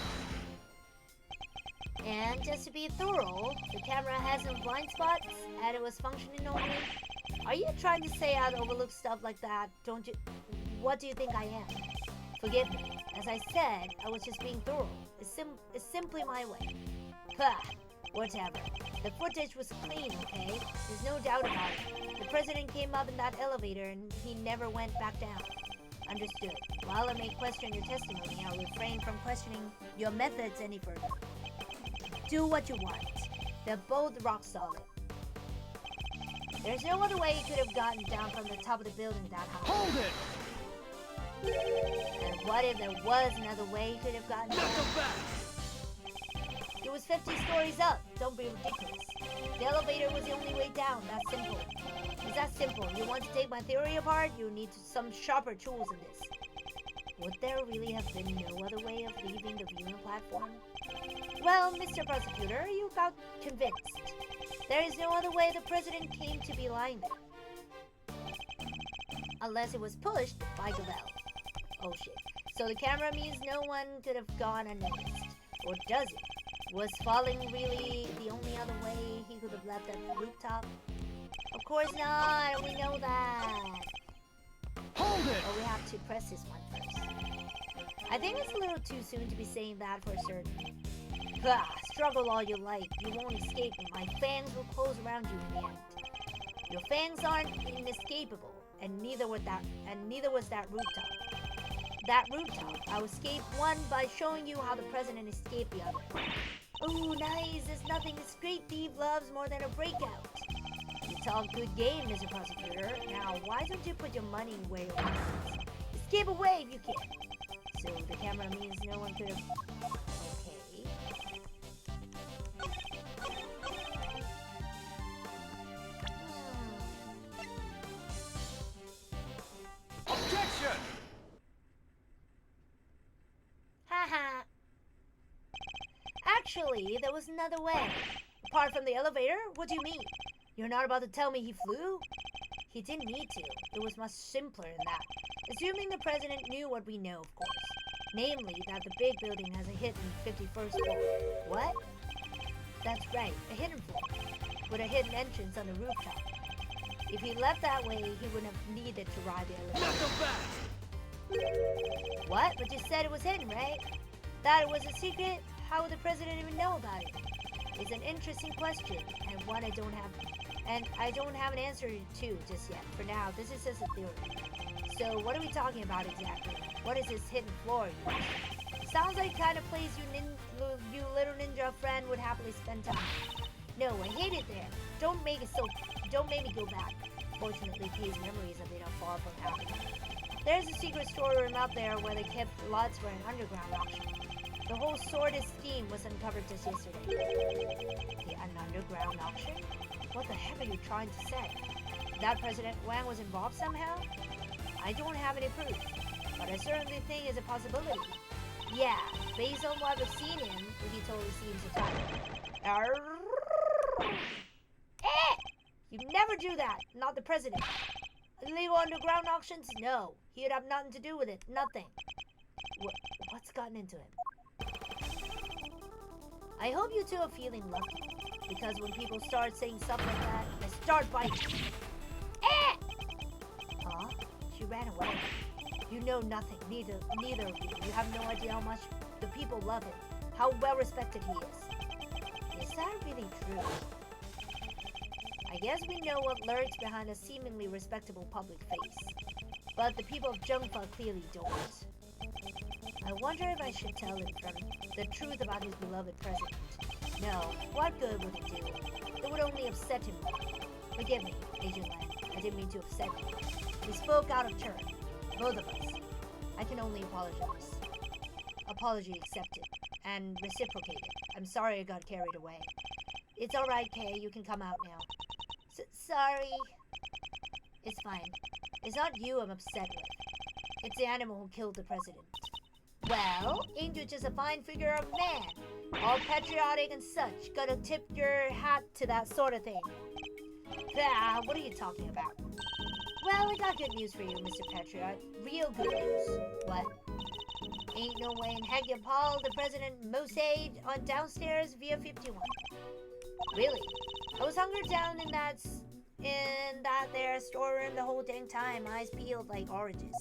And just to be thorough, the camera has no blind spots and it was functioning normally. Are you trying to say I'd overlook stuff like that? Don't you? What do you think I am? Forgive me. As I said, I was just being thorough. It's simply my way. Pah! Whatever. The footage was clean, okay? There's no doubt about it. The president came up in that elevator and he never went back down. Understood. While I may question your testimony, I'll refrain from questioning your methods any further. Do what you want. They're both rock solid. There's no other way he could have gotten down from the top of the building that high. Hold it! And what if there was another way he could have gotten down? Knock him back! It was 50 stories up. Don't be ridiculous. The elevator was the only way down. That's simple. It's that simple. You want to take my theory apart? You need some sharper tools in this. Would there really have been no other way of leaving the viewing platform? Well, Mr. Prosecutor, you got convinced. There is no other way the president came to be lying there. Unless it was pushed by Gavel. Oh shit. So the camera means no one could have gone unnoticed. Or does it? Was falling really the only other way he could have left that rooftop? Of course not, we know that. Hold it! But we have to press this one first. I think it's a little too soon to be saying that for certain. Struggle all you like, you won't escape me. My fangs will close around you in the end. Your fangs aren't inescapable, and neither was that rooftop. That rooftop, I'll escape one by showing you how the president escaped the other. Ooh, nice, there's nothing a street thief loves more than a breakout. It's all good game, Mr. Prosecutor. Now, why don't you put your money where your mouth is? Escape away if you can. So the camera means no one could have... Okay. Objection! Haha. Actually, there was another way. Apart from the elevator? What do you mean? You're not about to tell me he flew? He didn't need to. It was much simpler than that. Assuming the president knew what we know, of course. Namely, that the big building has a hidden 51st floor. What? That's right, a hidden floor. With a hidden entrance on the rooftop. If he left that way, he wouldn't have needed to ride the elevator. Knock him back! What? But you said it was hidden, right? That it was a secret? How would the president even know about it? It's an interesting question, and one I don't have an answer to just yet. For now, this is just a theory. So, what are we talking about exactly? What is this hidden floor? Sounds like the kind of place you little ninja friend would happily spend time. No, I hate it there. Don't make me go back. Fortunately, P's memories of it are far from happening. There's a secret storeroom out there where they kept lots for an underground auction. The whole sordid scheme was uncovered just yesterday. An underground auction? What the heck are you trying to say? That President Wang was involved somehow? I don't have any proof, but I certainly think it's a possibility. Yeah, based on what I've seen him, he totally seems to type. You never do that, not the President. Illegal underground auctions? No, he'd have nothing to do with it, nothing. What's gotten into him? I hope you two are feeling lucky, because when people start saying stuff like that, I start biting. Huh? She ran away. You know nothing, neither of you. You have no idea how much the people love him, how well respected he is. Is that really true? I guess we know what lurks behind a seemingly respectable public face, but the people of Zhengfa clearly don't. I wonder if I should tell him the truth about his beloved president. No, what good would it do? It would only upset him more. Forgive me, Agent Lang. I didn't mean to upset you. We spoke out of turn, both of us. I can only apologize. Apology accepted and reciprocated. I'm sorry I got carried away. It's alright, Kay. You can come out now. Sorry. It's fine. It's not you I'm upset with. It's the animal who killed the president. Well, ain't you just a fine figure of man? All patriotic and such. Gotta tip your hat to that sort of thing. What are you talking about? Well, I got good news for you, Mr. Patriot. Real good news. What? Ain't no way in heck you Paul, the President Mosaid on downstairs via 51. Really? I was hunkered down in that there storeroom the whole dang time, eyes peeled like oranges.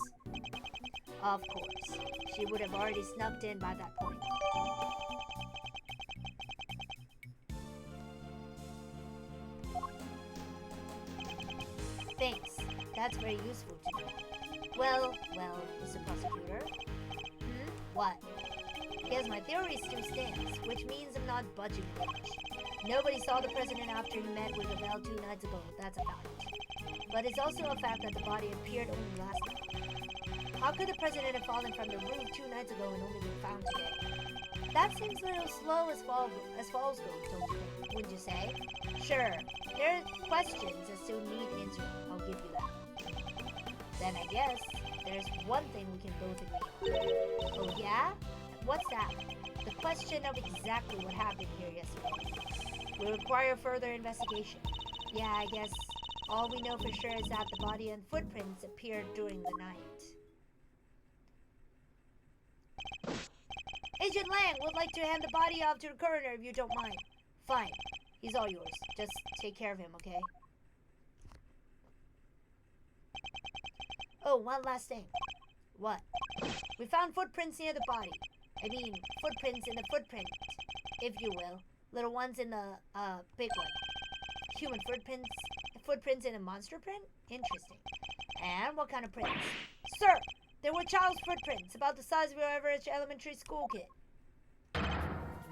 Of course. She would have already snuck in by that point. Thanks. That's very useful to me. Well, Mr. Prosecutor. What? Guess my theory still stands, which means I'm not budging much. Nobody saw the president after he met with Lavelle 2 nights ago, that's a fact. But it's also a fact that the body appeared only last night. How could the president have fallen from the roof 2 nights ago and only been found today? That seems a little slow as falls go, don't you think, wouldn't you say? Sure, there are questions that still need answering, I'll give you that. Then I guess there's one thing we can both agree on. Oh yeah? What's that? The question of exactly what happened here yesterday. We require further investigation. Yeah, I guess all we know for sure is that the body and footprints appeared during the night. Agent Lang would like to hand the body off to the coroner if you don't mind. Fine. He's all yours. Just take care of him, okay? Oh, one last thing. What? We found footprints near the body. I mean, footprints in the footprint, if you will. Little ones in the, big one. Human footprints in a monster print? Interesting. And what kind of prints? Sir, there were child's footprints, about the size of your average elementary school kid.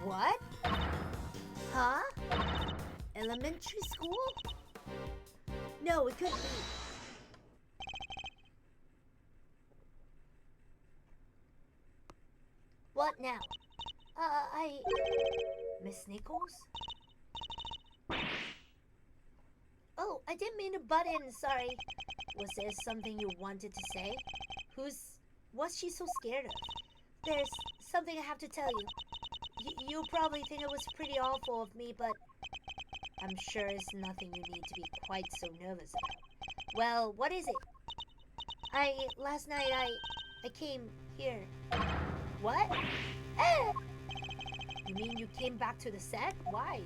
What? Huh? Elementary school? No, it couldn't be. What now? Miss Nichols? Oh, I didn't mean to butt in, sorry. Was there something you wanted to say? What's she so scared of? There's something I have to tell you. You probably think it was pretty awful of me, but I'm sure it's nothing you need to be quite so nervous about. Well, what is it? Last night I came here. What? You mean you came back to the set? Why?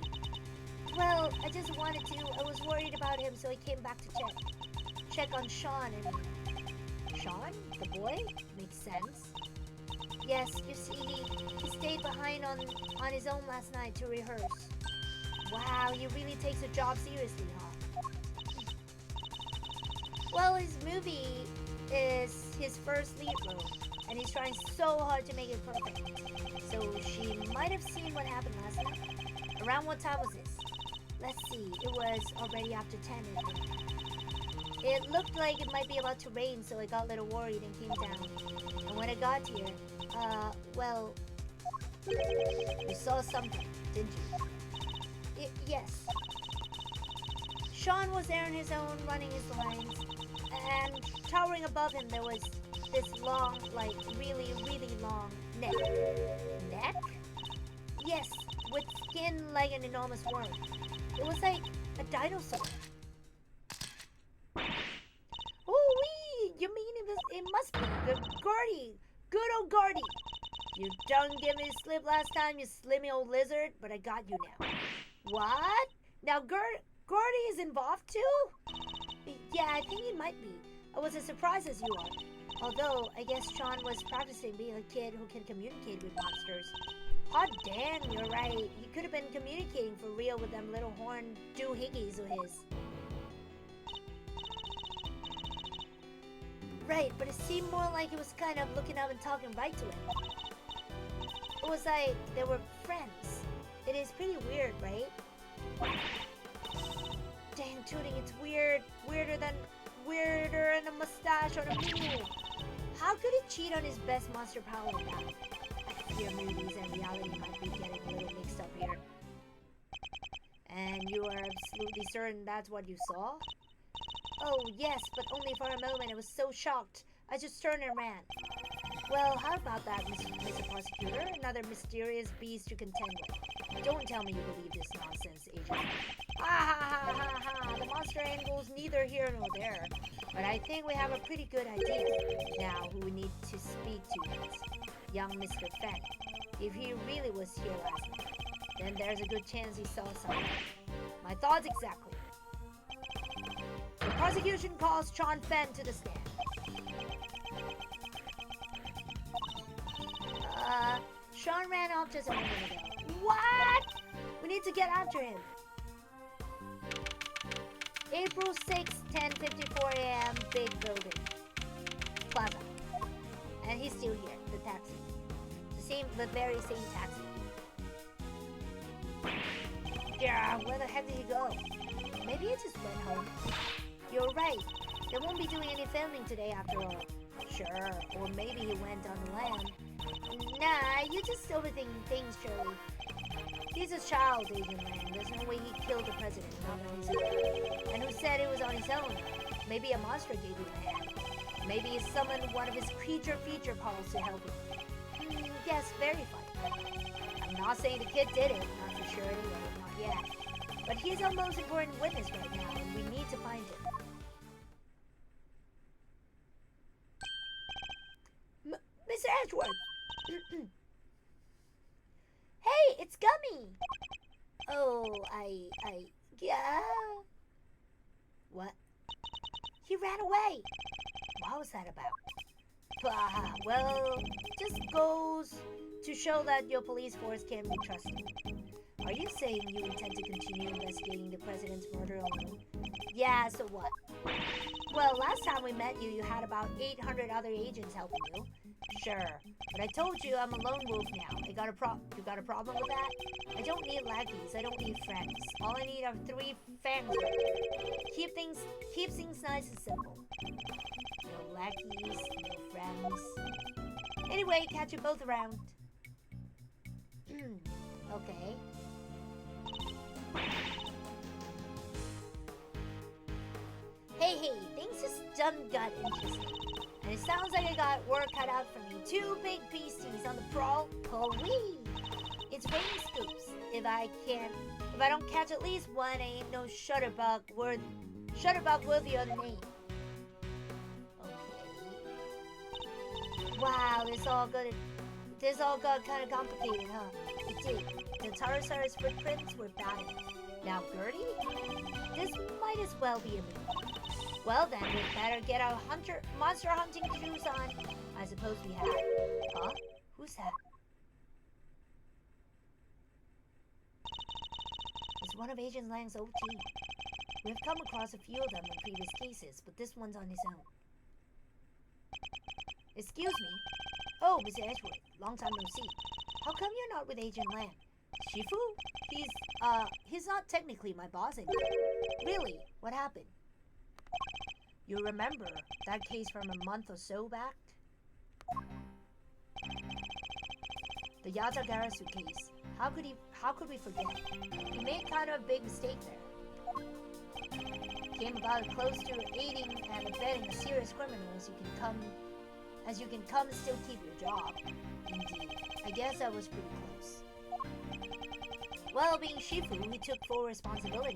Well, I just wanted to. I was worried about him, so I came back to check on Sean and... Sean? The boy? Makes sense. Yes, you see, he stayed behind on his own last night to rehearse. Wow, he really takes the job seriously, huh? Well, his movie is his first lead role, and he's trying so hard to make it perfect. So she might have seen what happened last night. Around what time was this? Let's see, it was already after 10. It looked like it might be about to rain, so I got a little worried and came down. And when I got here, well, you saw something, didn't you? Yes. Sean was there on his own, running his lines, and towering above him there was this long, like really, really long neck. Neck? Yes, with skin like an enormous worm. It was like a dinosaur. Oh-wee! You mean it must be the Gordy! Good old Gordy! You don't give me a slip last time, you slimy old lizard, but I got you now. What? Now Gordy is involved too? Yeah, I think he might be. I was as surprised as you are. Although, I guess Sean was practicing being a kid who can communicate with monsters. Hot damn, you're right. He could have been communicating for real with them little horn doohickeys of his. Right, but it seemed more like he was kind of looking up and talking right to him. It was like they were friends. It is pretty weird, right? Dang, Tooting, it's weird. Weirder than a mustache on a mule. How could he cheat on his best monster power like that? I fear movies and reality might be getting a little mixed up here. And you are absolutely certain that's what you saw? Oh, yes, but only for a moment. I was so shocked. I just turned and ran. Well, how about that, Mr. Prosecutor? Another mysterious beast to contend with. Don't tell me you believe this nonsense, Agent. Ha ha ha ha ha! The monster angle's neither here nor there. But I think we have a pretty good idea. Now, who we need to speak to is young Mr. Fanname. If he really was here last night, then there's a good chance he saw something. My thoughts exactly. The prosecution calls Sean Fenn to the stand. Sean ran off just a moment ago. What? We need to get after him. April 6, 10:54 a.m. Big building. Plaza. And he's still here, the taxi. The very same taxi. Yeah, where the heck did he go? Maybe he just went home. You're right. They won't be doing any filming today after all. Sure, or maybe he went on the land. Nah, you're just overthinking things, Shirley. He's a child, Agent Land. There's no way he killed the president, not on his own. And who said it was on his own? Maybe a monster gave him a hand. Maybe he summoned one of his creature feature calls to help him. Yes, very funny. I'm not saying the kid did it, not for sure anyway, not yet. But he's our most important witness right now, and we need to find him. Mr. Edgeworth! Hey, it's Gummy! Oh, yeah. What? He ran away! What was that about? Well, just goes to show that your police force can be trusted. Are you saying you intend to continue investigating the president's murder alone? Yeah, so what? Well, last time we met you, you had about 800 other agents helping you. Sure, but I told you I'm a lone wolf now. You got a problem with that? I don't need lackeys. I don't need friends. All I need are 3 fangs. Keep things nice and simple. No lackeys, no friends. Anyway, catch you both around. Okay. Hey, things just done got interesting. And it sounds like I got work cut out for me. 2 big beasties on the prowl. Wee! It's raining scoops. If I don't catch at least one, I ain't no shutterbug worthy of the name. Okay. Wow, this all got kind of complicated, huh? It did. The Taurosaurus footprints were bad enough. Now Gertie? This might as well be a movie. Well then, we better get our monster hunting shoes on. I suppose we have. Huh? Who's that? It's one of Agent Lang's old team. We have come across a few of them in previous cases, but this one's on his own. Excuse me? Oh, Mr. Edgeworth. Long time no see. How come you're not with Agent Lang? Shifu? He's not technically my boss anymore. Really? What happened? You remember that case from a month or so back? The Yatagarasu case. How could we forget? We made kind of a big mistake there. Came about close to aiding and abetting a serious criminal as you can come and still keep your job. Indeed. I guess that was pretty close. Well, being Shifu, we took full responsibility.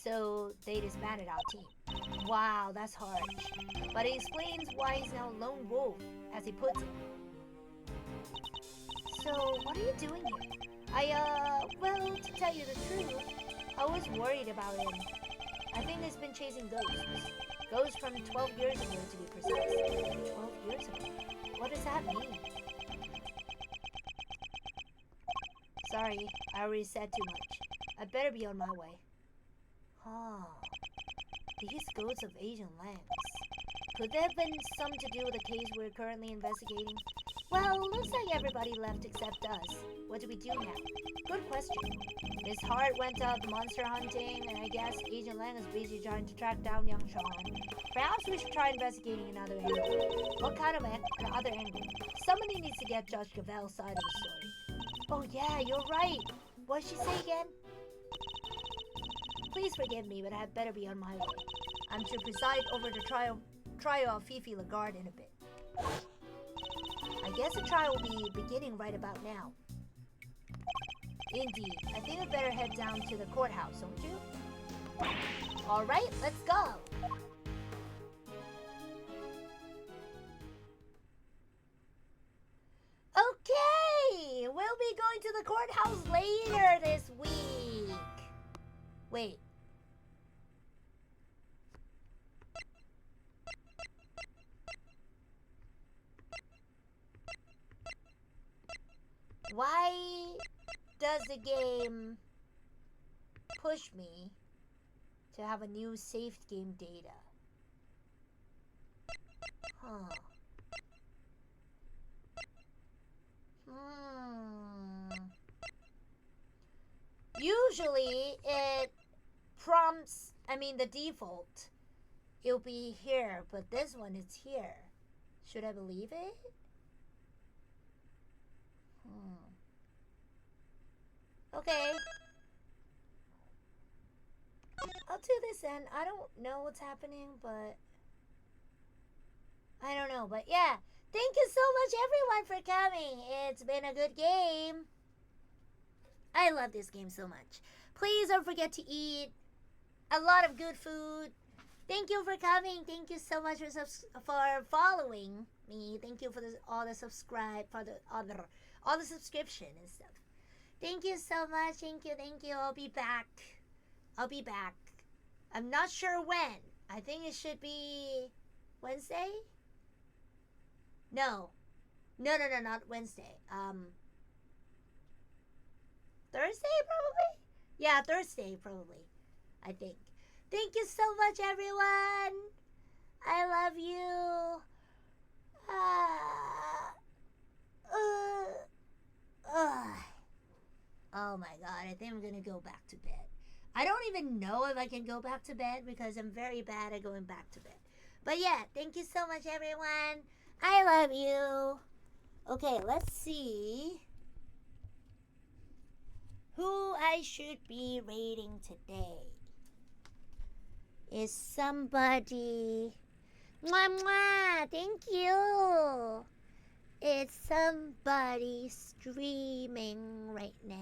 So they disbanded our team. Wow, that's harsh. But it explains why he's now lone wolf, as he puts it. So, what are you doing here? Well, to tell you the truth, I was worried about him. I think he's been chasing ghosts. Ghosts from 12 years ago, to be precise. 12 years ago? What does that mean? Sorry, I already said too much. I better be on my way. These ghosts of Asian lands. Could there have been some to do with the case we're currently investigating? Well, looks like everybody left except us. What do we do now? Good question. Miss Hart went out monster hunting, and I guess Asian Lang is busy trying to track down young Sean. Perhaps we should try investigating another angle. What kind of another angle? Somebody needs to get Judge Cavell's side of the story. Oh yeah, you're right. What did she say again? Please forgive me, but I had better be on my way. I'm to preside over the trial of Fifi Lagarde in a bit. I guess the trial will be beginning right about now. Indeed. I think I'd better head down to the courthouse, don't you? Alright, let's go! Okay! We'll be going to the courthouse later this week. Wait. Why does the game push me to have a new saved game data? Usually it prompts, the default, it'll be here, but this one is here. Should I believe it? Okay. I'll do this then. I don't know what's happening, but I don't know. But yeah, thank you so much everyone for coming. It's been a good game. I love this game so much. Please don't forget to eat a lot of good food. Thank you for coming. Thank you so much for following me. Thank you for all the subscribe, for all the subscription and stuff. Thank you so much. Thank you. I'll be back. I'm not sure when. I think it should be Wednesday? No, not Wednesday. Thursday probably? Yeah, Thursday probably, I think. Thank you so much everyone. I love you. Oh my god, I think I'm gonna go back to bed. I don't even know if I can go back to bed because I'm very bad at going back to bed. But yeah, thank you so much everyone. I love you. Okay, let's see who I should be rating today. Is somebody... Mwah, mwah, thank you. It's somebody streaming right now.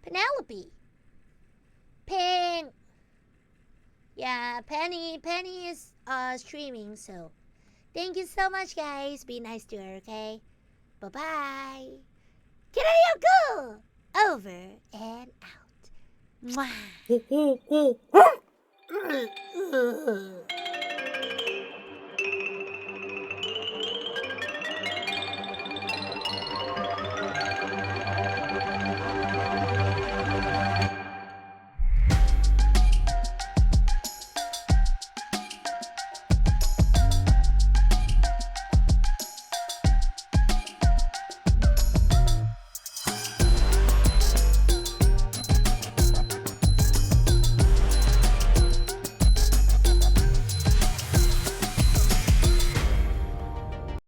Penelope. Pink. Yeah, Penny is streaming, so thank you so much guys. Be nice to her, okay? Bye-bye. Kiraryoku! Over and out. Mwah.